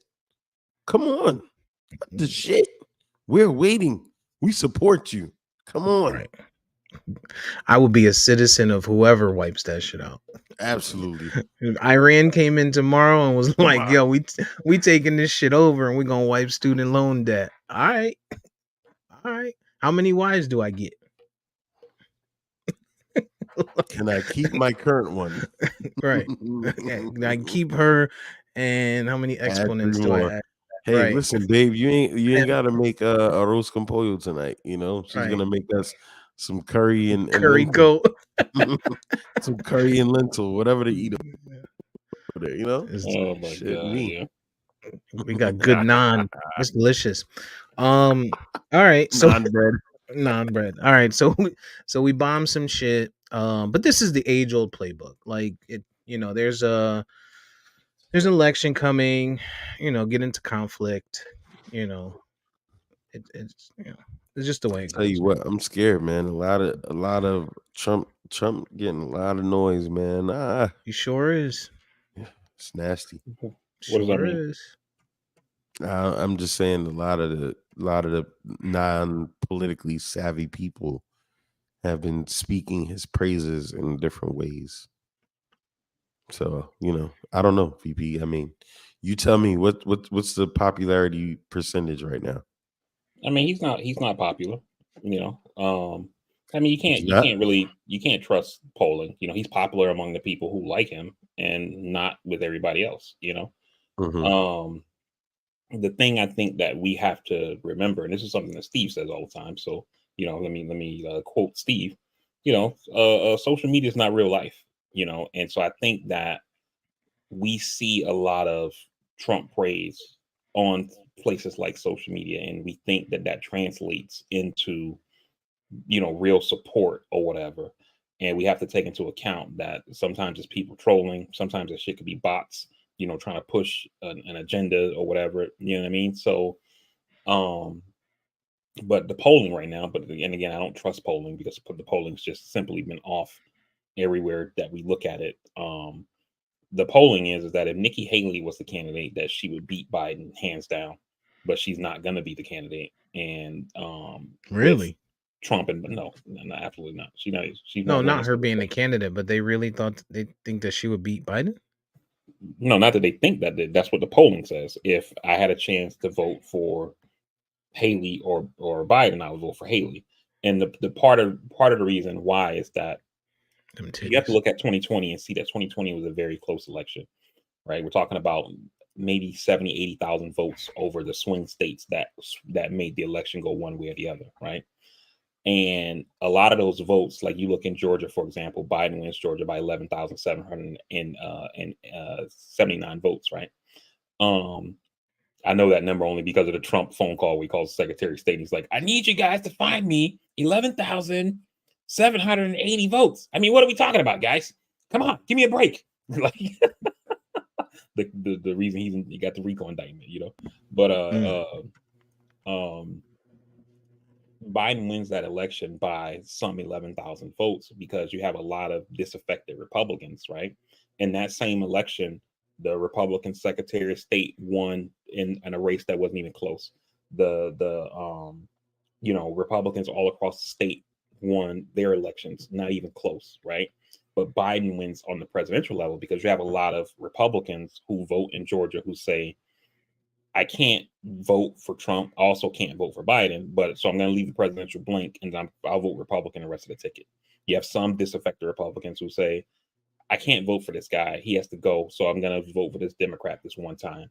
Come on, what the shit? We're waiting. We support you. Come on. Right. I would be a citizen of whoever wipes that shit out. Absolutely. If Iran came in tomorrow and was like, "Yo, we taking this shit over and we gonna wipe student loan debt." All right. How many wives do I get? Can I keep my current one? Right. Okay. I keep her, and how many Add 3 exponents do I more. add? Hey, Right. listen, babe, you ain't gotta make a roast con pollo tonight. You know, she's Right. gonna make us some curry and Curry lentil, goat. some curry and lentil, whatever they eat over there. You know, Is- Oh my shit, god, me yeah. we got good naan. It's delicious. All right. So non bread. naan bread. All right. So we bomb some shit. But this is the age old playbook. Like it. There's an election coming. Get into conflict. You know, it's just the way it Tell goes. you what, I'm scared, man. A lot of Trump getting a lot of noise, man. He sure is. It's nasty. What does that Sure mean? is. I'm just saying a lot of the non-politically savvy people have been speaking his praises in different ways. So, I don't know, VP. I mean, you tell me what's the popularity percentage right now? I mean, he's not popular. You know, I mean, you He's can't you not. can't really you can't trust polling. He's popular among the people who like him and not with everybody else. Mhm. Um, the thing I think that we have to remember, and this is something that Steve says all the time. So let me quote Steve. Social media is not real life. And so I think that we see a lot of Trump praise on places like social media, and we think that that translates into real support or whatever. And we have to take into account that sometimes it's people trolling, sometimes that shit could be bots, trying to push an agenda or whatever. You know what I mean? So, um, but the polling right now, but and again, I don't trust polling because the polling's just simply been off everywhere that we look at it. The polling is that if Nikki Haley was the candidate, that she would beat Biden hands down, but she's not going to be the candidate. And with Really? Trump, and no, no, no, absolutely not. She's No, not not running her for the being a thing. candidate, but they really thought they think that she would beat Biden. No, not that they think that. That's what the polling says. If I had a chance to vote for Haley or Biden, I would vote for Haley. And the part of the reason why is that Them you have to titties. look at 2020 and see that 2020 was a very close election, right? We're talking about maybe 70, 80,000 votes over the swing states that made the election go one way or the other, right? And a lot of those votes, like you look in Georgia, for example, Biden wins Georgia by 11,779 votes, right? Um, I know that number only because of the Trump phone call we called Secretary of State. He's like, I need you guys to find me 11,780 votes. I mean, what are we talking about, guys? Come on, give me a break. Like the reason he got the RICO indictment. But Mm. um Biden wins that election by some 11,000 votes because you have a lot of disaffected Republicans, right? In that same election, the Republican Secretary of State won in a race that wasn't even close. The Republicans all across the state won their elections, not even close, right? But Biden wins on the presidential level because you have a lot of Republicans who vote in Georgia who say, I can't vote for Trump. I also can't vote for Biden, but so I'm going to leave the presidential blank and I'll vote Republican the rest of the ticket. You have some disaffected Republicans who say, I can't vote for this guy. He has to go. So I'm going to vote for this Democrat this one time.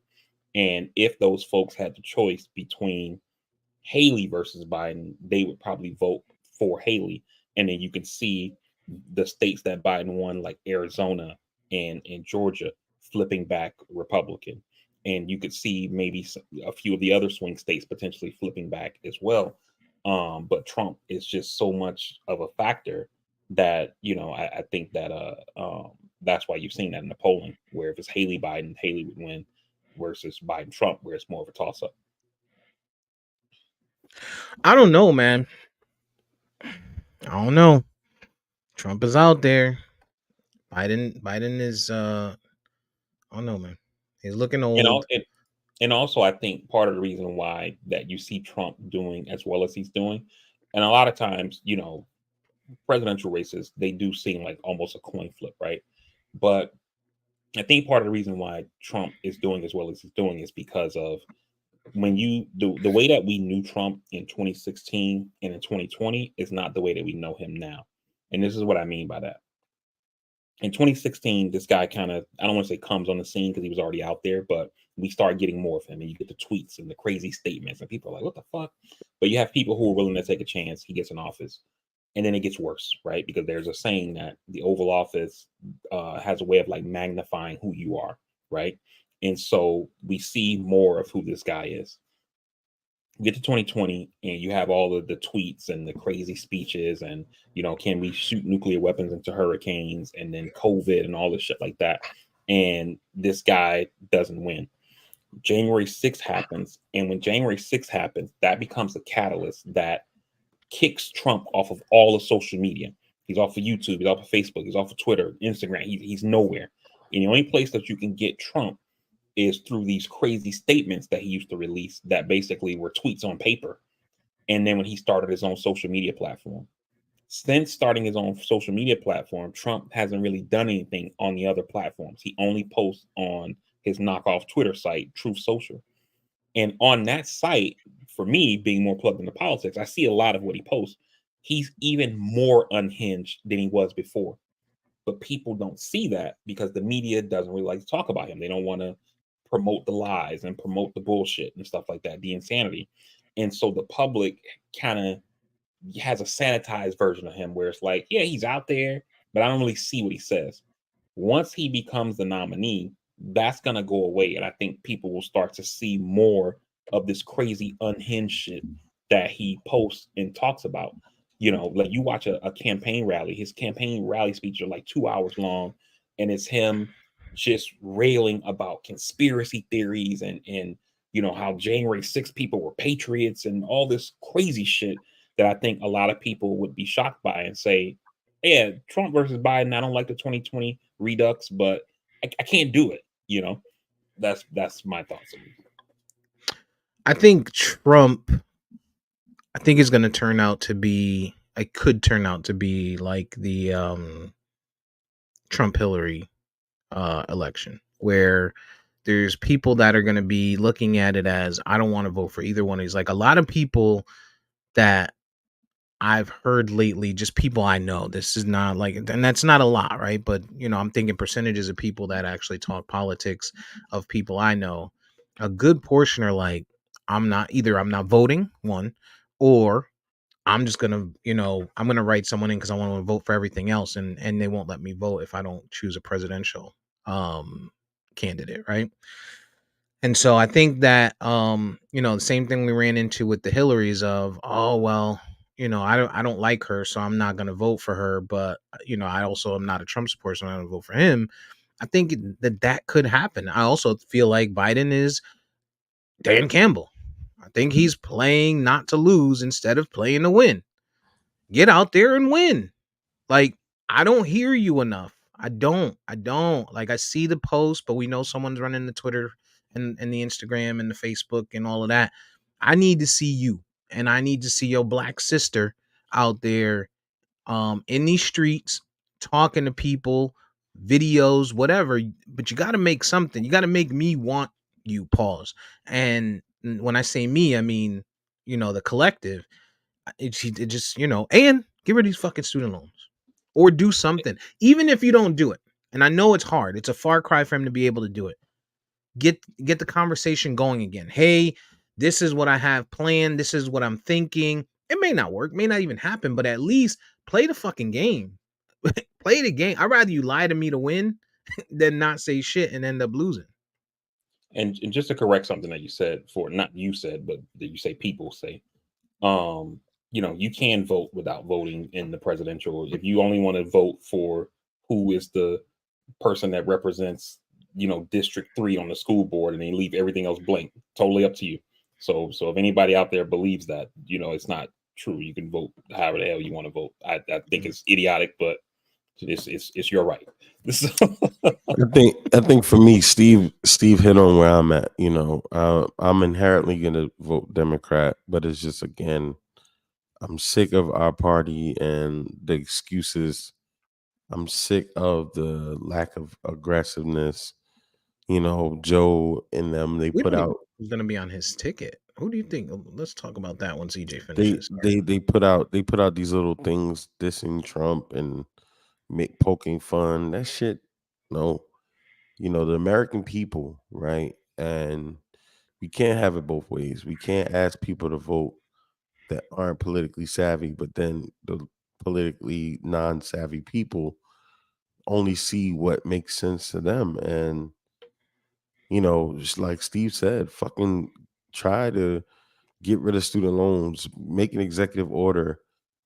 And if those folks had the choice between Haley versus Biden, they would probably vote for Haley. And then you can see the states that Biden won, like Arizona and Georgia, flipping back Republican. And you could see maybe a few of the other swing states potentially flipping back as well. But Trump is just so much of a factor that I think that that's why you've seen that in the polling, where if it's Haley Biden, Haley would win versus Biden Trump, where it's more of a toss up. I don't know, man. I don't know. Trump is out there. Biden is I don't know, man. He's looking And old. all and also I think part of the reason why that you see Trump doing as well as he's doing, and a lot of times, presidential races, they do seem like almost a coin flip, right? But I think part of the reason why Trump is doing as well as he's doing is because of when the way that we knew Trump in 2016 and in 2020 is not the way that we know him now. And this is what I mean by that. In 2016, this guy kind of, I don't want to say comes on the scene because he was already out there, but we start getting more of him, and you get the tweets and the crazy statements, and people are like, "What the fuck?" But you have people who are willing to take a chance. He gets in office, and then it gets worse, right? Because there's a saying that the Oval Office has a way of like magnifying who you are, right? And so we see more of who this guy is. We get to 2020, and you have all of the tweets and the crazy speeches, and can we shoot nuclear weapons into hurricanes, and then COVID and all this shit like that. And this guy doesn't win. January 6th happens, and when January 6th happens, that becomes a catalyst that kicks Trump off of all of social media. He's off of YouTube, he's off of Facebook, he's off of Twitter, Instagram. He's nowhere. And the only place that you can get Trump is through these crazy statements that he used to release that basically were tweets on paper. And then when he started his own social media platform. Since starting his own social media platform, Trump hasn't really done anything on the other platforms. He only posts on his knockoff Twitter site, Truth Social. And on that site, for me, being more plugged into politics, I see a lot of what he posts. He's even more unhinged than he was before. But people don't see that because the media doesn't really like to talk about him. They don't want to promote the lies and promote the bullshit and stuff like that, the insanity. And so the public kind of has a sanitized version of him where it's like, yeah, he's out there, but I don't really see what he says. Once he becomes the nominee, that's going to go away. And I think people will start to see more of this crazy unhinged shit that he posts and talks about. Like you watch a campaign rally, his campaign rally speeches are like 2 hours long, and it's him just railing about conspiracy theories and how January 6th people were patriots and all this crazy shit that I think a lot of people would be shocked by and say, yeah, Trump versus Biden. I don't like the 2020 redux, but I can't do it. That's my thoughts on it. I think Trump, I think is going to turn out to be, it could turn out to be like the Trump Hillary election, where there's people that are going to be looking at it as, I don't want to vote for either one of these. Like a lot of people that I've heard lately, just people I know, this is not like, and that's not a lot, right? But, I'm thinking percentages of people that actually talk politics of people I know, a good portion are like, I'm not voting, one, or I'm just gonna, I'm gonna write someone in because I want to vote for everything else, and they won't let me vote if I don't choose a presidential candidate, right? And so I think that the same thing we ran into with the Hillarys of, oh well, I don't like her, so I'm not gonna vote for her, but I also am not a Trump supporter, so I'm not gonna vote for him. I think that could happen. I also feel like Biden is Dan Campbell. I think he's playing not to lose instead of playing to win. Get out there and win. Like, I don't hear you enough. I don't. Like, I see the post, but we know someone's running the Twitter and the Instagram and the Facebook and all of that. I need to see you. And I need to see your black sister out there in these streets talking to people, videos, whatever. But you gotta make something. You gotta make me want you, pause. And when I say me, I mean, the collective. It just, and get rid of these fucking student loans or do something, even if you don't do it. And I know it's hard. It's a far cry for him to be able to do it. Get the conversation going again. Hey, this is what I have planned. This is what I'm thinking. It may not work, may not even happen, but at least play the fucking game. Play the game. I'd rather you lie to me to win than not say shit and end up losing. And just to correct something that you said, for not you said, but that you say people say, um, you can vote without voting in the presidential. If you only want to vote for who is the person that represents, District 3 on the school board, and they leave everything else blank, totally up to you. So if anybody out there believes that, it's not true. You can vote however the hell you want to vote. I think it's idiotic, but it's your right. I think for me, Steve hit on where I'm at. I'm inherently gonna vote Democrat, but it's just, again, I'm sick of our party and the excuses. I'm sick of the lack of aggressiveness. Joe and them, they We put don't even out know who's gonna be on his ticket. Who do you think? Let's talk about that once EJ they finishes. they they put out these little things dissing Trump and poking fun. That shit, no. The American people, right? And we can't have it both ways. We can't ask people to vote that aren't politically savvy, but then the politically non-savvy people only see what makes sense to them. And just like Steve said, fucking try to get rid of student loans, make an executive order,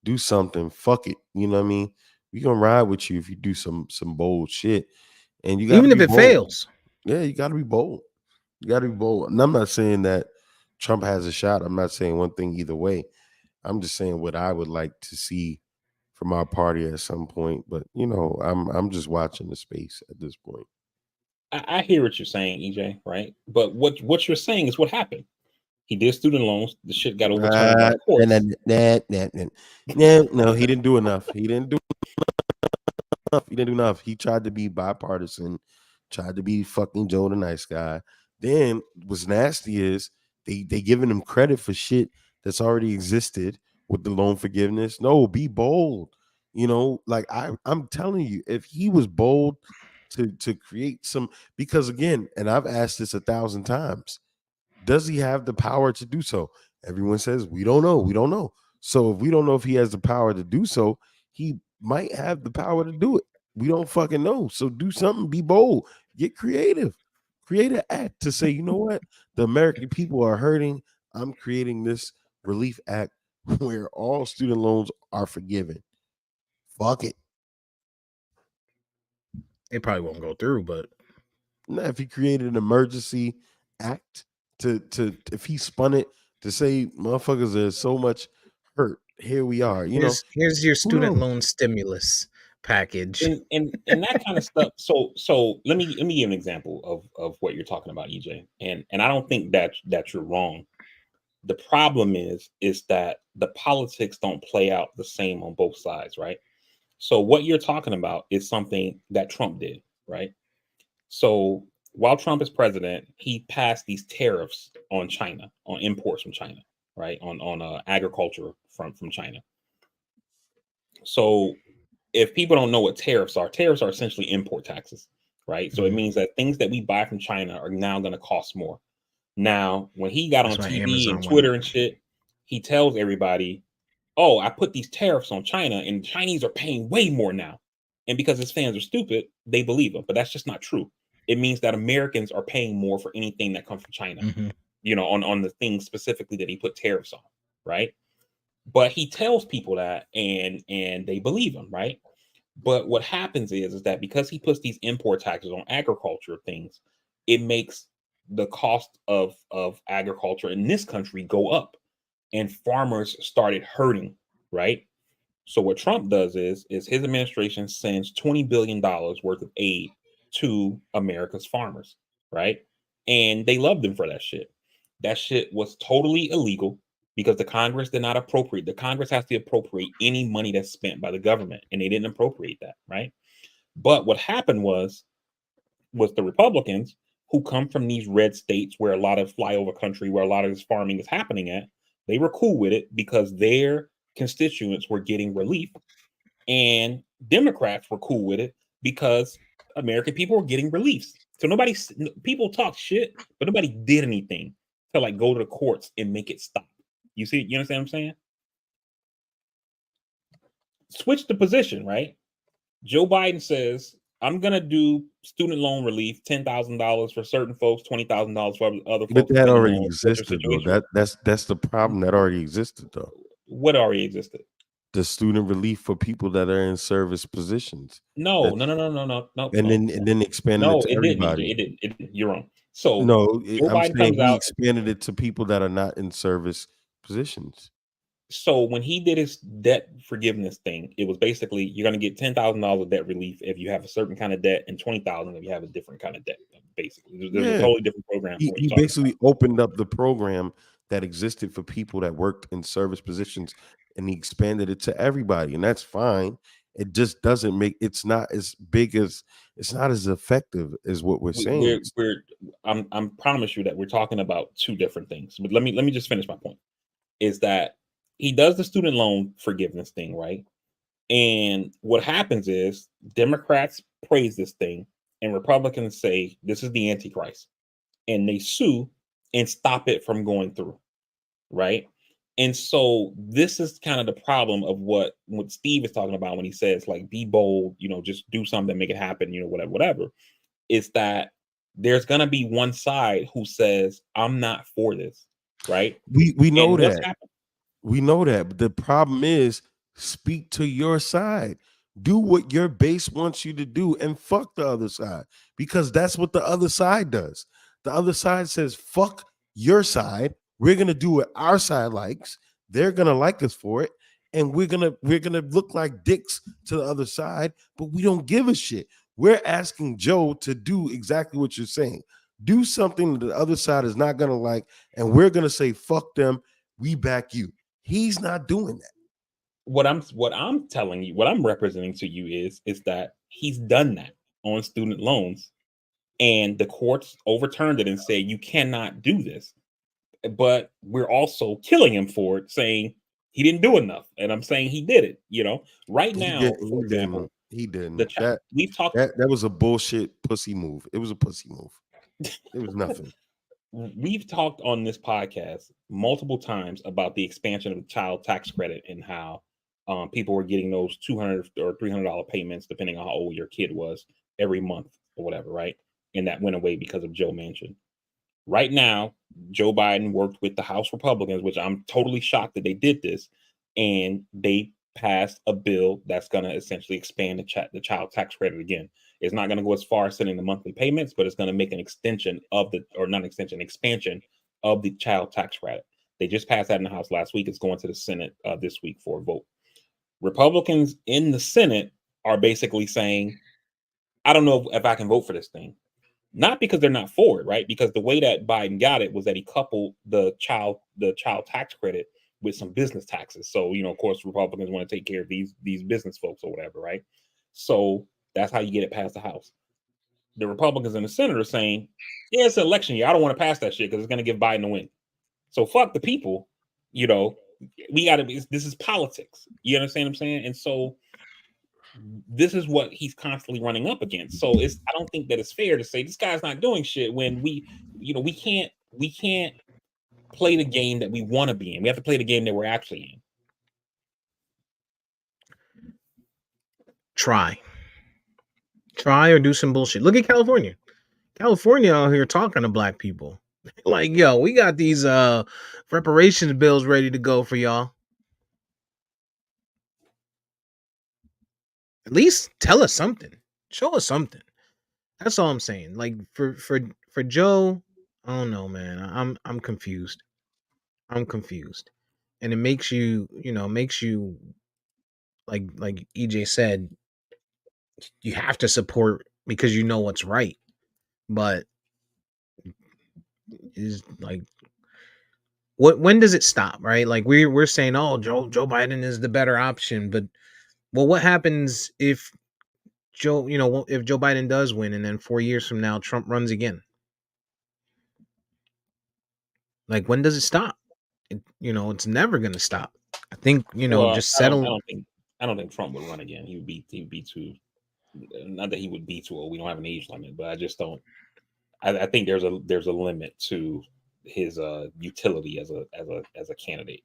do something. Fuck it. You know what I mean? We gonna ride with you if you do some bold shit. And you gotta Even be if it bold. fails. Yeah, you gotta be bold. You gotta be bold. And I'm not saying that Trump has a shot. I'm not saying one thing either way. I'm just saying what I would like to see from our party at some point. But I'm just watching the space at this point. I hear what you're saying, EJ, right? But what you're saying is what happened. He did student loans. The shit got overturned by the courts. No, he didn't do enough. He didn't do enough. He didn't do enough. He tried to be bipartisan, tried to be fucking Joe the nice guy. Then what's nasty is they giving him credit for shit that's already existed with the loan forgiveness. No, be bold. Like I'm telling you, if he was bold to create some, because again, and I've asked this 1,000 times, does he have the power to do so? Everyone says we don't know. We don't know. So if we don't know if he has the power to do so, he might have the power to do it. We don't fucking know. So do something, be bold, get creative, create an act to say, you know what? The American people are hurting. I'm creating this relief act where all student loans are forgiven. Fuck it. It probably won't go through, but Now, if he created an emergency act to if he spun it to say, motherfuckers, there's so much hurt. Here we are. here's your Who student knows? loan stimulus package. And that kind of stuff. So let me give an example of what you're talking about, EJ. And I don't think that you're wrong. The problem is that the politics don't play out the same on both sides, right? So what you're talking about is something that Trump did, right? So while Trump is president, he passed these tariffs on China, on imports from China, right? On agriculture from China. So if people don't know what tariffs are essentially import taxes, right? So it Mhm. means that things that we buy from China are now going to cost more. Now, when he got That's on why TV and Amazon went up. Twitter and shit, he tells everybody, "Oh, I put these tariffs on China, and the Chinese are paying way more now." And because his fans are stupid, they believe him. But that's just not true. It means that Americans are paying more for anything that comes from China. Mhm. On the things specifically that he put tariffs on, right? But he tells people that, and they believe him, right? But what happens is that because he puts these import taxes on agriculture things, it makes the cost of agriculture in this country go up, and farmers started hurting, right? So what Trump does is his administration sends $20 billion worth of aid to America's farmers, right? And they loved him for that shit. That shit was totally illegal because the Congress did not appropriate. The Congress has to appropriate any money that's spent by the government, and they didn't appropriate that, right? But what happened was the Republicans who come from these red states where a lot of flyover country, where a lot of this farming is happening at, they were cool with it because their constituents were getting relief, and Democrats were cool with it because American people were getting reliefs. So people talk shit, but nobody did anything to like go to the courts and make it stop. You understand what I'm saying? Switch the position, right? Joe Biden says, I'm gonna do student loan relief, $10,000 for certain folks, $20,000 for other But folks, that depending already on what their existed though. situation was. That's the problem that already existed though. What already existed? The student relief for people that are in service positions. No, no, That's no, no, no, no, no, and no, then expanded it no. to It didn't, EJ. everybody. It didn't. You're wrong. So No, Joe I'm Biden saying comes he out. expanded it to people that are not in service positions. So when he did his debt forgiveness thing, it was basically you're going to get $10,000 of debt relief if you have a certain kind of debt, and 20,000 if you have a different kind of debt. Basically, there's a Yeah. totally different program for what He you're talking about. basically opened up the program that existed for people that worked in service positions, and he expanded it to everybody, and that's fine. It just doesn't make it's not as big as it's not as effective as what we're We, saying. we're I'm promise you that we're talking about two different things. But let me just finish my point. Is that he does the student loan forgiveness thing, right? And what happens is Democrats praise this thing and Republicans say this is the Antichrist. And they sue and stop it from going through. Right. And so this is kind of the problem of what Steve is talking about when he says, like, be bold, just do something, make it happen, whatever. Is that there's gonna be one side who says, I'm not for this, right? We know And what's that. happened? We know that. But the problem is, speak to your side. Do what your base wants you to do and fuck the other side, because that's what the other side does. The other side says, fuck your side. We're going to do what our side likes. They're going to like us for it. And we're gonna look like dicks to the other side, but we don't give a shit. We're asking Joe to do exactly what you're saying. Do something that the other side is not gonna like, and we're gonna say, fuck them, we back you. He's not doing that. What I'm telling you, what I'm representing to you is that he's done that on student loans, and the courts overturned it and said you cannot do this. But we're also killing him for it, saying he didn't do enough. And I'm saying he did it. Right He now, did. He for example, didn't. He the didn't. chat we've talked That was a bullshit pussy move. It was a pussy move. It was nothing. we've talked on this podcast multiple times about the expansion of the child tax credit and how people were getting those $200 or $300 payments, depending on how old your kid was, every month or whatever, right? And that went away because of Joe Manchin. Right now, Joe Biden worked with the House Republicans, which I'm totally shocked that they did this, and they passed a bill that's going to essentially expand the child tax credit again. It's not going to go as far as sending the monthly payments, but it's going to make an extension of expansion of the child tax credit. They just passed that in the House last week. It's going to the Senate this week for a vote. Republicans in the Senate are basically saying, I don't know if I can vote for this thing. Not because they're not for it, right? Because the way that Biden got it was that he coupled the child tax credit with some business taxes. So, of course, Republicans want to take care of these business folks or whatever, right? So that's how you get it past the House. The Republicans in the Senate are saying, yeah, it's an election year. I don't want to pass that shit because it's going to give Biden a win. So fuck the people. You know, we got to be. This is politics. You understand what I'm saying? And so this is what he's constantly running up against. So I don't think that it's fair to say this guy's not doing shit when we can't play the game that we want to be in. We have to play the game that we're actually in. Try or do some bullshit. Look at California. California out here talking to black people. Like, yo, we got these reparations bills ready to go for y'all. At least tell us something. Show us something. That's all I'm saying. Like for Joe, I don't know, man. I'm confused. I'm confused. And it makes you like EJ said, you have to support because you know what's right. But is like when does it stop, right? Like we're saying, oh, Joe Biden is the better option, but well, what happens if if Joe Biden does win and then 4 years from now Trump runs again? Like, when does it stop? It's never going to stop. I think, Well, just I don't, I settle. don't think I don't think Trump would run again. He would be too. Not that he would be too old. We don't have an age limit, but I just don't. I think there's a limit to his utility as a candidate.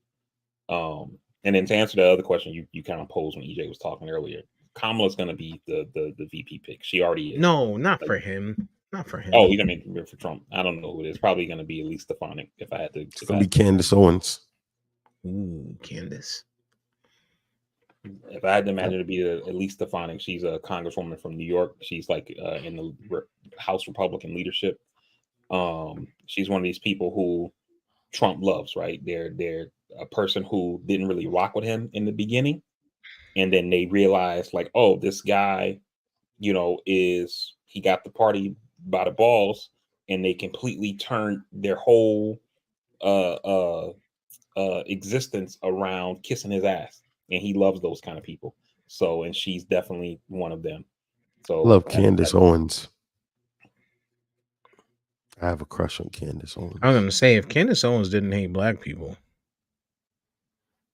And then to answer the other question you kind of posed when EJ was talking earlier, Kamala's going to be the VP pick. She already is. No, not Like, for him. Not for oh, him. you mean for Trump? I don't know who it is. Probably going to be Elise Stefanik. If I had to, It's gonna be Candace Owens. Ooh, Candace. if I had to imagine, it'd be Elise Stefanik. She's a congresswoman from New York. She's like in the House Republican leadership. She's one of these people who Trump loves, right? They're a person who didn't really rock with him in the beginning, and then they realized, like, oh, this guy, is he got the party by the balls, and they completely turned their whole uh uh existence around kissing his ass, and he loves those kind of people. So, and she's definitely one of them. I So love Candace Owens. I have a crush on Candace Owens. I was gonna say, if Candace Owens didn't hate black people,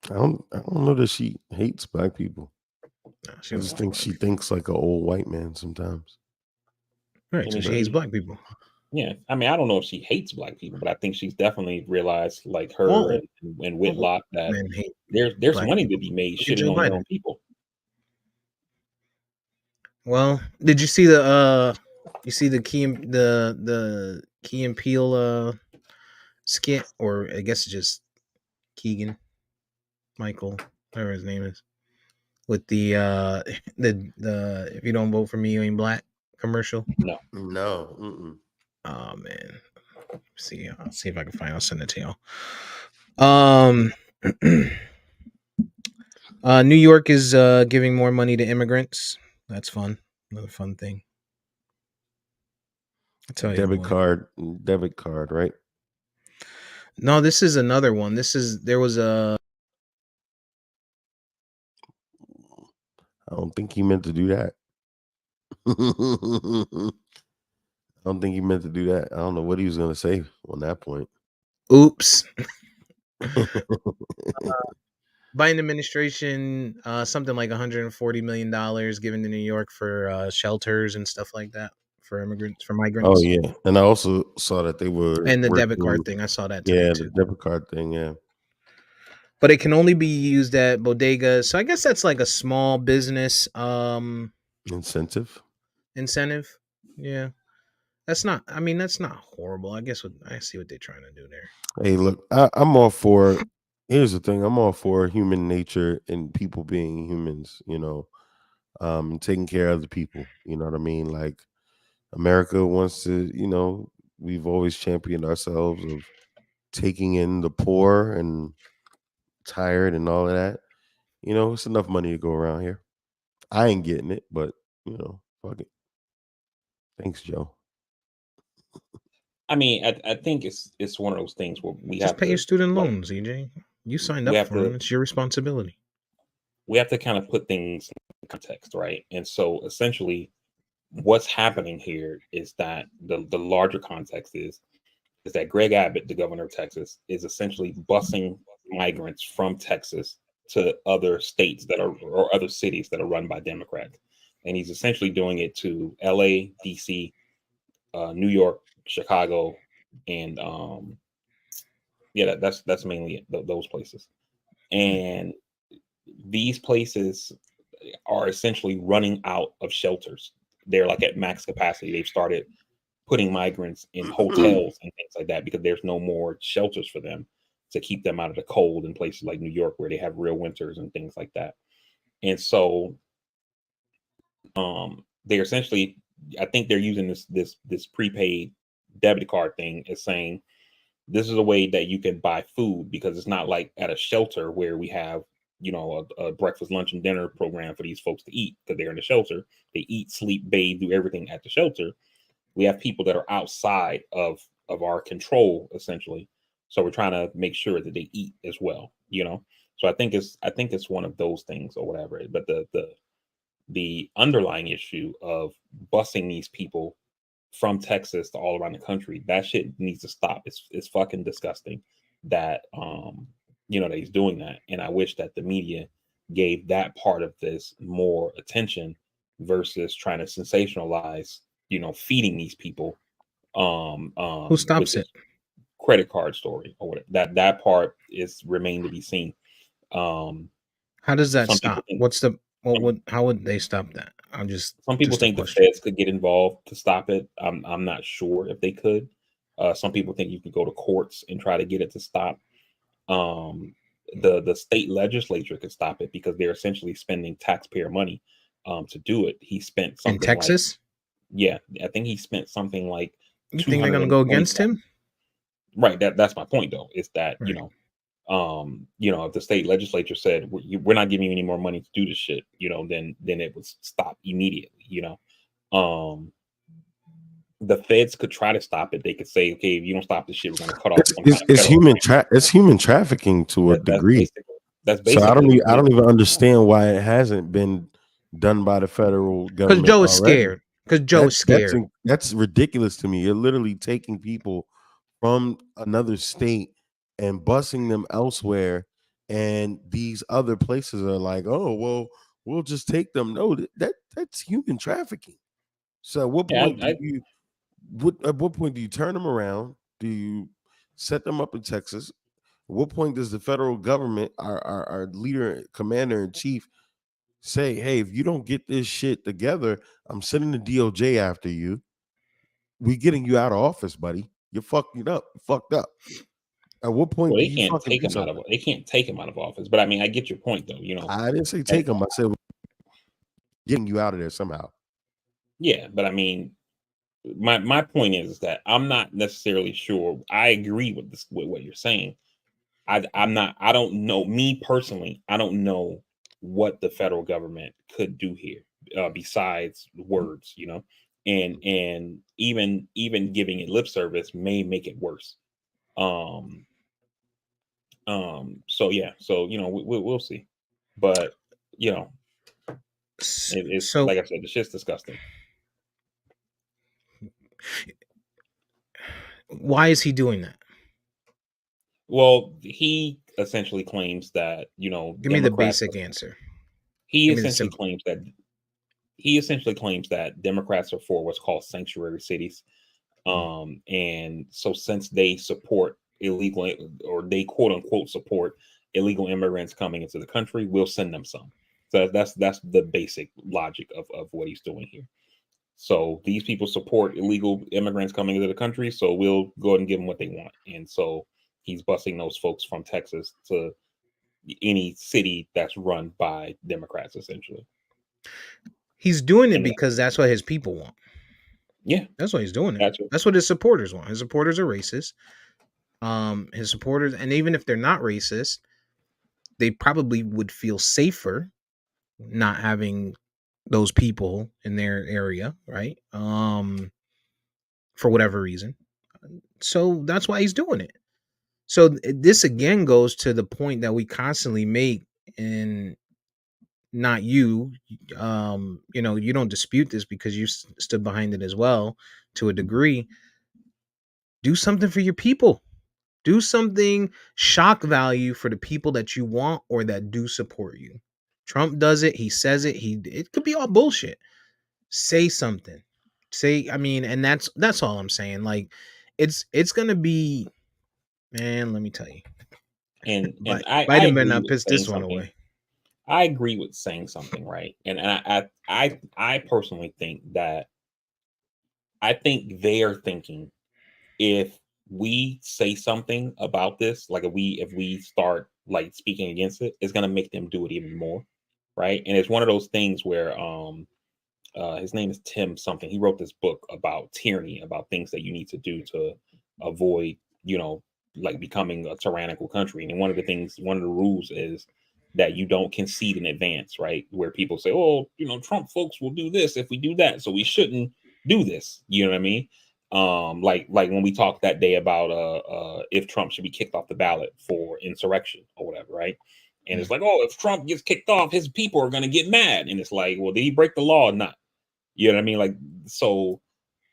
I don't know that she hates black people. No, she I don't just want no think black she people. thinks like an old white man sometimes. Right, I so mean, she hates she, black people. yeah. I mean, I don't know if she hates black people, but I think she's definitely realized, like her Well, and well, Whitlock, that men hate there's black money to people. be made Look at shitting Joe on their own Biden. people. Well, did you see the Key and Peele skit, or I guess it's just Keegan Michael, whatever his name is, with the the if you don't vote for me, you ain't black commercial. No, No. Mm-mm. Oh man, see, I'll see if I can find. I'll send it to y'all. New York is giving more money to immigrants. That's fun. Another fun thing. I tell you Debit what. card, right? No, this is another one. There was a I don't think he meant to do that. I don't think he meant to do that. I don't know what he was going to say on that point. oops. Biden administration, something like $140 million given to New York for shelters and stuff like that for immigrants, for Oh migrants, yeah, and I also saw that they were and the debit working. card thing. I saw that today Yeah, the too. debit card thing. Yeah, But it can only be used at bodegas. So I guess that's like a small business incentive. incentive. Yeah. That's not. I mean, that's not horrible. I guess I see what they're trying to do there. Hey, look, I'm all for. Here's the thing: I'm all for human nature and people being humans. And taking care of the people. You know what I mean? Like America wants to. We've always championed ourselves of taking in the poor and tired and all of that. It's enough money to go around here. I ain't getting it, but fuck it. Thanks, Joe. I mean, I think it's one of those things where we Just have pay your to, student like, loans, EJ. You signed we up have for them. to It's your responsibility. we have to kind of put things in context, right? And so essentially, what's happening here is that the larger context is that Greg Abbott, the governor of Texas, is essentially busing migrants from Texas to other states that are, or other cities that are run by Democrats, and he's essentially doing it to L.A., D.C., New York, Chicago, and yeah, that's mainly it, those places. And these places are essentially running out of shelters. They're like at max capacity. They've started putting migrants in hotels and things like that because there's no more shelters for them to keep them out of the cold in places like New York where they have real winters and things like that. And so they're essentially, I think they're using this prepaid debit card thing as saying this is a way that you can buy food, because it's not like at a shelter where we have, a breakfast, lunch, and dinner program for these folks to eat because they're in the shelter. They eat, sleep, bathe, do everything at the shelter. We have people that are outside of our control essentially, so we're trying to make sure that they eat as well. So I think it's one of those things or whatever, but the underlying issue of busing these people from Texas to all around the country, that shit needs to stop. It's fucking disgusting that that he's doing that. And I wish that the media gave that part of this more attention versus trying to sensationalize, feeding these people Who with stops it? this credit card story or whatever. That part is remained to be seen. Um How does that some people stop? think What's the what some, would how would they stop that? I'm some people just a think the question. feds could get involved to stop it. I'm not sure if they could. Some people think you could go to courts and try to get it to stop. Um, the state legislature could stop it because they're essentially spending taxpayer money to do it. He spent In something like, Texas, yeah, I think he spent something like you think they're gonna go 220. against him? Right. That's my point though, is that, Right. if the state legislature said we're not giving you any more money to do this shit, then it would stop immediately. Um, the feds could try to stop it. They could say, okay, if you don't stop this shit, we're going to cut off some kind of It's federal grant. it's human trafficking to a That's degree. basically that's So I don't basically I what it don't is. even understand why it hasn't been done by the federal Because government Joe is already. scared. Because Joe is scared. That's ridiculous to me. You're literally taking people from another state and busing them elsewhere, and these other places are like, oh well, we'll just take them. No, that's human trafficking. So at what Yeah, point do you at what point do you turn them around? Do you set them up in Texas? At what point does the federal government, our leader, commander in chief, say, hey, if you don't get this shit together, I'm sending the DOJ after you. We getting you out of office, buddy. You're fucking up. You fucked up. At what point well, do you fucking do something? they can't take him out of office. But I mean, I get your point though. I didn't say eh, take them. I said getting you out of there somehow. yeah. But I mean, my point is that I'm not necessarily sure. I agree with this with what you're saying. I'm not. I don't know. Me personally, I don't know what the federal government could do here besides words. And even giving it lip service may make it worse. Um, So yeah, so we'll see, but you know, it's So like I said, the shit's disgusting. why is he doing that? Well, he essentially claims that Give me the Democrats. basic answer. He Give me the essentially simple. claims that he essentially claims that Democrats are for what's called sanctuary cities. Mm. And so since they support illegal, or they quote unquote support illegal immigrants coming into the country, we'll send them some. So that's the basic logic of what he's doing here. So these people support illegal immigrants coming into the country, so we'll go ahead and give them what they want. And so he's busing those folks from Texas to any city that's run by Democrats, essentially. He's doing it And because that's what his people want. yeah, That's why he's doing it. that's it. That's what his supporters want. His supporters are racist. His supporters, and even if they're not racist, they probably would feel safer not having those people in their area, right? For whatever reason. So that's why he's doing it. So this again goes to the point that we constantly make, and not you. You don't dispute this because you stood behind it as well to a degree. Do something for your people. Do something shock value for the people that you want or that do support you. Trump does it. He says it. It could be all bullshit. Say something. I mean, and that's all I'm saying. Like, it's gonna be, man. Let me tell you, And I Biden better agree not with piss saying this one something. away. I agree with saying something, right? And I personally think that I think they are thinking, if we say something about this, like if we start like speaking against it, it's gonna make them do it even more, right? And it's one of those things where his name is Tim something. He wrote this book about tyranny, about things that you need to do to avoid, like becoming a tyrannical country. And one of the things, one of the rules is that you don't concede in advance, right? Where people say, "Oh, Trump folks will do this if we do that, so we shouldn't do this." You know what I mean? Like when we talked that day about if Trump should be kicked off the ballot for insurrection or whatever, right? And it's Mm. like, oh, if Trump gets kicked off, his people are gonna get mad. And it's like, well, did he break the law or not? You know what I mean? Like, so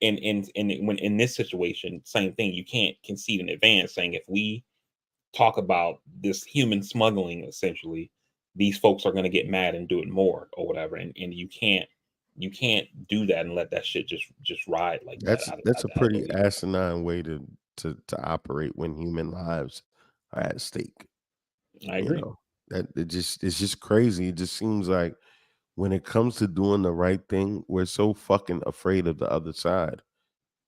when in this situation, same thing. You can't concede in advance saying, if we talk about this human smuggling, essentially, these folks are going to get mad and do it more or whatever. And you can't do that and let that shit just ride like that That's a out of the pretty league. asinine way to operate when human lives are at stake. I You agree. know that it's just crazy. It just seems like when it comes to doing the right thing, we're so fucking afraid of the other side.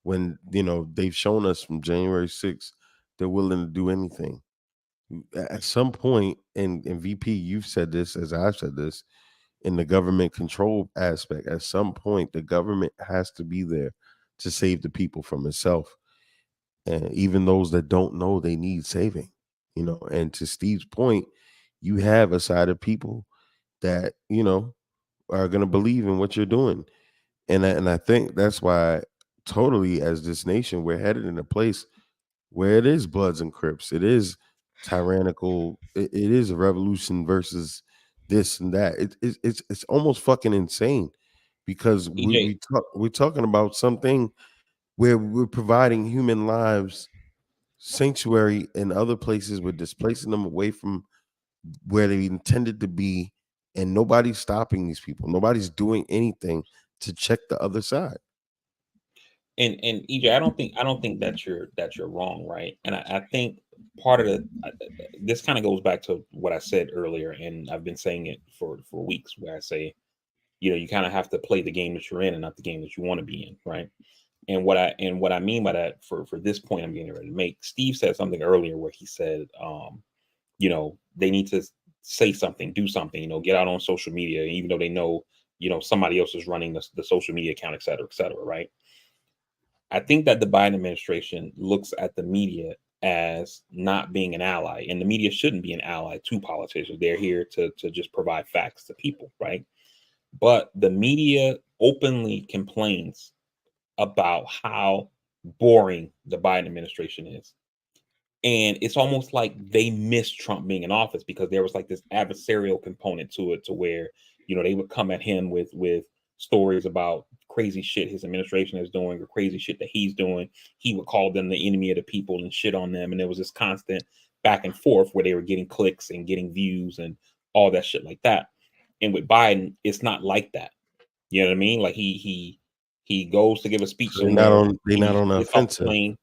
When they've shown us from January 6th, they're willing to do anything. At some point, in VP, you've said this as I've said this, in the government control aspect. At some point, the government has to be there to save the people from itself, and even those that don't know they need saving. And to Steve's point, you have a side of people that are going to believe in what you're doing, and I think that's why, totally, as this nation, we're headed in a place where it is Bloods and Crips. It is tyrannical. It is a revolution versus this and that. It's almost fucking insane, because EJ, we're talking about something where we're providing human lives sanctuary in other places. We're displacing them away from where they intended to be, and nobody's stopping these people. Nobody's doing anything to check the other side. And EJ, I don't think that you're wrong, right? And I think part of this kind of goes back to what I said earlier, and I've been saying it for weeks, where I say, you kind of have to play the game that you're in and not the game that you want to be in, right? And what I mean by that, for this point I'm getting ready to make, Steve said something earlier where he said, they need to say something, do something, get out on social media, even though they know, somebody else is running the social media account, et cetera, right? I think that the Biden administration looks at the media as not being an ally, and the media shouldn't be an ally to politicians. They're here to just provide facts to people, right? But the media openly complains about how boring the Biden administration is. And it's almost like they miss Trump being in office, because there was like this adversarial component to it, to where, they would come at him with stories about crazy shit his administration is doing, or crazy shit that he's doing. He would call them the enemy of the people and shit on them. And there was this constant back and forth where they were getting clicks and getting views and all that shit like that. And with Biden, it's not like that. You know what I mean? Like he goes to give a speech So they're somewhere. not on the Gets off the offensive. plane.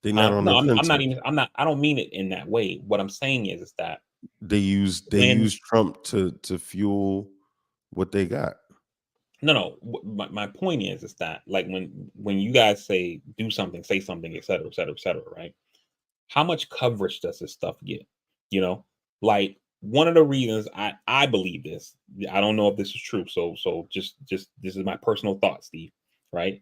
They're not on the No, I'm not offensive. even. I don't mean it in that way. What I'm saying is that They use when Trump to fuel what they got. no, my point is that, like, when you guys say do something, say something, et cetera, et cetera, et cetera, right? How much coverage does this stuff get? Like, one of the reasons I believe this. I don't know if this is true. So just this is my personal thought, Steve. Right?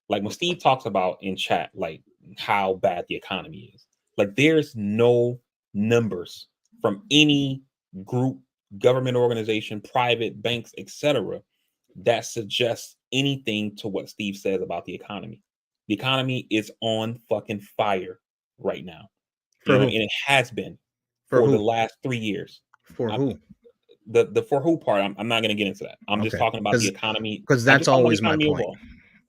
Like, when Steve talks about in chat, like, how bad the economy is, like, there's no numbers from any group, government organization, private banks, etc., that suggests anything to what Steve says about the economy. The economy is on fucking fire right now. For who? And it has been For for the who? last 3 years. For who? The for who part, I'm not going to get into that. I'm just Okay, talking about the economy. because I'm that's just talking about the always my economy point. overall.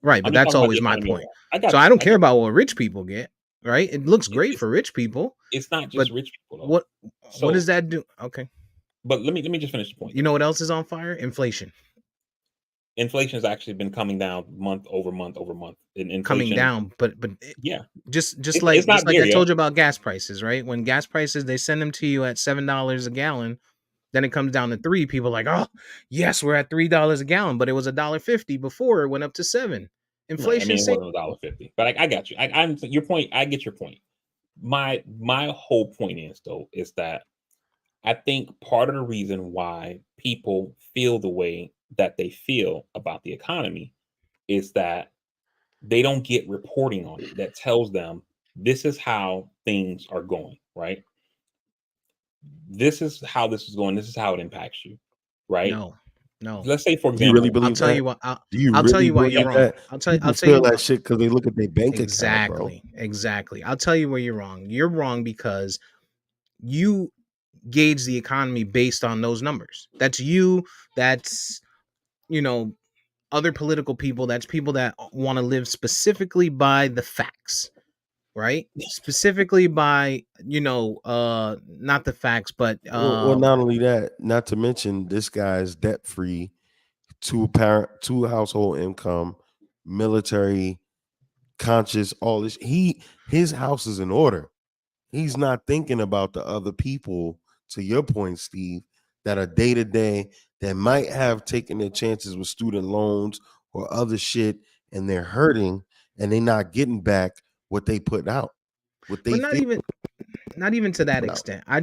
Right, I'm but just that's talking about the always my economy point. overall. I So got I you. don't care about what rich people get, right? It looks great It's for rich people, it's not but just rich people though. what So, does that do? Okay. but let me just finish the point. You know what else is on fire? Inflation. Inflation has actually been coming down month over month over month. Coming Inflation, down, but yeah, just it's not like I there told yet. you about gas prices, right? When gas prices, they send them to you at $7 a gallon, then it comes down to $3. People are like, oh yes, we're at $3 a gallon, but it was $1.50 before it went up to $7. Right. I Inflation, mean, it same. wasn't $1.50, but I got you. I'm your point. I get your point. My whole point is, though, is that I think part of the reason why people feel the way that they feel about the economy is that they don't get reporting on it that tells them this is how things are going, right? This is how this is going. This is how it impacts you, right? No, no. Let's say, for Do you really example, I'll believe tell that? you what. Do you I'll tell really you why you're believe wrong. that? People I'll tell you feel that what. shit because they look at their bank account, bro. Exactly. I'll tell you where you're wrong. You're wrong because you gauge the economy based on those numbers. That's you. That's you know other political people. That's people that want to live specifically by the facts, right? Specifically by not the facts, but Well, not only that, not to mention this guy's debt free, two household income, military conscious, all this. His house is in order. He's not thinking about the other people, to your point, Steve, that are day to day, that might have taken their chances with student loans or other shit, and they're hurting and they're not getting back what they put out, what they but feel not even to that put out. extent. I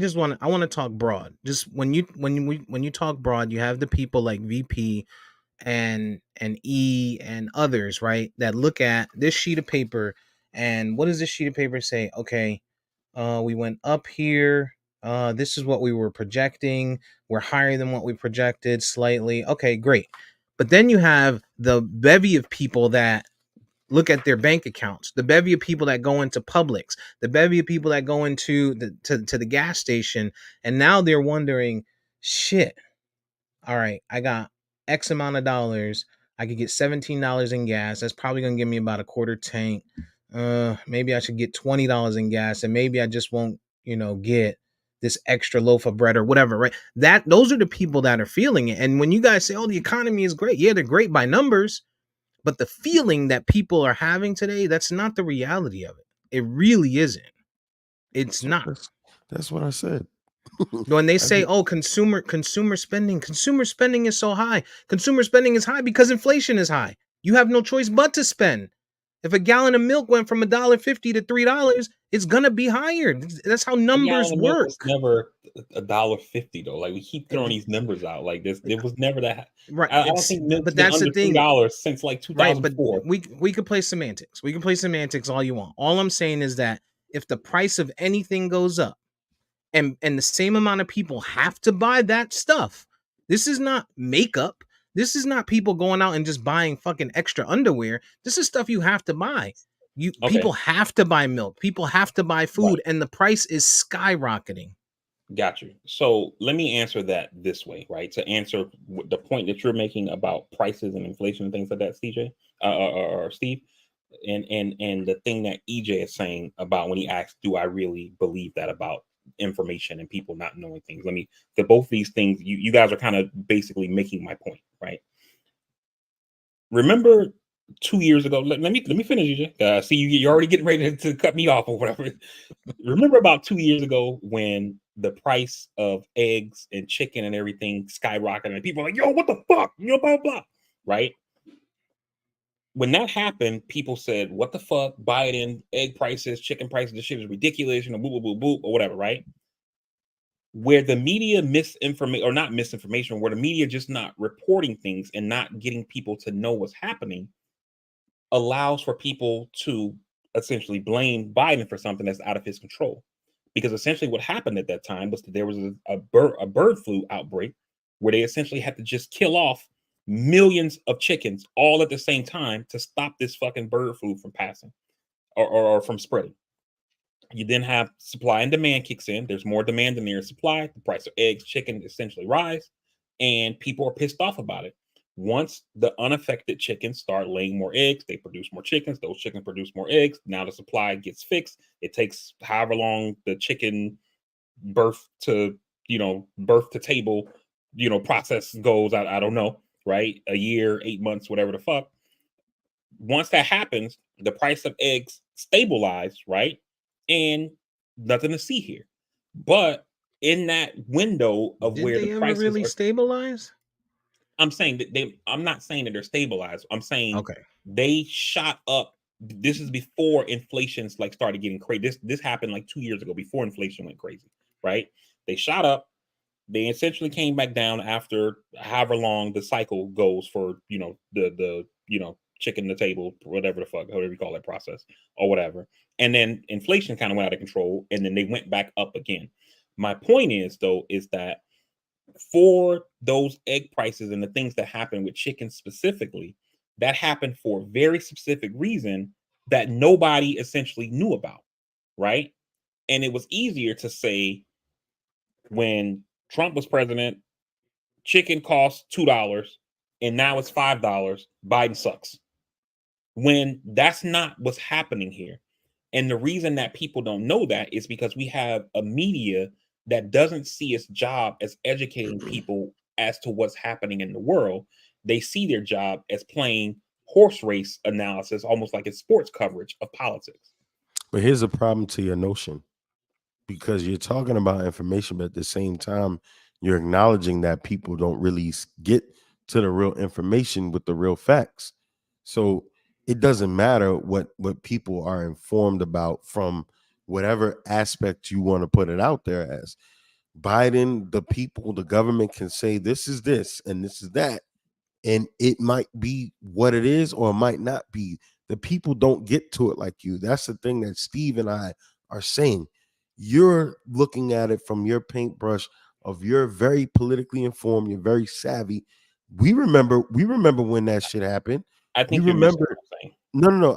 want to talk broad. Just when you talk broad, you have the people like VP and E and others, right? That look at this sheet of paper and what does this sheet of paper say? Okay, we went up here. This is what we were projecting. We're higher than what we projected slightly. Okay, great. But then you have the bevy of people that look at their bank accounts, the bevy of people that go into Publix, the bevy of people that go into to the gas station, and now they're wondering, shit, all right, I got X amount of dollars. I could get $17 in gas. That's probably gonna give me about a quarter tank. Maybe I should get $20 in gas, and maybe I just won't, get this extra loaf of bread or whatever, right? Those are the people that are feeling it. And when you guys say, "Oh, the economy is great," yeah, they're great by numbers, but the feeling that people are having today, that's not the reality of it. It really isn't. It's So not. that's what I said. When they I say, get- "Oh, consumer spending is so high." Consumer spending is high because inflation is high. You have no choice but to spend. If a gallon of milk went from $1.50 to $3, it's gonna be higher. That's how A numbers gallon of milk was work. never $1.50 though. Like we keep It- throwing these numbers out. Like this, it was never that. right. I don't think milk's But been that's the under thing, $3 since like right? But 2004. we could play semantics. We can play semantics all you want. All I'm saying is that if the price of anything goes up, and the same amount of people have to buy that stuff. This is not makeup. This is not people going out and just buying fucking extra underwear. This is stuff you have to buy. Okay, People have to buy milk. People have to buy right. food, and the price is skyrocketing. Got you. So let me answer that this way, right? To answer the point that you're making about prices and inflation and things like that, CJ or Steve, and the thing that EJ is saying about when he asks, "Do I really believe that about information and people not knowing things?" Let me. The both of these things, you guys are kind of basically making my point, right? Remember 2 years ago? Let me finish, EJ. See, you're already getting ready to cut me off or whatever. Remember about 2 years ago when the price of eggs and chicken and everything skyrocketed and people are like, "Yo, what the fuck?" Blah, blah, blah. Right? When that happened, people said, "What the fuck? Biden, egg prices, chicken prices, this shit is ridiculous," boo, boo, boo, boo, or whatever, right? Where the media misinformation or not misinformation, where the media just not reporting things and not getting people to know what's happening allows for people to essentially blame Biden for something that's out of his control. Because essentially what happened at that time was that there was a bird flu outbreak where they essentially had to just kill off millions of chickens all at the same time to stop this fucking bird flu from passing or from spreading. You then have supply and demand kicks in. There's more demand than there is supply. The price of eggs, chicken essentially rise, and people are pissed off about it. Once the unaffected chickens start laying more eggs, they produce more chickens. Those chickens produce more eggs. Now the supply gets fixed. It takes however long the chicken birth to birth to table process goes. I don't know, right? A year, 8 months, whatever the fuck. Once that happens, the price of eggs stabilize, right? And nothing to see here. But in that window of Did where the they ever prices really are, stabilize? I'm saying that I'm not saying that they're stabilized. I'm saying Okay. they shot up. This is before inflation's like started getting crazy. This happened like 2 years ago before inflation went crazy, right? They shot up. They essentially came back down after however long the cycle goes for the chicken the table, whatever the fuck, however you call that process or whatever. And then inflation kind of went out of control, and then they went back up again. My point is though is that for those egg prices and the things that happen with chicken specifically, that happened for a very specific reason that nobody essentially knew about, right? And it was easier to say when Trump was president, chicken cost $2 and now it's $5. Biden sucks. When that's not what's happening here. And the reason that people don't know that is because we have a media that doesn't see its job as educating people as to what's happening in the world. They see their job as playing horse race analysis, almost like it's sports coverage of politics. But here's a problem to your notion, because you're talking about information, but at the same time, you're acknowledging that people don't really get to the real information with the real facts. So it doesn't matter what people are informed about from whatever aspect you want to put it out there as. Biden, the people, the government can say this is this and this is that, and it might be what it is or it might not be. The people don't get to it like you. That's the thing that Steve and I are saying. You're looking at it from your paintbrush of you're very politically informed, you're very savvy. We remember when that shit happened. I We think you're missing what remember. I'm saying. No.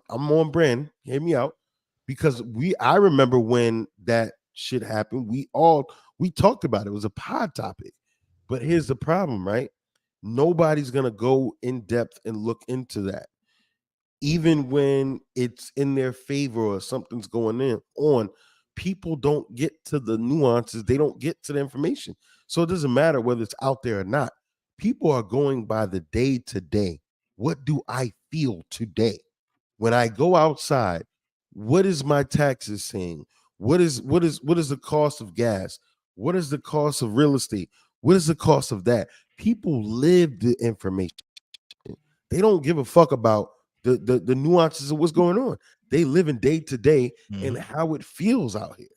I'm on brand. Hear me out. Because I remember when that shit happened. We talked about it. It was a pod topic. But here's the problem, right? Nobody's gonna go in depth and look into that. Even when it's in their favor or something's going on, people don't get to the nuances, they don't get to the information. So it doesn't matter whether it's out there or not. People are going by the day to day. What do I feel today? When I go outside, what is my taxes saying? What is the cost of gas? What is the cost of real estate? What is the cost of that? People live the information. They don't give a fuck about the nuances of what's going on. They live in day to day and Mhm. how it feels out here.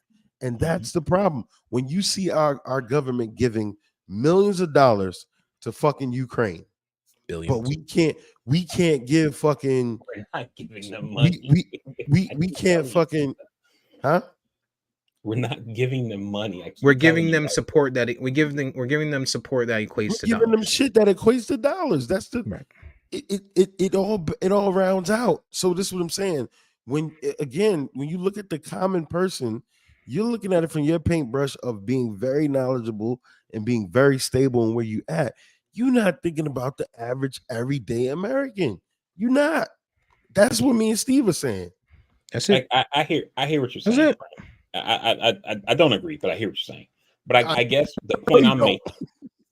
And Mhm. that's the problem. When you see our government giving millions of dollars to fucking Ukraine, but Billions. we can't give fucking We're not giving them we money. we we I we keep can't telling you, fucking huh? we're not giving them money. I We're keep telling giving you them that. support that we're giving them support that We're equates to giving them dollars. shit that equates to dollars. That's the Right. it all rounds out. So this is what I'm saying. Again, when you look at the common person, you're looking at it from your paintbrush of being very knowledgeable and being very stable in where you at. You're not thinking about the average everyday American. You're not. That's what me and Steve are saying. That's it. I hear what you're That's saying. it. I don't agree, but I hear what you're saying. But I I guess the know point you I'm don't. making,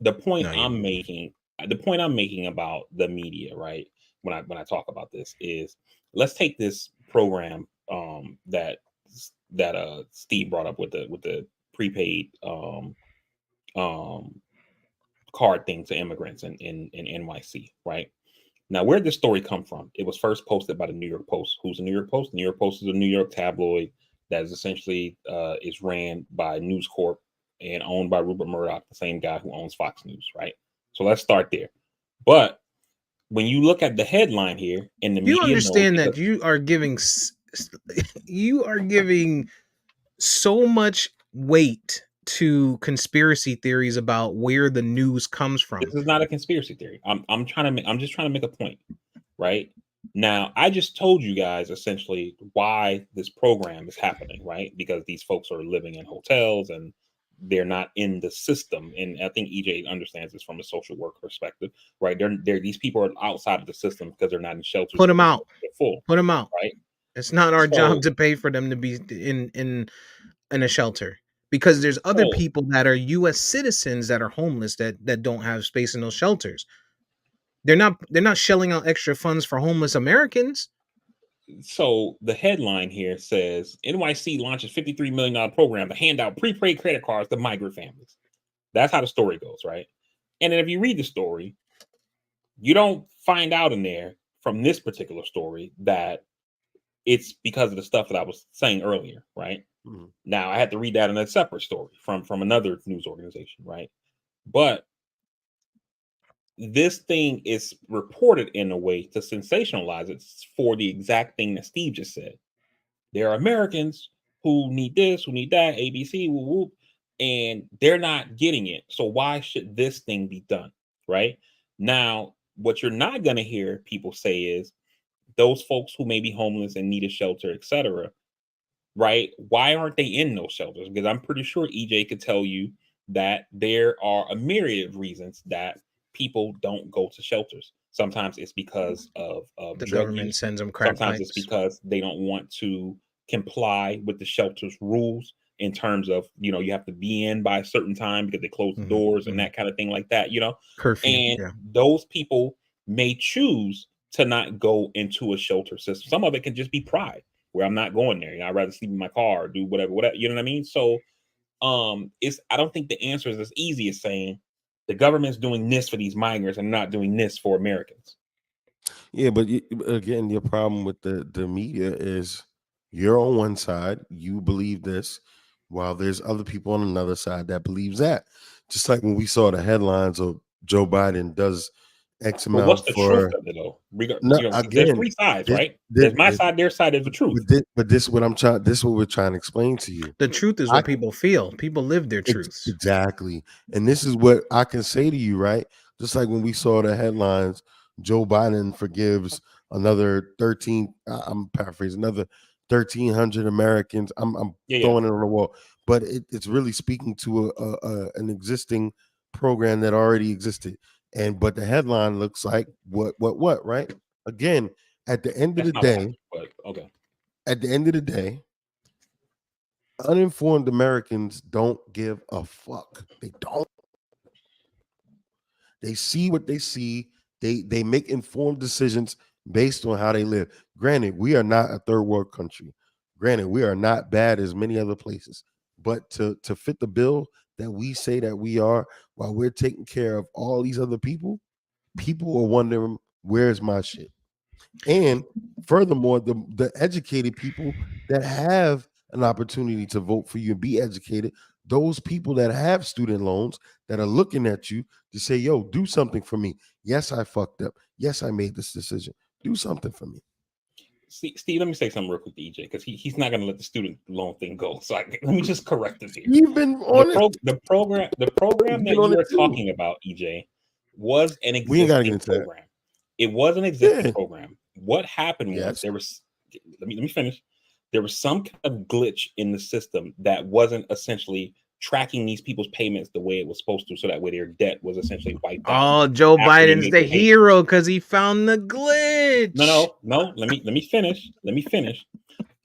the point No, you I'm don't. making, the point I'm making about the media, right? When I talk about this is, let's take this program that Steve brought up with the prepaid um card thing to immigrants in NYC, right? Now, where did this story come from? It was first posted by the New York Post. Who's the New York Post? The New York Post is a New York tabloid that is essentially is ran by News Corp and owned by Rupert Murdoch, the same guy who owns Fox News, right? So let's start there. But when you look at the headline here in the You media knows, understand because that you are giving so much weight to conspiracy theories about where the news comes from. this is not a conspiracy theory. I'm just trying to make a point, right? Now, I just told you guys essentially why this program is happening, right? Because these folks are living in hotels and they're not in the system. And I think EJ understands this from a social work perspective, right? They're these people are outside of the system because they're not in shelters Put because them the out. shelters are full, Put them out. right? It's not our job So, to pay for them to be in a shelter because there's other so, people that are US citizens that are homeless that don't have space in those shelters. They're not shelling out extra funds for homeless Americans. so the headline here says NYC launches $53 million program to hand out prepaid credit cards to migrant families. That's how the story goes, right? And then if you read the story, you don't find out in there from this particular story that it's because of the stuff that I was saying earlier, right? Mhm. Now I had to read that in a separate story from another news organization, right? But this thing is reported in a way to sensationalize it for the exact thing that Steve just said. There are Americans who need this, who need that, ABC, whoop, whoop, and they're not getting it. So why should this thing be done? Right? Now, what you're not going to hear people say is those folks who may be homeless and need a shelter, etc. Right? Why aren't they in those shelters? Because I'm pretty sure EJ could tell you that there are a myriad of reasons that people don't go to shelters. Sometimes it's because of The drug government use. sends them crack Sometimes it's pipes. because they don't want to comply with the shelter's rules in terms of, you have to be in by a certain time because they close the Mhm, doors and mhm. that kind of thing like that. Curfew. And Yeah. those people may choose to not go into a shelter system. Some of it can just be pride where I'm not going there. I'd rather sleep in my car or do whatever. You know what I mean? So it's I don't think the answer is as easy as saying the government's doing this for these migrants and not doing this for Americans. Yeah, but again, your problem with the media is you're on one side, you believe this, while there's other people on another side that believes that. Just like when we saw the headlines of Joe Biden does X But what's amount the truth for of it though? no 'Cause there's again, three sides, this, right? this, There's my this, side, their side, there's the truth. but this what I'm trying this what we're trying to explain to you. The truth is I what people feel. People live their truths. Exactly. And this is what I can say to you, right? Just like when we saw the headlines, Joe Biden forgives another 13, I'm paraphrasing, another 1,300 Americans. I'm Yeah, yeah. throwing it on the wall. But it's really speaking to an existing program that already existed. But the headline looks like what, right? Again, at the end of That's the not what day, happened, but okay. at the end of the day, Uninformed Americans don't give a fuck. They don't. They see what they see. They make informed decisions based on how they live. Granted, we are not a third world country. Granted, we are not bad as many other places. But to fit the bill that we say that we are, while we're taking care of all these other people, people are wondering, where's my shit? And furthermore, the educated people that have an opportunity to vote for you and be educated, those people that have student loans that are looking at you to say, yo, do something for me. Yes, I fucked up. Yes, I made this decision. Do something for me. Steve, let me say something real quick to EJ because he's not going to let the student loan thing go. So let me just correct him here. You've been on it. The program that you are talking about, EJ, was an existing program. It was an existing program. What happened was there was. Let me finish. There was some kind of glitch in the system that wasn't essentially tracking these people's payments the way it was supposed to, so that way their debt was essentially wiped out. Oh, Joe Biden's the hero because he found the glitch. No. Let me finish.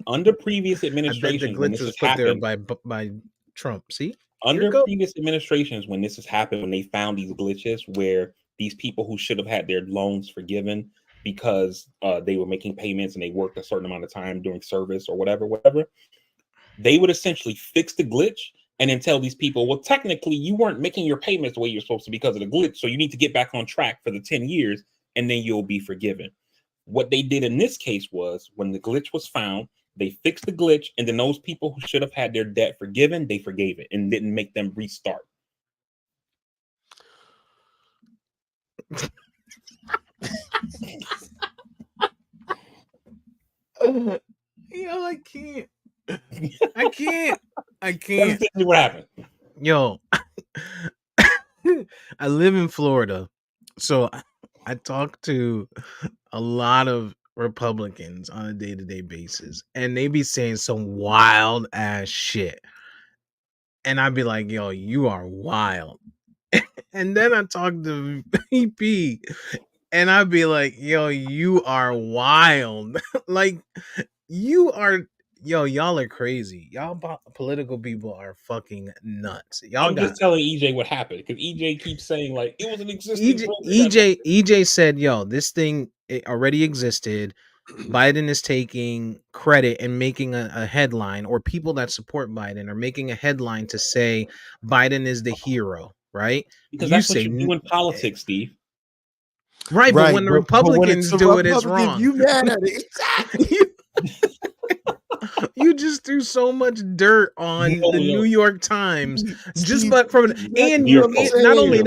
Under previous administrations, when this has happened by Trump. See, under previous administrations, when this has happened, when they found these glitches where these people who should have had their loans forgiven because they were making payments and they worked a certain amount of time doing service or whatever, they would essentially fix the glitch and then tell these people, well, technically you weren't making your payments the way you're supposed to because of the glitch, so you need to get back on track for the 10 years and then you'll be forgiven. What they did in this case was, when the glitch was found, they fixed the glitch, and then those people who should have had their debt forgiven, they forgave it and didn't make them restart. Yo, I can't. I can't. What happened? Yo, I live in Florida, so I talk to a lot of Republicans on a day-to-day basis, and they be saying some wild ass shit. And I'd be like, yo, you are wild. And then I talk to VP, and I'd be like, yo, you are wild. Like, y'all are crazy. Y'all political people are fucking nuts. I'm just telling EJ what happened, because EJ keeps saying like it was an existing program. EJ said, yo, this thing, it already existed. Biden is taking credit and making a headline, or people that support Biden are making a headline to say Biden is the hero, right? Because that's what you do in politics, Steve. Right, but when the Republicans do it, it's wrong. You mad at it. Exactly. You just threw so much dirt on the New York Times, not only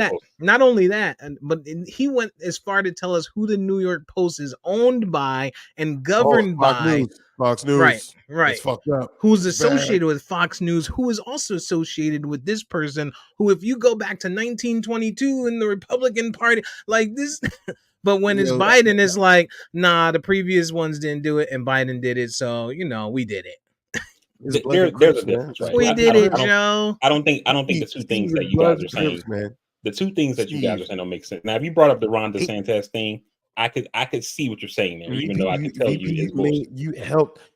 that, but he went as far to tell us who the New York Post is owned by and governed by. Fox News, right. It's fucked up. Who's associated with Fox News? Who is also associated with this person? Who, if you go back to 1922 in the Republican Party, like this. But when it's Biden, it's like, nah, the previous ones didn't do it, and Biden did it, so we did it. There's a difference, right? We did it, Joe. I don't think the two things that you guys are saying, the two things that you guys are saying don't make sense. Now, if you brought up the Ron DeSantis thing, I could see what you're saying there, even though I can tell you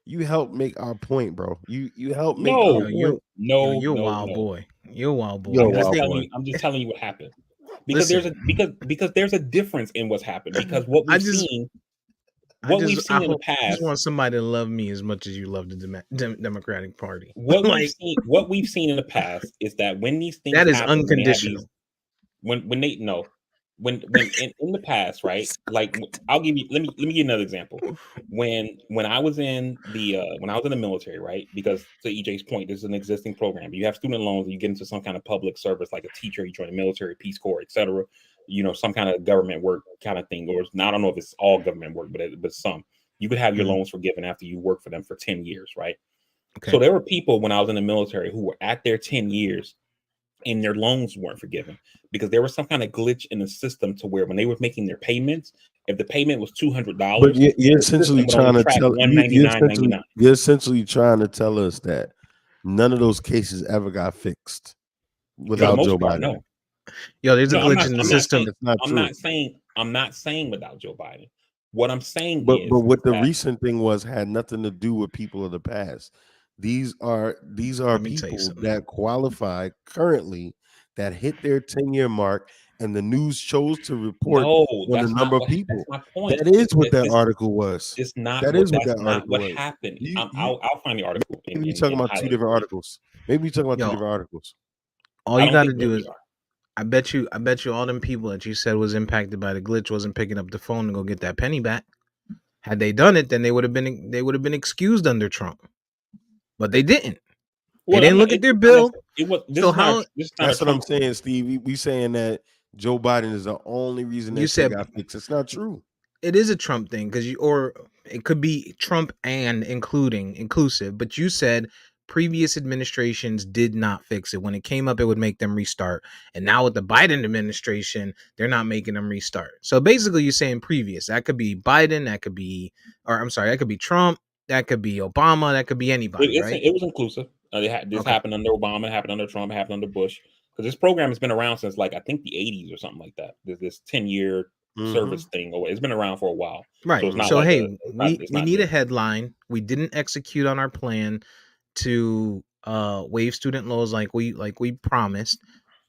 you helped make our point, bro. You helped make our point. You're a wild boy. You're a wild boy. I'm just telling you what happened. Because there's a difference in what's happened. Because what we've seen in the past. I just want somebody to love me as much as you love the Democratic Party. What we've seen in the past is that when these things that is unconditional. When in the past, right? Like, let me give you another example. When I was in the military, right? Because to EJ's point, this is an existing program. You have student loans, and you get into some kind of public service, like a teacher, you join the military, Peace Corps, etc. Some kind of government work kind of thing, or I don't know if it's all government work, but some. You could have your loans forgiven after you work for them for 10 years, right? Okay. So there were people when I was in the military who were at their 10 years and their loans weren't forgiven because there was some kind of glitch in the system to where when they were making their payments, if the payment was $200, but you're essentially trying to tell you're essentially trying to tell us that none of those cases ever got fixed without Joe Biden. No. Yo, there's a glitch in the system. I'm not saying without Joe Biden. What I'm saying but what the recent thing had nothing to do with people of the past. These are Let me tell you people something. that qualify currently that hit their 10-year mark, and the news chose to report No, on the that's number not of what. That's people. my point. That is what That that this article was. is not That what. is what That's that not article what was. happened. You I'll find the article maybe you're talking and about two highlight it different for you. articles. Maybe you're talking about two Yo, different articles. all I you don't got to think do maybe is, are. I bet you all them people that you said was impacted by the glitch wasn't picking up the phone to go get that penny back. Had they done it, then they would have been excused under Trump. But they didn't. They Well, I'm didn't not. look at their It's not bill. necessarily. It was. So how This is not a That's what I'm Trump thing. saying, Steve. We saying that Joe Biden is the only reason you that shit said got fixed. It's not true. it is a Trump thing because or it could be Trump and inclusive, but you said previous administrations did not fix it. When it came up, it would make them restart. And now with the Biden administration, they're not making them restart. So basically you're saying previous. That could be Biden, that could be that could be Trump, that could be Obama, that could be anybody, right? It was inclusive. This Okay. happened under Obama, it happened under Trump, it happened under Bush. Because this program has been around since like I think the 80s or something like that. This 10-year Mm-hmm. service thing, or it's been around for a while. So Right. it's not So like Mm-hmm. a. hey, It's we not need a new. headline. We didn't execute on our plan to waive student loans like we promised.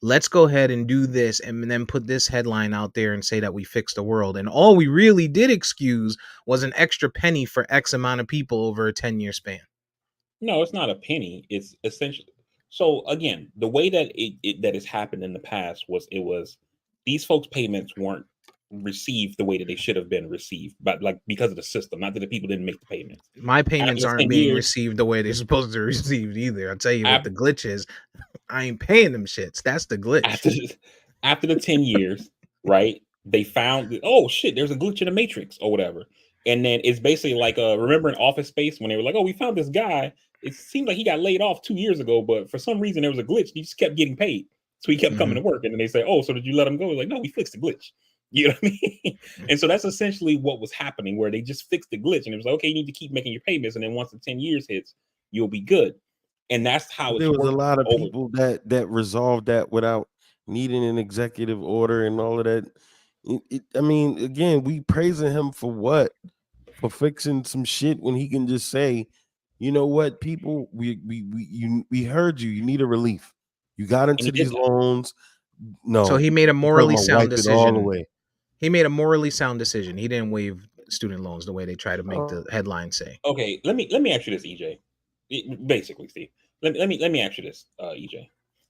Let's go ahead and do this and then put this headline out there and say that we fixed the world. And all we really did excuse was an extra penny for X amount of people over a 10-year span. No, it's not a penny. It's essentially. So again, the way that that has happened in the past was it was these folks' payments weren't received the way that they should have been received, but like because of the system, not that the people didn't make the payments. My After payments the aren't 10 being years, received the way they're supposed to be received either. I'll tell you what after the glitch is. I ain't paying them shits. That's the glitch. after the, after the 10 years, right? They found that, oh shit, there's a glitch in the matrix or whatever. And then it's basically like remember in Office Space when they were like, oh, we found this guy. It seemed like he got laid off 2 years ago, but for some reason there was a glitch. He just kept getting paid. So he kept coming Hmm. to work. And then they say, oh, so did you let him go? Like, no, we fixed the glitch. You know what I mean? And so that's essentially what was happening, where they just fixed the glitch. And it was like, okay, you need to keep making your payments. And then once the 10 years hits, you'll be good. And that's how it's There was a worked lot of over. people that resolved that without needing an executive order and all of that. I mean, again, we praising him for what? For fixing some shit when he can just say, you know what, people, we heard you. You need a relief. You got And into he did these that. loans. So No, he made a I'm talking morally about sound wipe it all decision. away. He made a morally sound decision. He didn't waive student loans the way they try to make the Oh, headline say. Okay, let me ask you this, EJ. Basically, Steve. Let me ask you this, EJ,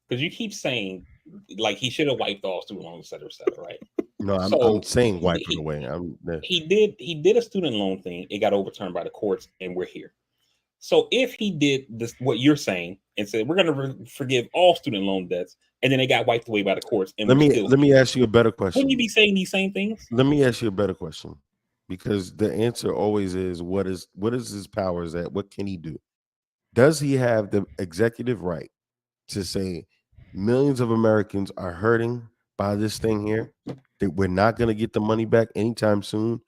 because you keep saying like he should have wiped off student loans, et cetera, right? no, I'm So saying he wipe it he away. he did a student loan thing. It got overturned by the courts, and we're here. So if he did this, what you're saying, and said we're going to forgive all student loan debts, and then they got wiped away by the courts, and Let we're me still let me here, ask you a better wouldn't you question. be saying these same things? Let me ask you a better question, because the answer always is what is his powers at? What can he do? Does he have the executive right to say millions of Americans are hurting by this thing here, that we're not going to get the money back anytime soon?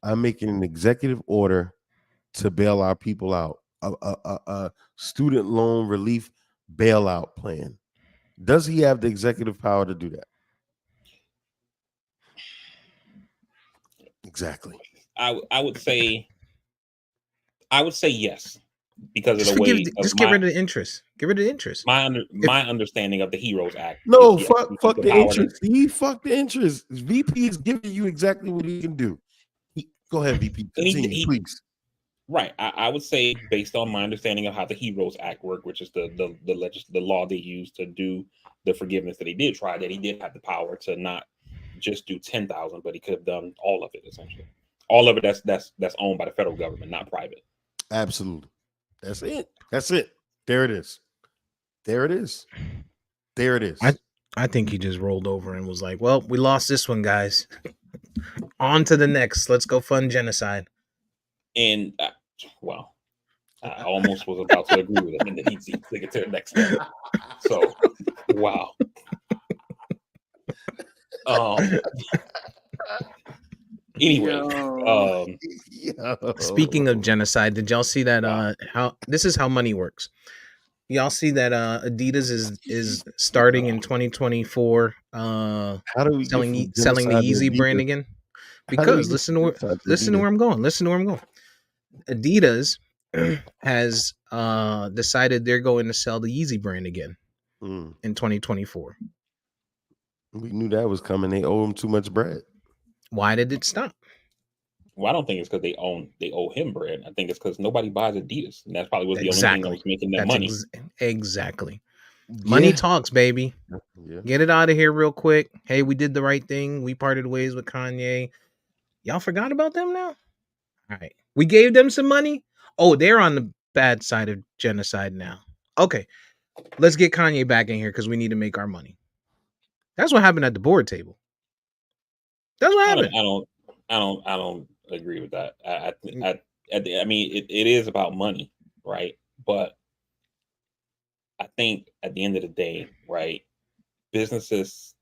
I'm making an executive order to bail our people out, a student loan relief bailout plan. Does he have the executive power to do that? Exactly. I would say yes, because of the Just forgive. way of Just get rid of the interest. Get rid of the interest. If my understanding of the Heroes Act is No, yes, fuck, you keep fuck the the power to. interest. Steve, fuck the interest. VP is giving you exactly what he can do. Go ahead, VP. And Continue, he please. right. I would say based on my understanding of how the Heroes Act work, which is the law they use to do the forgiveness that he did try, that he did have the power to not just do 10,000, but he could have done all of it essentially. All of it that's owned by the federal government, not private. Absolutely. That's it. That's it. There it is. There it is. There it I is. I think he just rolled over and was like, "Well, we lost this one, guys. On to the next. Let's go fund genocide." And well, I almost was about to agree with him, and then he take it to the next level. So, wow. Um. Anyway, Yo. um, Speaking of Yo. genocide, did y'all see that? wow. How this is how money works. Y'all see that Adidas is starting in 2024 How do we get from selling the genocide to Yeezy brand Adidas? again? How do we Because get from genocide to listen to Adidas? where I'm going. Listen to where I'm going. Adidas has decided they're going to sell the Yeezy brand again Mm. in 2024. We knew that was coming. They owe him too much bread. Why did it stop? Well, I don't think it's because they owe him bread. I think it's because nobody buys Adidas, and that's probably was the only thing that Exactly. was making them That's money. exactly. Money Yeah. talks, baby. Yeah. Get it out of here real quick. Hey, we did the right thing. We parted ways with Kanye. Y'all forgot about them now? All right. We gave them some money. Oh, they're on the bad side of genocide now. Okay. Let's get Kanye back in here because we need to make our money. That's what happened at the board table. That's what I don't, happened. I don't, I don't agree with that. Mm. I mean, it is about money, right? But I think at the end of the day, right, businesses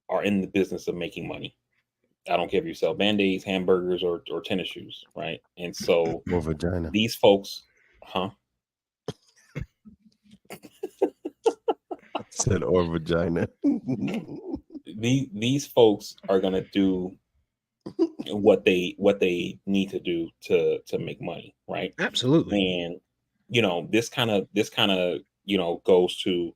are in the business of making money. I don't care if you sell band-aids, hamburgers, or tennis shoes, right? And so Or vagina. these folks, huh? Said or vagina. These folks are gonna do what they need to do to make money, right? Absolutely. And this kind of goes to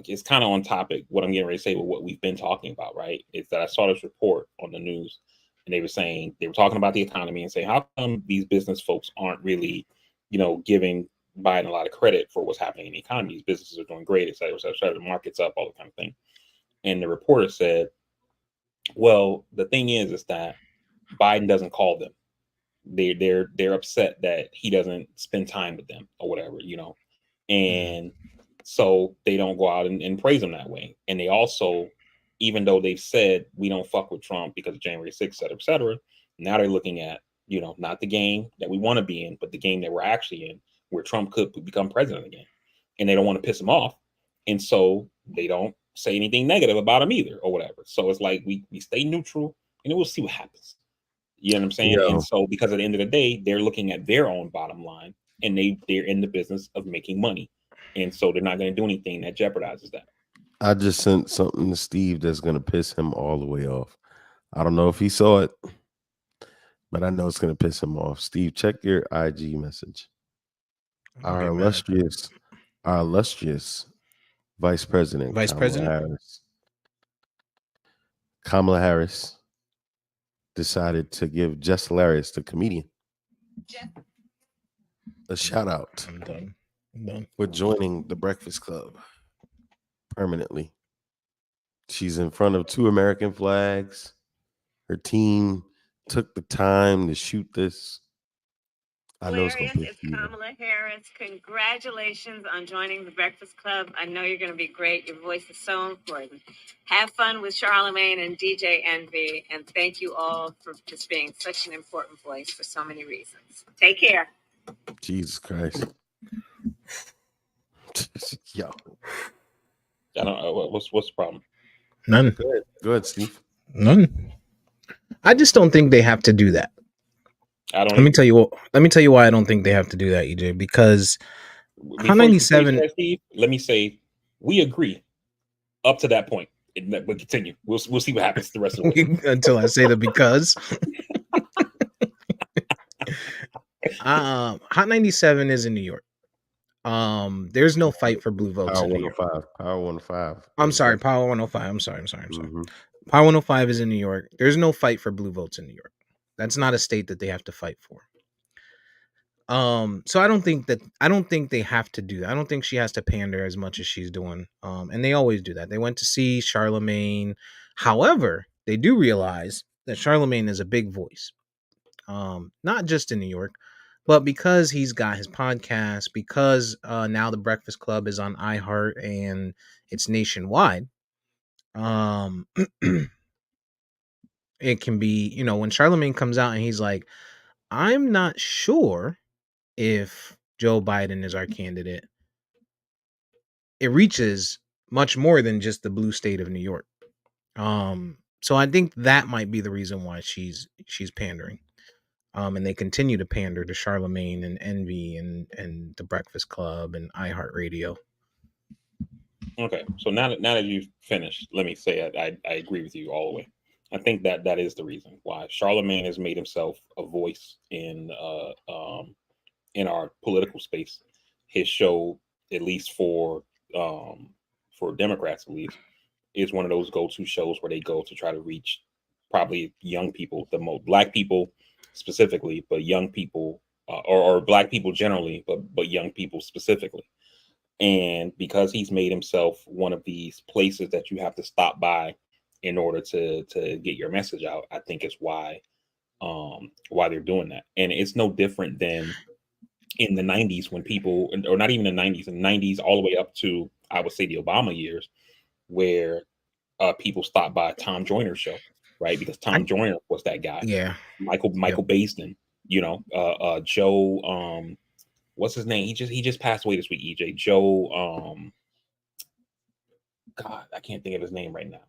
it's kind of on topic what I'm getting ready to say with what we've been talking about, right? Is that I saw this report on the news, and they were talking about the economy and saying how come these business folks aren't really, giving Biden a lot of credit for what's happening in the economy. These businesses are doing great, et cetera, et cetera, et cetera, the market's up, all the kind of thing. And the reporter said, well, the thing is that Biden doesn't call them. They're upset that he doesn't spend time with them or whatever. And so they don't go out and praise him that way. And they also, even though they've said we don't fuck with Trump because of January 6th, et cetera, now they're looking at, not the game that we want to be in, but the game that we're actually in, where Trump could become president again. And they don't want to piss him off. And so they don't say anything negative about him either or whatever. So it's like we stay neutral and we'll see what happens. You know what I'm saying? And Yo, so because at the end of the day, they're looking at their own bottom line, and they're in the business of making money. And so they're not going to do anything that jeopardizes that. I just sent something to Steve that's gonna piss him all the way off. I don't know if he saw it, but I know it's gonna piss him off. Steve, check your IG message. I'm gonna Our get mad. illustrious Vice President Vice President? Kamala Harris decided to give Jess Hilarious, the comedian, a shout out I'm done. I'm done. for joining the Breakfast Club permanently. She's in front of 2 American flags. Her team took the time to shoot this. I know it's gonna Hilarious. piss It's you off. Kamala Harris. Congratulations on joining the Breakfast Club. I know you're going to be great. Your voice is so important. Have fun with Charlemagne and DJ Envy. And thank you all for just being such an important voice for so many reasons. Take care. Jesus Christ. Yo. I don't know what's the problem. None. Go ahead, Steve. None. I just don't think they have to do that. I don't. Let me tell you why I don't think they have to do that, EJ. Because Before Hot you 97. start, Steve, let me say we agree up to that point. But continue. We'll see what happens the rest of the way. Until I say the because. Hot 97 is in New York. There's no fight for blue votes Power in New York. 105. Power 105. I'm sorry, Power 105. I'm sorry. Mhm. Power 105 is in New York. There's no fight for blue votes in New York. That's not a state that they have to fight for. So I don't think they have to do that. I don't think she has to pander as much as she's doing. And they always do that. They went to see Charlemagne. However, they do realize that Charlemagne is a big voice. Not just in New York, but because he's got his podcast, because now the Breakfast Club is on iHeart and it's nationwide. It can be, when Charlemagne comes out and he's like, I'm not sure if Joe Biden is our candidate, it reaches much more than just the blue state of New York. So I think that might be the reason why she's pandering. And they continue to pander to Charlemagne and Envy and the Breakfast Club and iHeartRadio. Okay, so now that you've finished, let me say I agree with you all the way. I think that is the reason why Charlemagne has made himself a voice in in our political space. His show, at least for Democrats at least, is one of those go-to shows where they go to try to reach probably young people, the most black people specifically, but young people or black people generally, but young people specifically. And because he's made himself one of these places that you have to stop by in order to get your message out, I think is why they're doing that. And it's no different than in the 90s when people, or not even the 90s, in the 90s all the way up to, I would say, the Obama years, where people stopped by Tom Joyner's show, right? Because Tom I Joyner was that guy. yeah. Michael Yep. Baisden, Joe, what's his name? He just passed away this week. EJ Joe, God, I can't think of his name right now.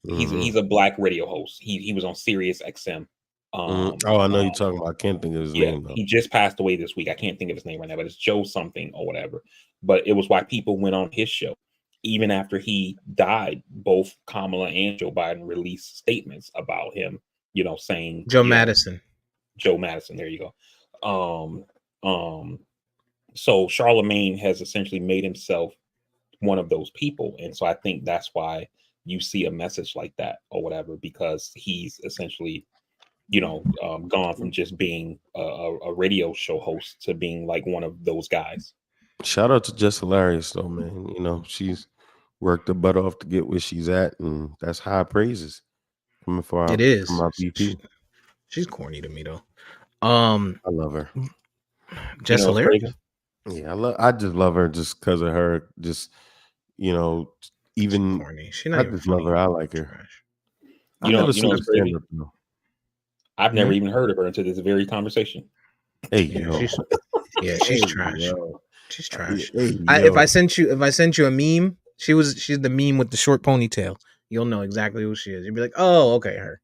He's a black radio host. He was on Sirius XM. Oh, I know you're talking about. I can't think of his Yeah, name though. he just passed away this week. I can't think of his name right now, but it's Joe something or whatever. But it was why people went on his show. Even after he died, both Kamala and Joe Biden released statements about him, saying, Joe Madison. Joe Madison, there you go. So Charlemagne has essentially made himself one of those people. And so I think that's why you see a message like that or whatever, because he's essentially gone from just being a radio show host to being like one of those guys. Shout out to Just Hilarious though, man. You know, she's worked her butt off to get where she's at, and that's high praises coming It from is. our VP. She's corny to me though. I love her. Just It's hilarious. crazy. Yeah, I just love her just because of her. Just She's even corny. She's not I even just love funny. her. I like her. Trash. I never seen her What's crazy? stand up though. I've never Mhm. even heard of her until this very conversation. Hey Yeah, yo, she's hey trash. yo, She's trash. hey If I yo. sent you a meme, she's the meme with the short ponytail. You'll know exactly who she is. You'll be like, oh, okay, her.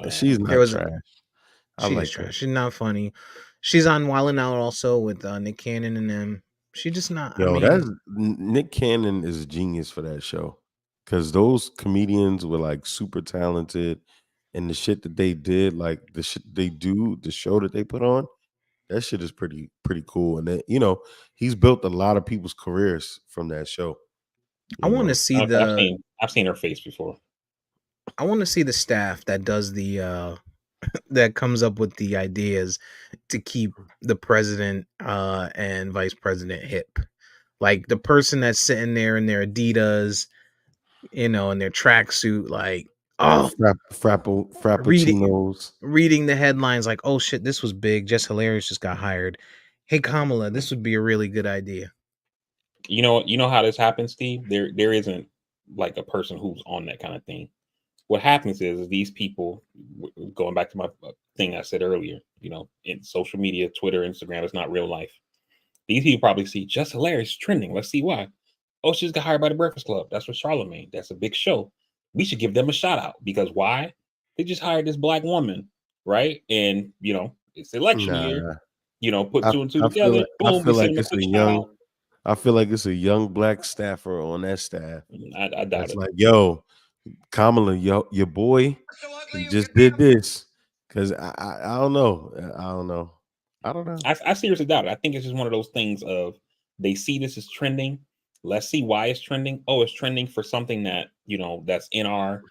She's There not was a trash. I She is like her. trash. She's not funny. She's on Wild 'N Out also with Nick Cannon and them. She just not. I Yo, mean, Nick Cannon is a genius for that show because those comedians were like super talented, and the shit that they did, like the shit they do, the show that they put on, that shit is pretty cool. And then he's built a lot of people's careers from that show. I You want to know, see I've seen her face before. I want to see the staff that does the that comes up with the ideas to keep the president and vice president hip. Like the person that's sitting there in their Adidas, in their tracksuit, like, oh, reading frappuccinos. reading the headlines like, oh shit, this was big. Just Hilarious just got hired. Hey Kamala, this would be a really good idea. You know how this happens, Steve? There isn't like a person who's on that kind of thing. What happens is these people, going back to my thing I said earlier, in social media, Twitter, Instagram, it's not real life. These people probably see Just Hilarious trending. Let's see why. Oh, she just got hired by the Breakfast Club. That's what Charlemagne. That's a big show. We should give them a shout out because why? They just hired this black woman, right? And it's election year. Nah, Put two and two I feel together. like Boom, we send them a quick shout out. I feel like it's a young black staffer on that staff. I doubt That's it. like, yo, Kamala, your boy, he just did this. Cause I don't know. I don't know. I seriously doubt it. I think it's just one of those things of they see this as trending. Let's see why it's trending. Oh, it's trending for something that that's in our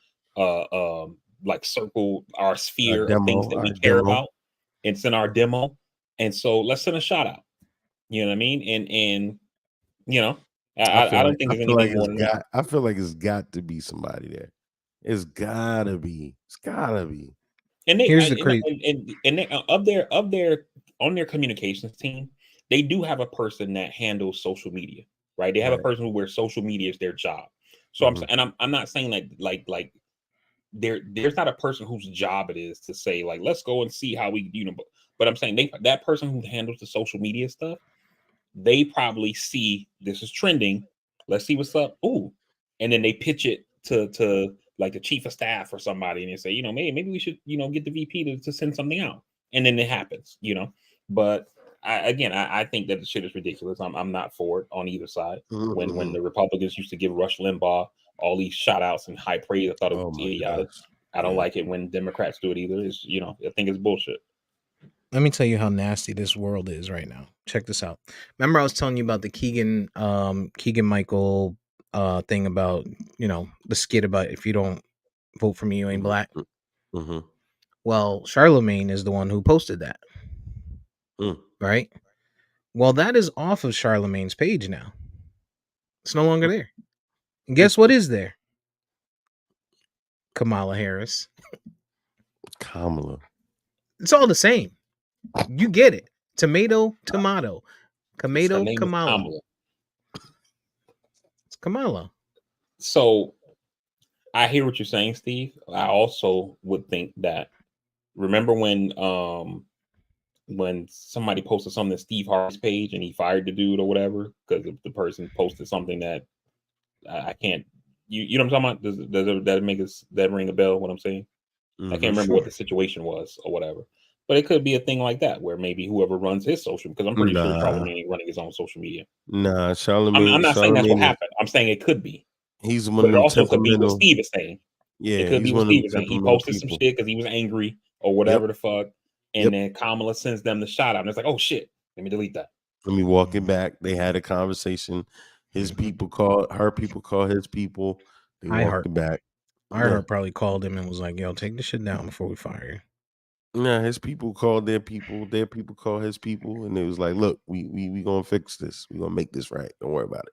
like circle, our sphere of things that we care about. It's in our demo, and so let's send a shout out. You know what I mean? And I don't think there's anything more than that. I feel like it's got to be somebody there. It's gotta be. It's gotta be. And they Here's the crazy. and they, of their on their communications team, they do have a person that handles social media, right? They have a person who wears social media as their job. So I'm not saying that like there's not a person whose job it is to say like let's go and see how we but I'm saying that person who handles the social media stuff, they probably see this is trending. Let's see what's up. Ooh, and then they pitch it to like the chief of staff or somebody, and they say, maybe we should, get the VP to send something out, and then it happens, But I think that the shit is ridiculous. I'm not for it on either side. When the Republicans used to give Rush Limbaugh all these shout outs and high praise, I thought it was idiotic. I don't like it when Democrats do it either. It's I think it's bullshit. Let me tell you how nasty this world is right now. Check this out. Remember, I was telling you about the Keegan Michael thing about the skit about if you don't vote for me, you ain't black. Mm-hmm. Well, Charlemagne is the one who posted that, right? Well, that is off of Charlemagne's page now. It's no longer there. And guess what is there? Kamala Harris. Kamala. It's all the same. You get it. Tomato, tomato. Her Tomato, name is Kamala. Kamala. It's Kamala. So I hear what you're saying, Steve. I also would think that. Remember when somebody posted something to Steve Harvey's page and he fired the dude or whatever because the person posted something that I can't. You know what I'm talking about? Does that make us that ring a bell? What I'm saying? I can't remember what the situation was or whatever. But it could be a thing like that where maybe whoever runs his social, because I'm pretty sure Charlemagne ain't running his own social media. Nah, I'm not saying that's what happened. I'm saying it could be. He's one But of it them also could be what temperamental. Steve is saying. Yeah, it could be he's what one of them Steve is saying. He temperamental posted some people. shit because he was angry or whatever the fuck. And then Kamala sends them the shout out. And it's like, oh shit, let me delete that. Let me walk it back. They had a conversation. His people called her people call his people. They walked it back. Iheart probably called him and was like, yo, take this shit down before we fire you. Nah, his people called their people called his people, and it was like, look, we gonna fix this. We gonna make this right. Don't worry about it.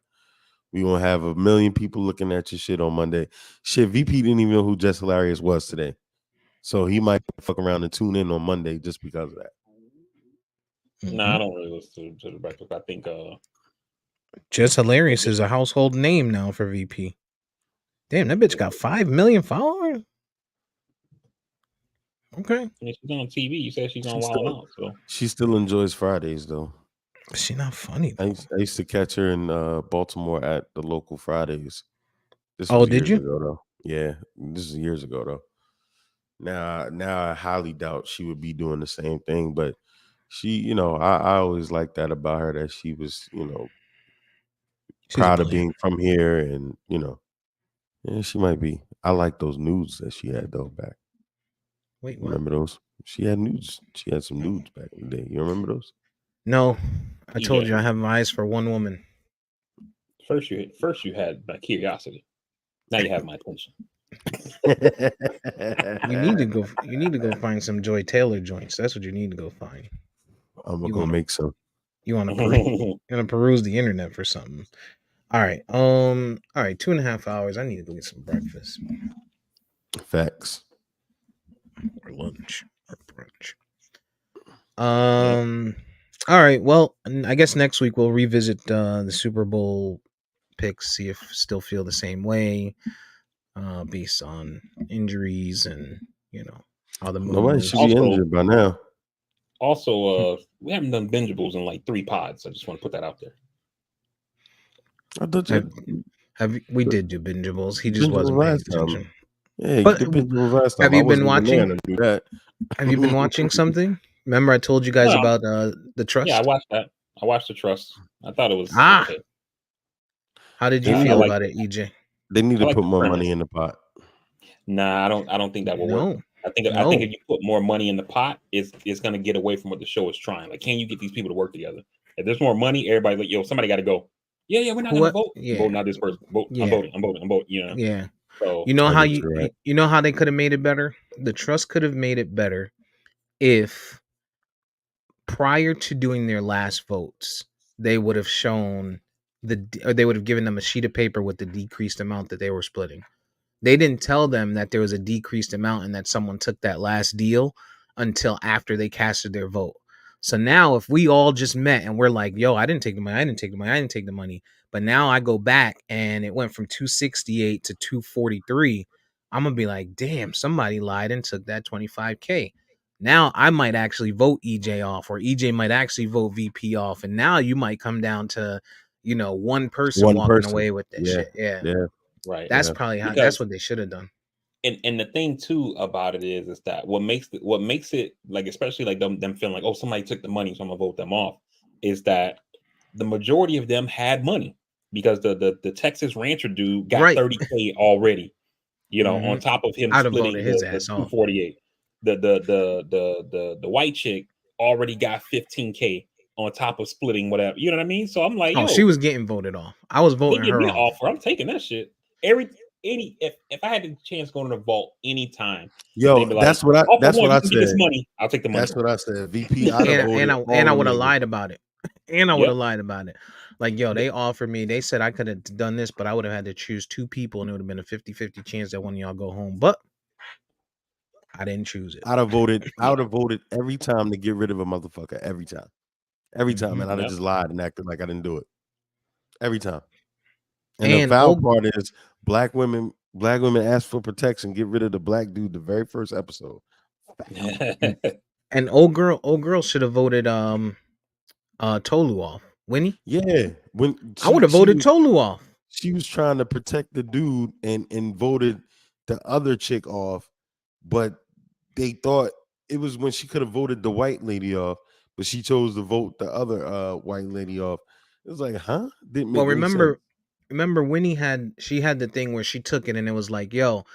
We gonna have 1 million people looking at your shit on Monday. Shit, VP didn't even know who Jess Hilarious was today. So he might fuck around and tune in on Monday just because of that. No, I don't really listen to the breakfast. I think Jess Hilarious is a household name now for VP. Damn, that bitch got 5 million followers. Okay. She's on TV. You said she's on Wild Out. So she still enjoys Fridays though. She's not funny though. I used to catch her in Baltimore at the local Fridays. This was did you? Ago, though. Yeah, this is years ago though. Now I highly doubt she would be doing the same thing, but she, I always liked that about her, that she was, she's proud of being from here, and yeah, she might be. I like those nudes that she had though back. Wait, what? Remember those? She had nudes. She had some nudes back in the day. You remember those? No, I told you I have eyes for one woman. First you had my curiosity. Now you have my attention. You need to go find some Joy Taylor joints. That's what you need to go find. I'm gonna go make some. You want to peruse the internet for something. All right. All right, 2.5 hours. I need to go get some breakfast. Facts. Or lunch or brunch. All right. Well, I guess next week we'll revisit the Super Bowl picks, see if still feel the same way, based on injuries and how the nobody should be injured by now. Also, we haven't done bingeables in like 3 pods. I just want to put that out there. I thought we did do bingeables. He just wasn't paying attention. Yeah, but you did bingeables last time. Have you been watching? To do that. Have you been watching something? Remember, I told you guys about the Trust. Yeah, I watched that. I watched the Trust. I thought it was okay. How did you feel about it, EJ? They need to put more money in the pot. Nah, I don't think that will work. I think if you put more money in the pot, it's going to get away from what the show is trying. Like, can you get these people to work together? If there's more money, everybody's like, yo, somebody got to go. Yeah, we're not going to vote. Yeah. Vote not this person. Vote. Yeah. I'm voting. Yeah. So you know how they could have made it better? The Trust could have made it better if prior to doing their last votes, they would have shown they would have given them a sheet of paper with the decreased amount that they were splitting. They didn't tell them that there was a decreased amount and that someone took that last deal until after they casted their vote. So now if we all just met and we're like, yo, I didn't take the money, but now I go back and it went from 268 to 243, I'm going to be like, damn, somebody lied and took that 25K. Now I might actually vote EJ off, or EJ might actually vote VP off. And now you might come down to, one person walking away with that shit. Yeah. Right. That's probably that's what they should have done. And the thing too about it is that what makes it like, especially like them feeling like, oh, somebody took the money, so I'm gonna vote them off, is that the majority of them had money because the Texas rancher dude got 30K already, on top of him splitting his ass 248. The white chick already got 15K on top of splitting whatever. You know what I mean? So I'm like, Oh, she yo, was getting voted off. I was they voting give her me an off. offer. I'm taking that shit. If I had the chance going to the vault anytime, and they'd Yo, be like, offer that's one, what you I can get this said. money. I'll take the money. That's what I said. VP, I'd have And voted and all I them would have niggas. lied about it. And I would Yep. have lied about it. Like, yo, they offered me, they said I could have done this, but I would have had to choose two people and it would have been a 50-50 chance that one of y'all go home. But I didn't choose it. I'd have voted. I Yeah. would have voted every time to get rid of a motherfucker. Every time. Every time. Mhm. And I'd have Yep. just lied and acted like I didn't do it. Every time. And the And foul old part is black women ask for protection, get rid of the black dude the very first episode. and old girl should have voted Tolu off. Winnie? Yeah. When I would have voted was Tolu off. she was trying to protect the dude and voted the other chick off, but they thought it was when she could have voted the white lady off, but she chose to vote the other white lady off. It was like, huh? Didn't make Well, any sense. remember Winnie had the thing where she took it and it was like, yo,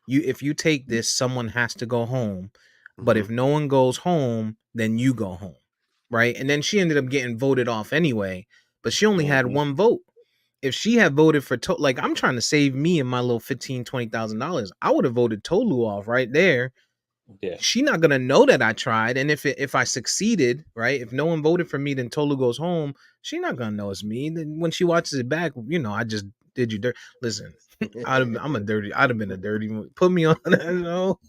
if you take this, someone has to go home. But Mhm. if no one goes home, then you go home. Right. And then she ended up getting voted off anyway, but she only had Mhm. one vote. If she had voted for like, I'm trying to save me and my little $15,000-$20,000, I would have voted Tolu off right there. Yeah. She not gonna know that I tried, and if I succeeded, right? If no one voted for me, then Tolu goes home. She not gonna know it's me. Then when she watches it back, I just did you dirt. Listen, I'm a dirty. I'd have been a dirty. Put me on that show.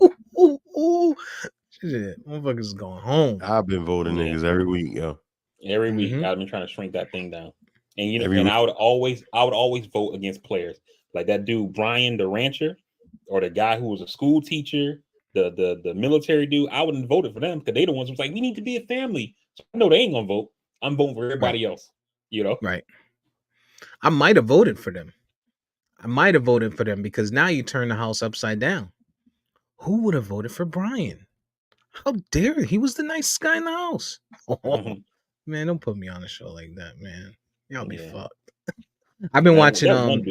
Shit, motherfuckers is going home. I've been voting Yeah. niggas every week, yo. Every week Mhm. I've been trying to shrink that thing down. And Every and week. I would always vote against players. Like that dude Brian the rancher, or the guy who was a school teacher, the military dude. I wouldn't have voted for them because they the ones who was like, we need to be a family. So I know they ain't gonna vote. I'm voting for everybody else. Right. I might have voted for them. Because now you turn the house upside down. Who would have voted for Brian? How dare he was the nicest guy in the house. Oh, man, don't put me on a show like that, man. Y'all be Yeah. fucked. I've been watching that one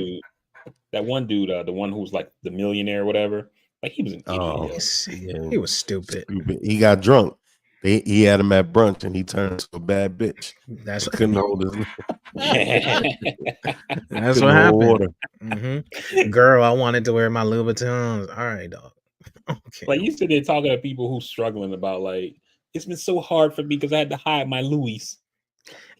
dude, the one who was like the millionaire or whatever, like he was an idiot. He was stupid. He got drunk. He had him at brunch and he turned into a bad bitch. That's He couldn't hold his That's couldn't what hold happened. water. Girl, I wanted to wear my Louboutins. All right, dog. Okay. Like you sit there talking to people who's struggling about like it's been so hard for me because I had to hide my Louis.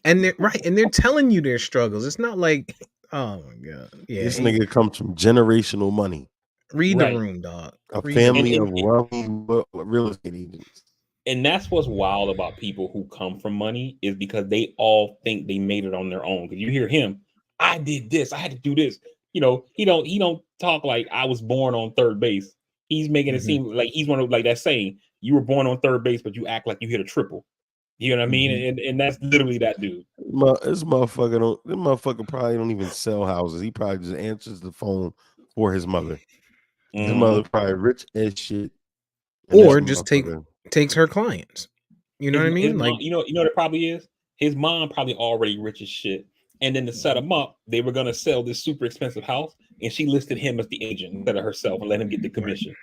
And they're telling you their struggles. It's not like, oh my god, yeah. This nigga comes from generational money. Read Right. the room, dog. A Read family and- of wealthy real estate agents. And that's what's wild about people who come from money is because they all think they made it on their own. Because you hear him, I did this, I had to do this. He don't talk like I was born on third base. He's making it seem like he's one of like that saying, you were born on third base, but you act like you hit a triple. You know what I mean? And that's literally that dude. This motherfucker probably don't even sell houses. He probably just answers the phone for his mother. His mother probably rich as shit. Or just takes her clients. You know what I mean? Like you know what it probably is? His mom probably already rich as shit. And then to set him up, they were gonna sell this super expensive house, and she listed him as the agent instead of herself and let him get the commission.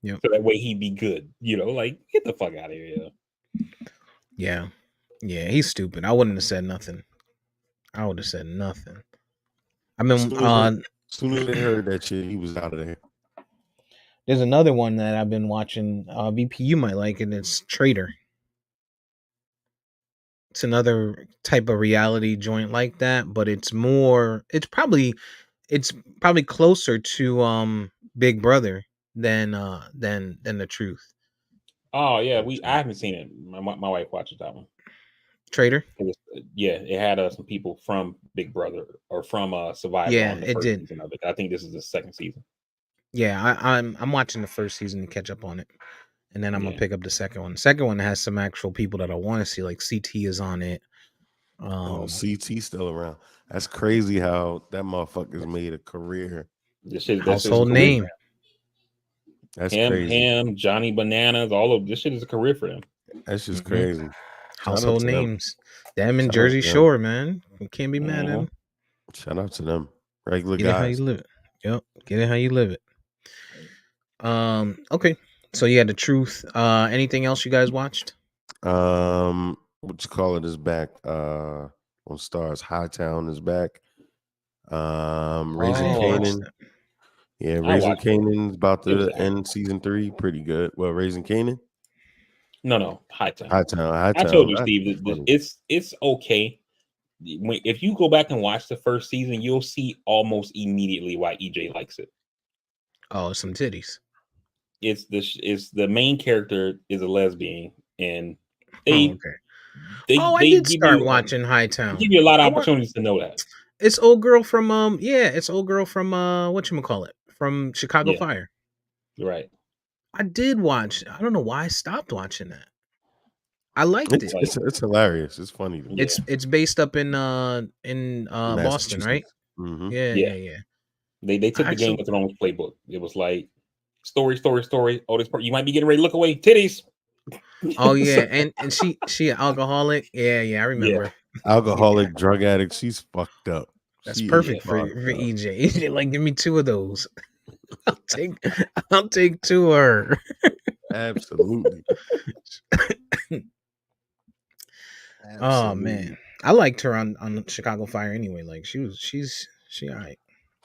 Yep. So that way he'd be good. Like get the fuck out of here. Yeah. Yeah, he's stupid. I wouldn't have said nothing. I would have said nothing. I mean, as soon as they heard that shit, he was out of there. There's another one that I've been watching. VP, you might like it. It's Trader. It's another type of reality joint like that, but it's more. It's probably closer to Big Brother than The Truth. Oh yeah, I haven't seen it. My wife watches that one. Trader. It had some people from Big Brother or from Survivor. Yeah, on the it first did. Season of it. I think this is the second season. Yeah, I'm watching the first season to catch up on it, and then I'm gonna pick up the second one. The second one has some actual people that I want to see, like CT is on it. CT still around. That's crazy how that motherfucker's made a career. Household name. That's crazy. Him, Johnny Bananas, all of this shit is a career for them. That's just crazy. Household names. Them in Jersey Shore, man. You can't be mad at them. Shout out to them. Regular Get guys. it how you live it. Yep. Get it how you live it. Okay. So yeah, The Truth. Anything else you guys watched? What you call it is back. On Stars, Hightown is back. I Raising didn't watch Oh, Canaan. that. Yeah, I Raising watched it. Canaan is about It was to alright. end season 3. Pretty good. Well, Raising Canaan, No, Hightown. Hightown, I told Hightown. you, Steve, That's funny. it's okay. If you go back and watch the first season, you'll see almost immediately why EJ likes it. Oh, some titties. It's the main character is a lesbian, and Oh, they okay. they Oh, I they did give start you watching they Hightown. give you a lot of I want. opportunities to know that. It's old girl from it's old girl from whatchamacallit, from Chicago Yeah, Fire. you're right. I did watch. I don't know why I stopped watching that. I liked it. Like, It's hilarious. It's funny to me. yeah, It's based up in Boston, right? Massachusetts. Mm-hmm. Yeah, yeah. yeah, yeah. They I took the Game actually of Thrones playbook. It was like story. Oh, this part you might be getting ready to look away. Titties. Oh So, yeah, and she an alcoholic. Yeah, I yeah, remember. Yeah. Alcoholic, drug addict. She's fucked up. That's She is yeah. perfect for fucked up. EJ. EJ, like, give me two of those. I'll take I'll take two of her. Absolutely. Oh Absolutely. man. I liked her on Chicago Fire anyway. Like she all right.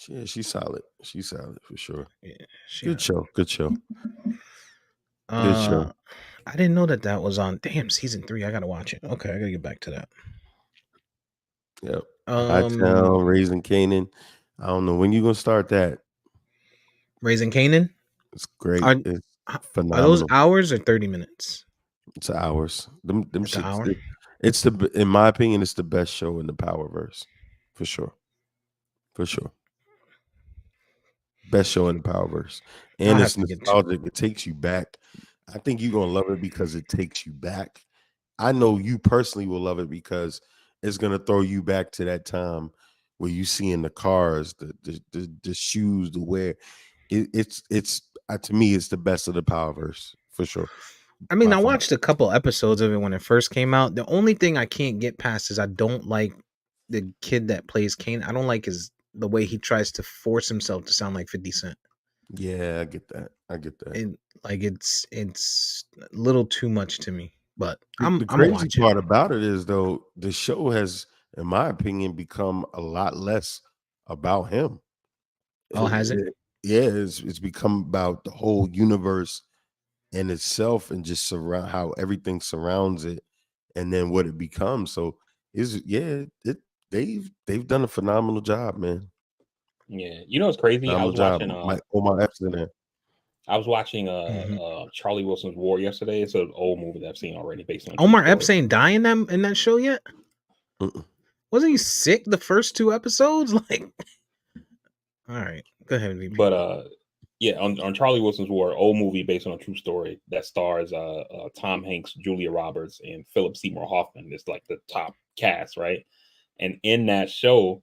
Yeah, she's solid. She's solid for sure. Yeah, she Good all show. Good show. right. Good show. I didn't know that was on. Damn, season 3. I gotta watch it. Okay, I gotta get back to that. Yep. Um, Hightown, Raising Canaan. I don't know when you gonna start that. Raising Canaan. It's great. Are It's are those phenomenal. hours or 30 minutes? It's hours. Them It's an shits. hour. It's in my opinion, it's the best show in the Powerverse, for sure. For sure, best show in the Powerverse, I'll and have it's to get to. nostalgic. It takes you back. I think you're gonna love it because it takes you back. I know you personally will love it because it's gonna throw you back to that time where you see in the cars, the shoes, the wear. It's to me, it's the best of the Powerverse for sure. I mean, By I far. watched a couple episodes of it when it first came out. The only thing I can't get past is I don't like the kid that plays Kane. I don't like the way he tries to force himself to sound like 50 Cent. Yeah, I get that. I get that. And like it's a little too much to me. But I'm The gonna crazy watch it. part about it is though the show has, in my opinion, become a lot less about him. Oh, has it? Yeah, it's become about the whole universe and itself, and just surround how everything surrounds it, and then what it becomes. So is yeah, they've done a phenomenal job, man. Yeah. You know what's crazy? Phenomenal job. Mike Omar Epps in there. I was watching Mhm. Charlie Wilson's War yesterday. It's an old movie that I've seen already based on a true Omar story. Epps ain't dying in that show yet? Mm-mm. Wasn't he sick the first 2 episodes? Like, all right, go ahead, VP. But yeah, on Charlie Wilson's War, old movie based on a true story that stars Tom Hanks, Julia Roberts, and Philip Seymour Hoffman. It's like the top cast, right? And in that show,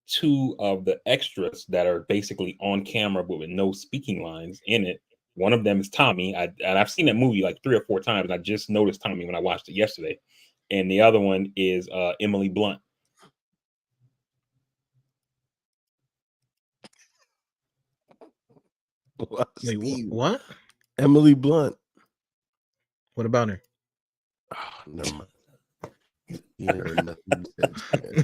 2 of the extras that are basically on camera but with no speaking lines in it. One of them is Tommy. And I've seen that movie like 3 or 4 times. And I just noticed Tommy when I watched it yesterday. And the other one is Emily Blunt. Wow, Wait, Steve. what? Emily Blunt. What about her? Oh, never mind. Yeah, nothing you said, man.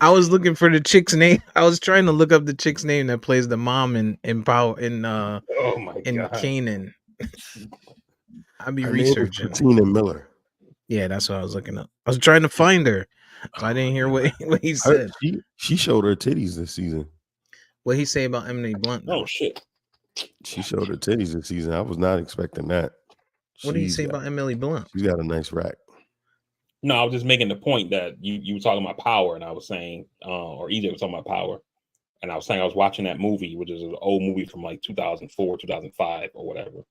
I was looking for the chick's name. I was trying to look up the chick's name that plays the mom in Power Oh my in God. Canaan. I'd be Her name is researching. Patina Miller. Yeah, that's what I was looking up. I was trying to find her, so I didn't hear what he said. She showed her titties this season. What he say about Emily Blunt? Though? Oh shit. She showed her titties this season. I was not expecting that. What did he say about Emily Blunt? She's got a nice rack. No, I was just making the point that you were talking about Power, and I was saying, or EJ was talking about Power, and I was saying I was watching that movie, which is an old movie from like 2004, 2005, or whatever.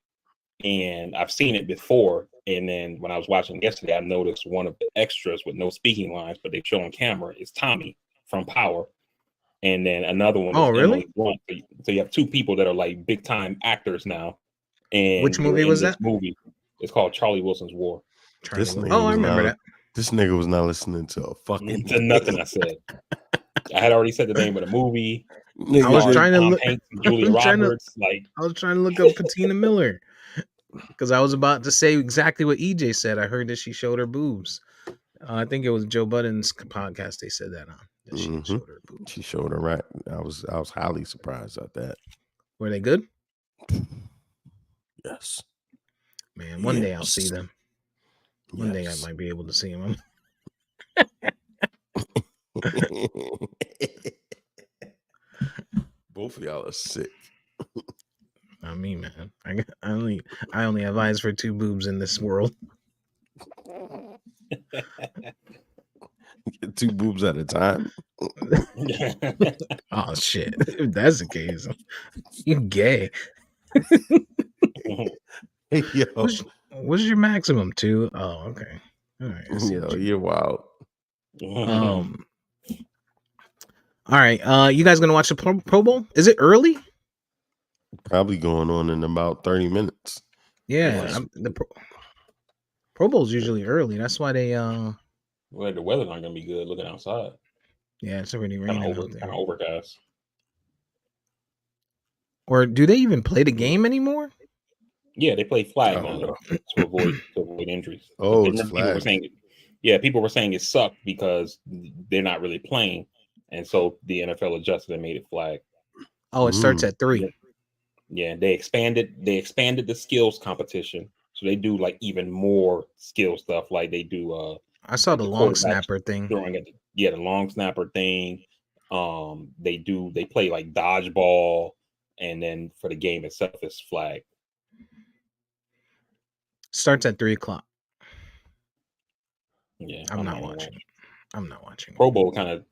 And I've seen it before. And then when I was watching yesterday, I noticed one of the extras with no speaking lines, but they show on camera is Tommy from Power. And then another one is really? Emily Blunt. So you have 2 people that are like big time actors now. And which movie was that? Movie. It's called Charlie Wilson's War. I remember that. This nigga was not listening to a fucking to nothing I said. I had already said the name of the movie. I was trying to look. Hanks and Julia Roberts. I was trying to look up Patina Miller. because I was about to say exactly what EJ said. I heard that she showed her boobs. I think it was Joe Budden's podcast. They said that on that she Mhm. showed her boobs. She showed her right. I was highly surprised at that. Were they good? Yes. Man, one day I'll see Yes. them. One day I Yes. might be able to see them. Both of y'all are sick. Not me, man. I only have eyes for two boobs in this world. Get 2 boobs at a time. Oh shit! If that's the case, you gay. Hey, yo. What's your maximum? 2? Oh, okay. All right. I see Yo, what you- you're wild. All right. You guys gonna watch the Pro Bowl? Is it early? Probably going on in about 30 minutes. Yeah. Yes. The Pro Bowl's usually early. That's why they Well, the weather's not gonna be good looking outside. yeah, it's already Kind raining of out there. overcast. Or do they even play the game anymore? Yeah, they play flag I don't know. to avoid injuries. Oh, But it's remember people were flag. saying, people were saying it sucked because they're not really playing, and so the NFL adjusted and made it flag. Oh, it starts Mm. at 3. Yeah, they expanded the skills competition, so they do like even more skill stuff. Like they do I saw like the the long quarterback snapper thing. throwing it. Yeah, the long snapper thing. They play like dodgeball, and then for the game itself is flag. Starts at 3:00. Yeah, I'm not gonna watching. I'm not watching. Pro Bowl kind of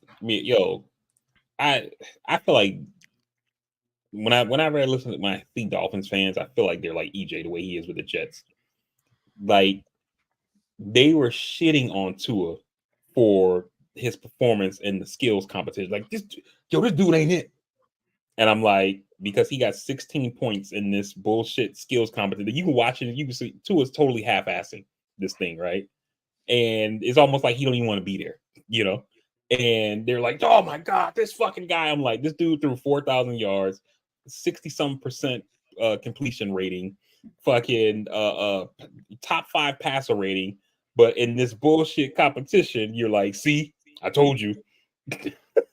I feel like whenever I listen to my Dolphins fans, I feel like they're like EJ the way he is with the Jets. Like they were shitting on Tua for his performance in the skills competition. Like this dude ain't it. And I'm like, because he got 16 points in this bullshit skills competition. You can watch it and you can see Tua's totally half-assing this thing, right? And it's almost like he don't even want to be there, you know? And they're like, oh my God, this fucking guy. I'm like, this dude threw 4,000 yards, 60-some% completion rating, fucking top 5 passer rating. But in this bullshit competition, you're like, see, I told you.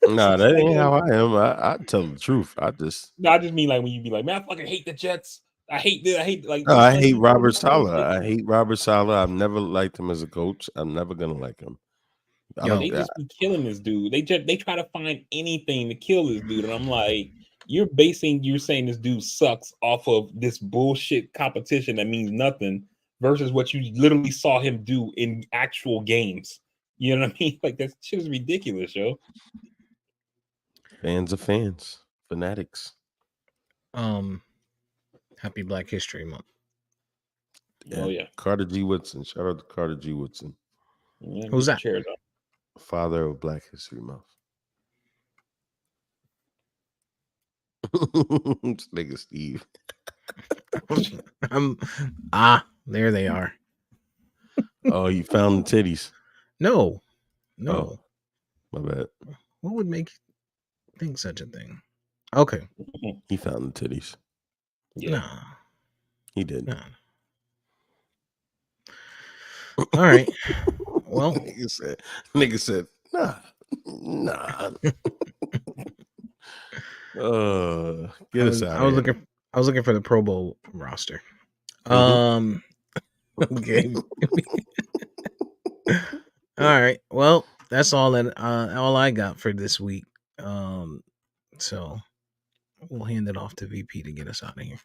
Nah, that ain't how I am. I tell the truth. I just mean like when you be like, man, I fucking hate the Jets. I hate this. I hate like. No, I hate Robert Saleh. I hate Robert Saleh. I've never liked him as a coach. I'm never gonna like him. They just be killing this dude. They try to find anything to kill this dude, and I'm like, you're saying this dude sucks off of this bullshit competition that means nothing versus what you literally saw him do in actual games. You know what I mean? Like that shit is ridiculous, yo. Fans of fans, fanatics. Happy Black History Month. Yeah. Oh yeah, Carter G. Woodson. Shout out to Carter G. Woodson. Yeah, Who's that? Chairs up. Father of Black History Month. Nigga Steve. There they are. Oh, you found the titties. No. Oh, my bad. What would make you think such a thing? Okay. He found the titties. Yeah. Nah. He did. Nah. All right. Well, nigga said, nah. Get us out. I was looking for the Pro Bowl roster. Mhm. Okay. All right. Well, that's all I got for this week. So we'll hand it off to VP to get us out of here.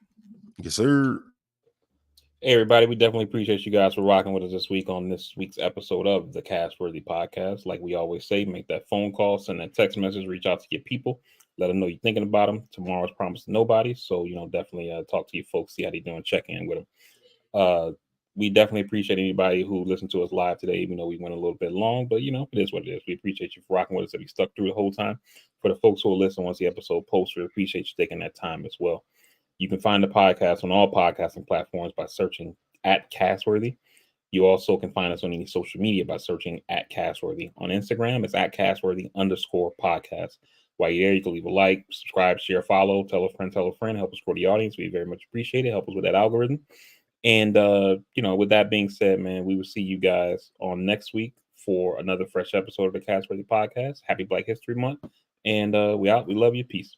Yes, sir. Hey, everybody, we definitely appreciate you guys for rocking with us this week on this week's episode of the Castworthy Podcast. Like we always say, make that phone call, send that text message, reach out to your people, let them know you're thinking about them. Tomorrow's promised to nobody, so definitely talk to your folks, see how they're doing, check in with them. We definitely appreciate anybody who listened to us live today, even though we went a little bit long, but it is what it is. We appreciate you for rocking with us if you stuck through the whole time. For the folks who will listen once the episode posts, we appreciate you taking that time as well. You can find the podcast on all podcasting platforms by searching at Castworthy. You also can find us on any social media by searching at Castworthy. On Instagram, it's at Castworthy_podcast. While you're there, you can leave a like, subscribe, share, follow, tell a friend, help us grow the audience. We very much appreciate it. Help us with that algorithm. And with that being said, man, we will see you guys on next week for another fresh episode of the Cast Ready Podcast. Happy Black History Month. And we out. We love you. Peace.